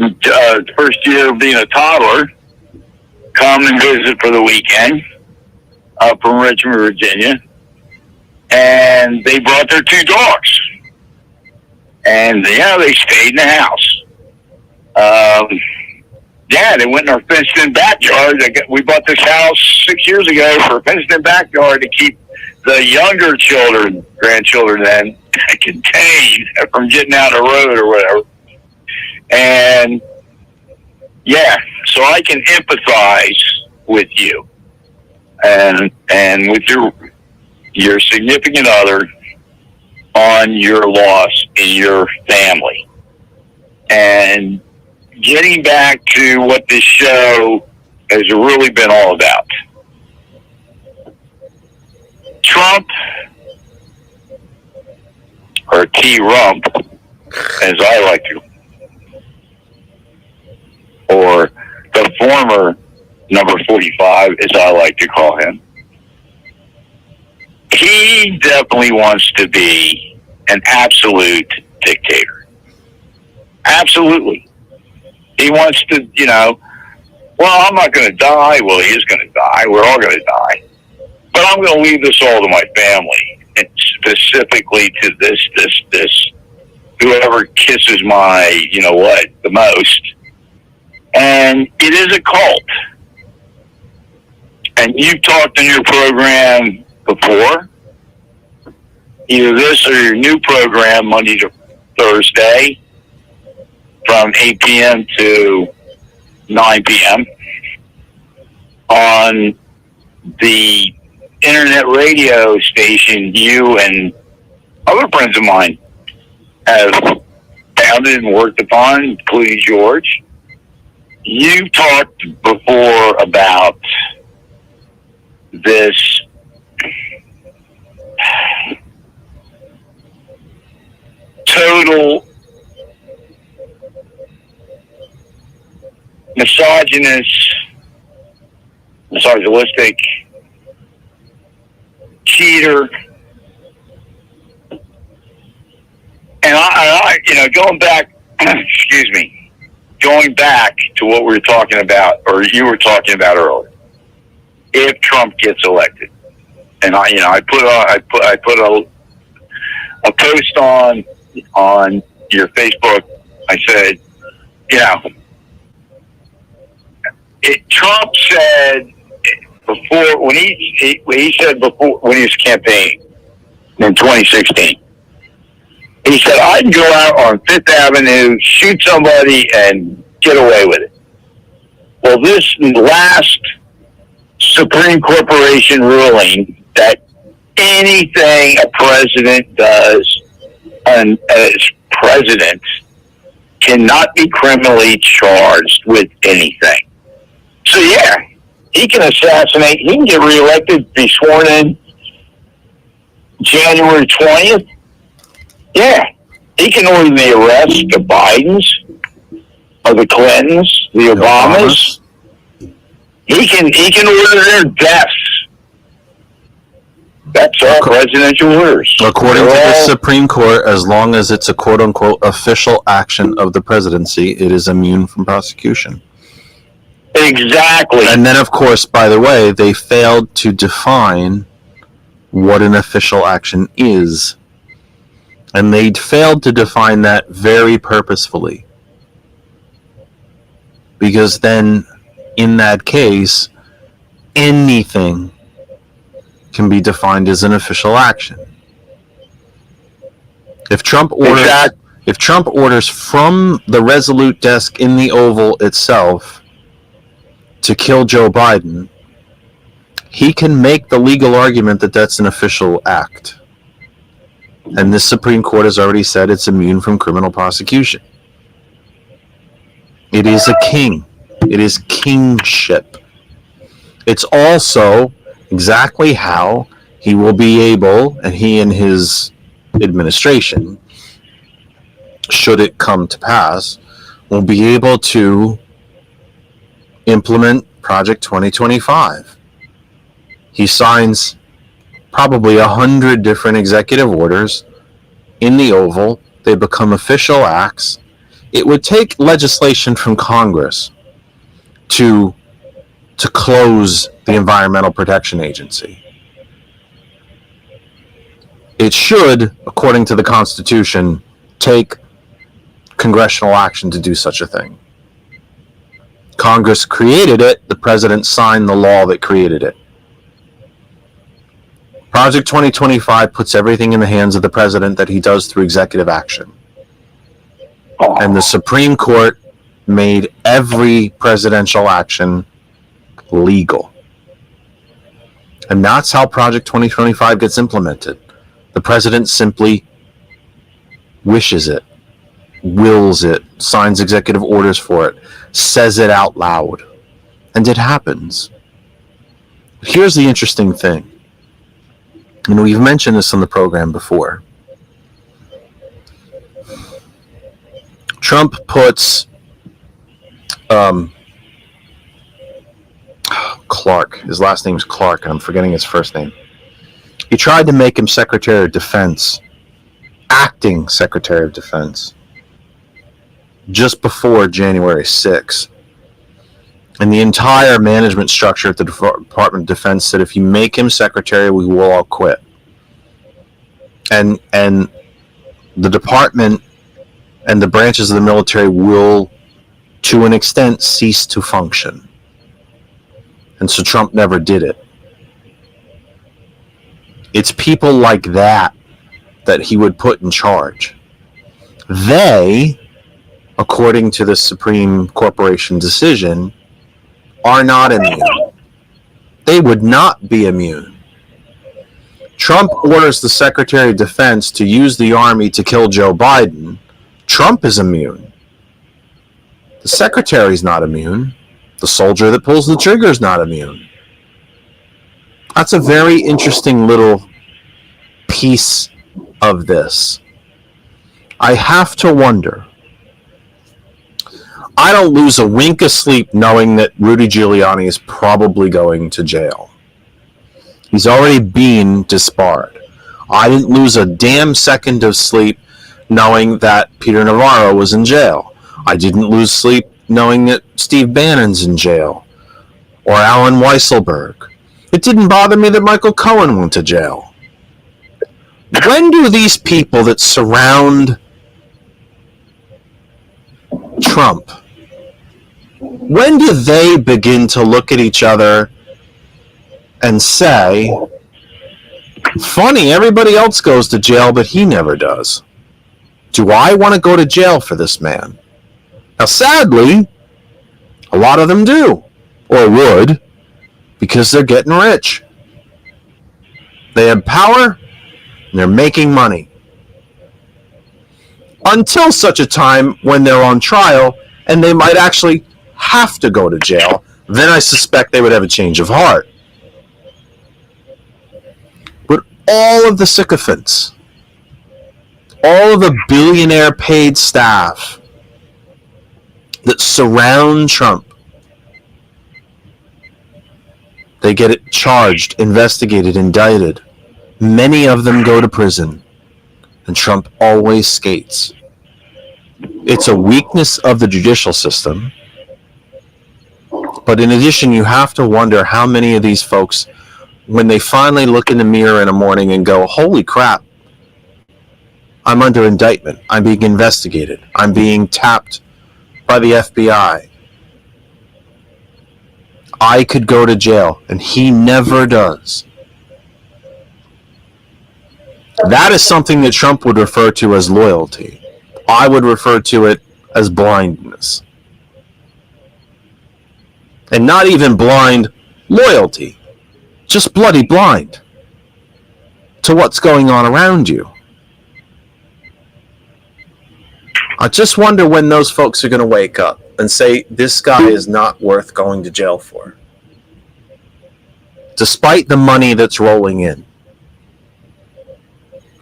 first year of being a toddler, come and visit for the weekend up from Richmond, Virginia. And they brought their two dogs. And, they stayed in the house. They went in our fenced-in backyard. We bought this house 6 years ago for a fenced-in backyard to keep the younger grandchildren then, contained from getting out of the road or whatever. And, so I can empathize with you and with your significant other on your loss in your family. And getting back to what this show has really been all about. Trump, or T-Rump, as I like to, or the former number 45, as I like to call him, he definitely wants to be an absolute dictator. Absolutely. He wants to, I'm not going to die. Well, he is going to die. We're all going to die. But I'm going to leave this all to my family, and specifically to this, whoever kisses my, the most. And it is a cult. And you've talked in your program before, either this or your new program, Monday to Thursday, from 8 p.m. to 9 p.m. on the internet radio station you and other friends of mine have founded and worked upon, including George. You talked before about this total misogynistic, cheater, and I going back, going back to what we were talking about, or you were talking about earlier. If Trump gets elected, and I put a post on your Facebook. I said, Trump said before when he said before when he was campaigning in 2016. He said, I'd go out on Fifth Avenue, shoot somebody, and get away with it. Well, this last Supreme Corporation ruling that anything a president does as president cannot be criminally charged with anything. So, he can assassinate. He can get reelected, be sworn in January 20th. He can order the arrest of Bidens, of the Clintons, the Obamas. He can order their deaths. That's all presidential orders. According to the Supreme Court, as long as it's a quote-unquote official action of the presidency, it is immune from prosecution. Exactly. And then, of course, by the way, they failed to define what an official action is. And they failed to define that very purposefully. Because then, in that case, anything can be defined as an official action. If Trump orders from the Resolute desk in the Oval itself to kill Joe Biden, he can make the legal argument that that's an official act. And this Supreme Court has already said it's immune from criminal prosecution. It is a king. It is kingship. It's also exactly how he will be able, and he and his administration, should it come to pass, will be able to implement Project 2025. He signs probably 100 different executive orders in the Oval. They become official acts. It would take legislation from Congress to close the Environmental Protection Agency. It should, according to the Constitution, take congressional action to do such a thing. Congress created it. The president signed the law that created it. Project 2025 puts everything in the hands of the president that he does through executive action. And the Supreme Court made every presidential action legal. And that's how Project 2025 gets implemented. The president simply wishes it, wills it, signs executive orders for it, says it out loud, and it happens. Here's the interesting thing. And we've mentioned this on the program before. Trump puts Clark, his last name is Clark, and I'm forgetting his first name. He tried to make him Secretary of Defense, acting Secretary of Defense, just before January 6th. And the entire management structure at the Department of Defense said, if you make him secretary, we will all quit. And the department and the branches of the military will, to an extent, cease to function. And so Trump never did it. It's people like that that he would put in charge. They, according to the Supreme Corporation decision, are not immune. They would not be immune. Trump orders the Secretary of Defense to use the army to kill Joe Biden. Trump is immune. The Secretary's not immune. The soldier that pulls the trigger is not immune. That's a very interesting little piece of this. I have to wonder. I don't lose a wink of sleep knowing that Rudy Giuliani is probably going to jail. He's already been disbarred. I didn't lose a damn second of sleep knowing that Peter Navarro was in jail. I didn't lose sleep knowing that Steve Bannon's in jail, or Alan Weisselberg. It didn't bother me that Michael Cohen went to jail. When do these people that surround Trump, when do they begin to look at each other and say, funny, everybody else goes to jail, but he never does. Do I want to go to jail for this man? Now, sadly, a lot of them do, or would, because they're getting rich. They have power, and they're making money. Until such a time when they're on trial, and they might actually have to go to jail, then I suspect they would have a change of heart. But all of the sycophants, all of the billionaire paid staff that surround Trump, they get it charged, investigated, indicted. Many of them go to prison, and Trump always skates. It's a weakness of the judicial system. But in addition, you have to wonder how many of these folks, when they finally look in the mirror in the morning and go, holy crap, I'm under indictment, I'm being investigated, I'm being tapped by the FBI, I could go to jail, and he never does. That is something that Trump would refer to as loyalty. I would refer to it as blindness. And not even blind loyalty, just bloody blind to what's going on around you. I just wonder when those folks are going to wake up and say, this guy is not worth going to jail for. Despite the money that's rolling in.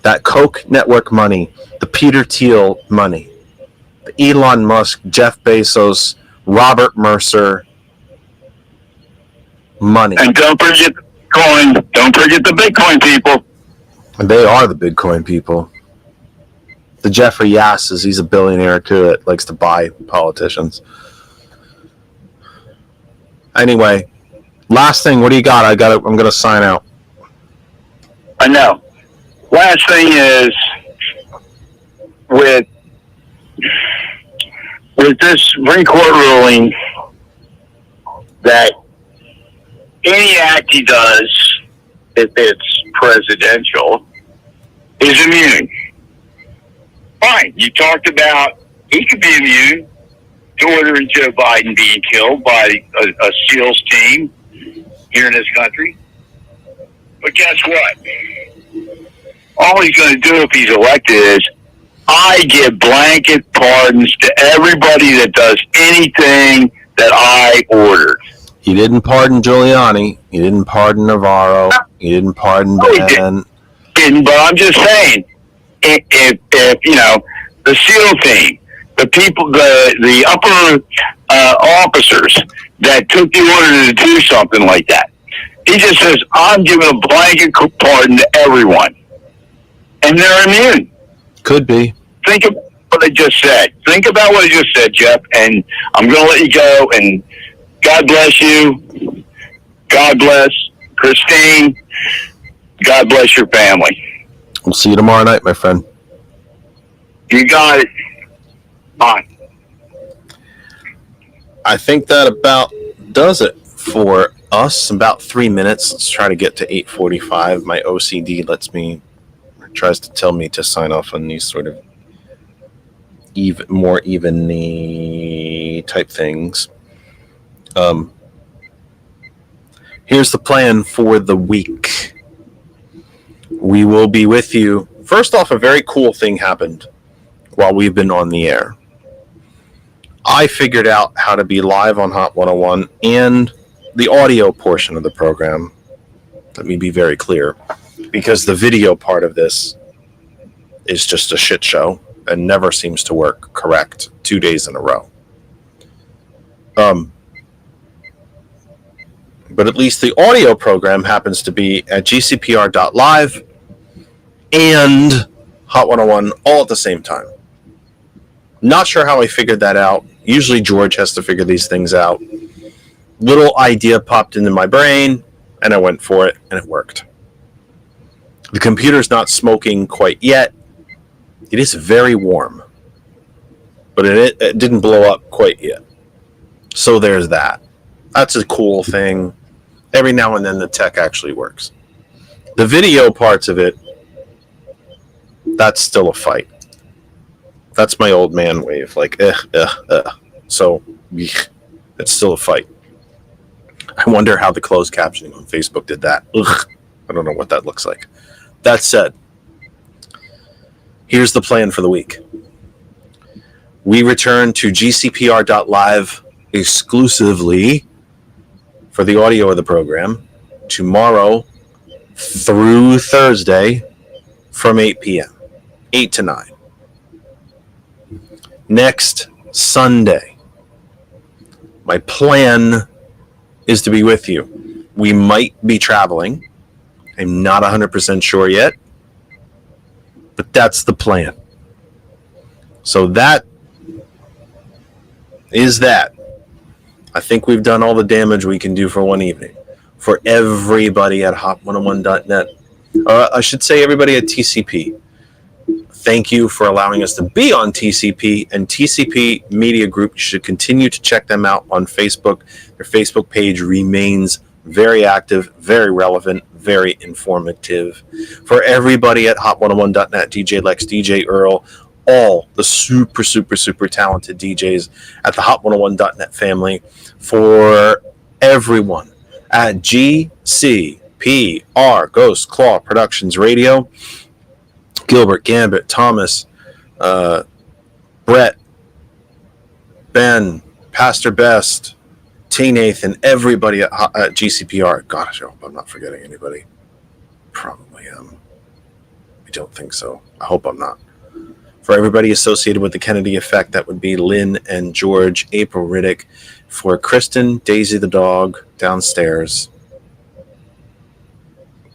That Koch network money, the Peter Thiel money, the Elon Musk, Jeff Bezos, Robert Mercer money. And don't forget Bitcoin. Don't forget the Bitcoin people. And they are the Bitcoin people. The Jeffrey Yasses, he's a billionaire too that likes to buy politicians. Anyway, last thing, what do you got? I'm going to sign out. I know. Last thing is with this Supreme Court ruling that any act he does, if it's presidential, is immune. Fine. You talked about he could be immune to ordering Joe Biden being killed by a SEALs team here in this country. But guess what? All he's going to do if he's elected is, I give blanket pardons to everybody that does anything that I ordered. He didn't pardon Giuliani. He didn't pardon Navarro. He didn't pardon Ben. But I'm just saying, if you know, the SEAL team, the people, the upper officers that took the order to do something like that, he just says, I'm giving a blanket pardon to everyone. And they're immune. Could be. Think about what I just said. Think about what I just said, Jeff, and I'm going to let you go, and God bless you. God bless Christine. God bless your family. We'll see you tomorrow night, my friend. You got it. Bye. I think that about does it for us. About 3 minutes. Let's try to get to 8:45. My OCD tries to tell me to sign off on these sort of more evenly type things. Here's the plan for the week. We will be with you. First off, a very cool thing happened while we've been on the air. I figured out how to be live on Hot 101 and the audio portion of the program. Let me be very clear, because the video part of this is just a shit show and never seems to work correct 2 days in a row. But at least the audio program happens to be at gcpr.live and Hot 101 all at the same time. Not sure how I figured that out. Usually George has to figure these things out. Little idea popped into my brain, and I went for it, and it worked. The computer's not smoking quite yet. It is very warm, but it didn't blow up quite yet. So there's that. That's a cool thing. Every now and then the tech actually works. The video parts of it, that's still a fight. That's my old man wave, like, So, it's still a fight. I wonder how the closed captioning on Facebook did that. I don't know what that looks like. That said, here's the plan for the week. We return to gcpr.live exclusively for the audio of the program tomorrow through Thursday from 8 p.m. 8 to 9. Next Sunday, my plan is to be with you. We might be traveling. I'm not 100% sure yet, but that's the plan. So that is that. I think we've done all the damage we can do for one evening. For everybody at hot101.net, I should say everybody at TCP. Thank you for allowing us to be on TCP and TCP Media Group. You should continue to check them out on Facebook. Their Facebook page remains very active, very relevant, very informative. For everybody at hot101.net, DJ Lex, DJ Earl, all the super, super, super talented DJs at the hot101.net family. For everyone at GCPR, Ghost Claw Productions Radio, Gilbert, Gambit, Thomas, Brett, Ben, Pastor Best, T. Nathan, everybody at GCPR. Gosh, I hope I'm not forgetting anybody. Probably am. I don't think so. I hope I'm not. For everybody associated with the Kennedy Effect, that would be Lynn and George, April Riddick. For Kristen, Daisy the dog, downstairs.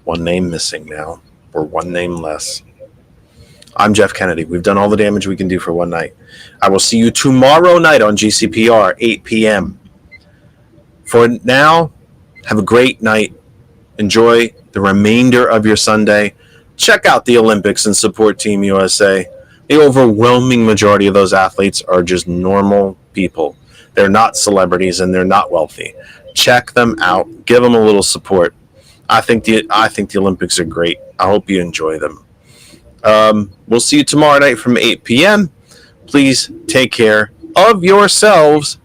One name missing now, or one name less. I'm Jeff Kennedy. We've done all the damage we can do for one night. I will see you tomorrow night on GCPR, 8 p.m. For now, have a great night. Enjoy the remainder of your Sunday. Check out the Olympics and support Team USA. The overwhelming majority of those athletes are just normal people. They're not celebrities and they're not wealthy. Check them out. Give them a little support. I think the Olympics are great. I hope you enjoy them. We'll see you tomorrow night from 8 p.m. Please take care of yourselves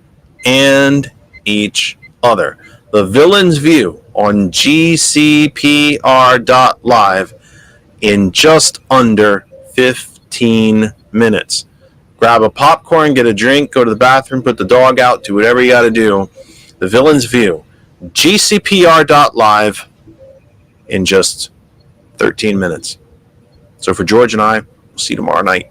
and each other. The Villain's View on GCPR.live in just under 15 minutes. Grab a popcorn, get a drink, go to the bathroom, put the dog out, do whatever you got to do. The Villain's View, GCPR.live in just 13 minutes. So for George and I, we'll see you tomorrow night.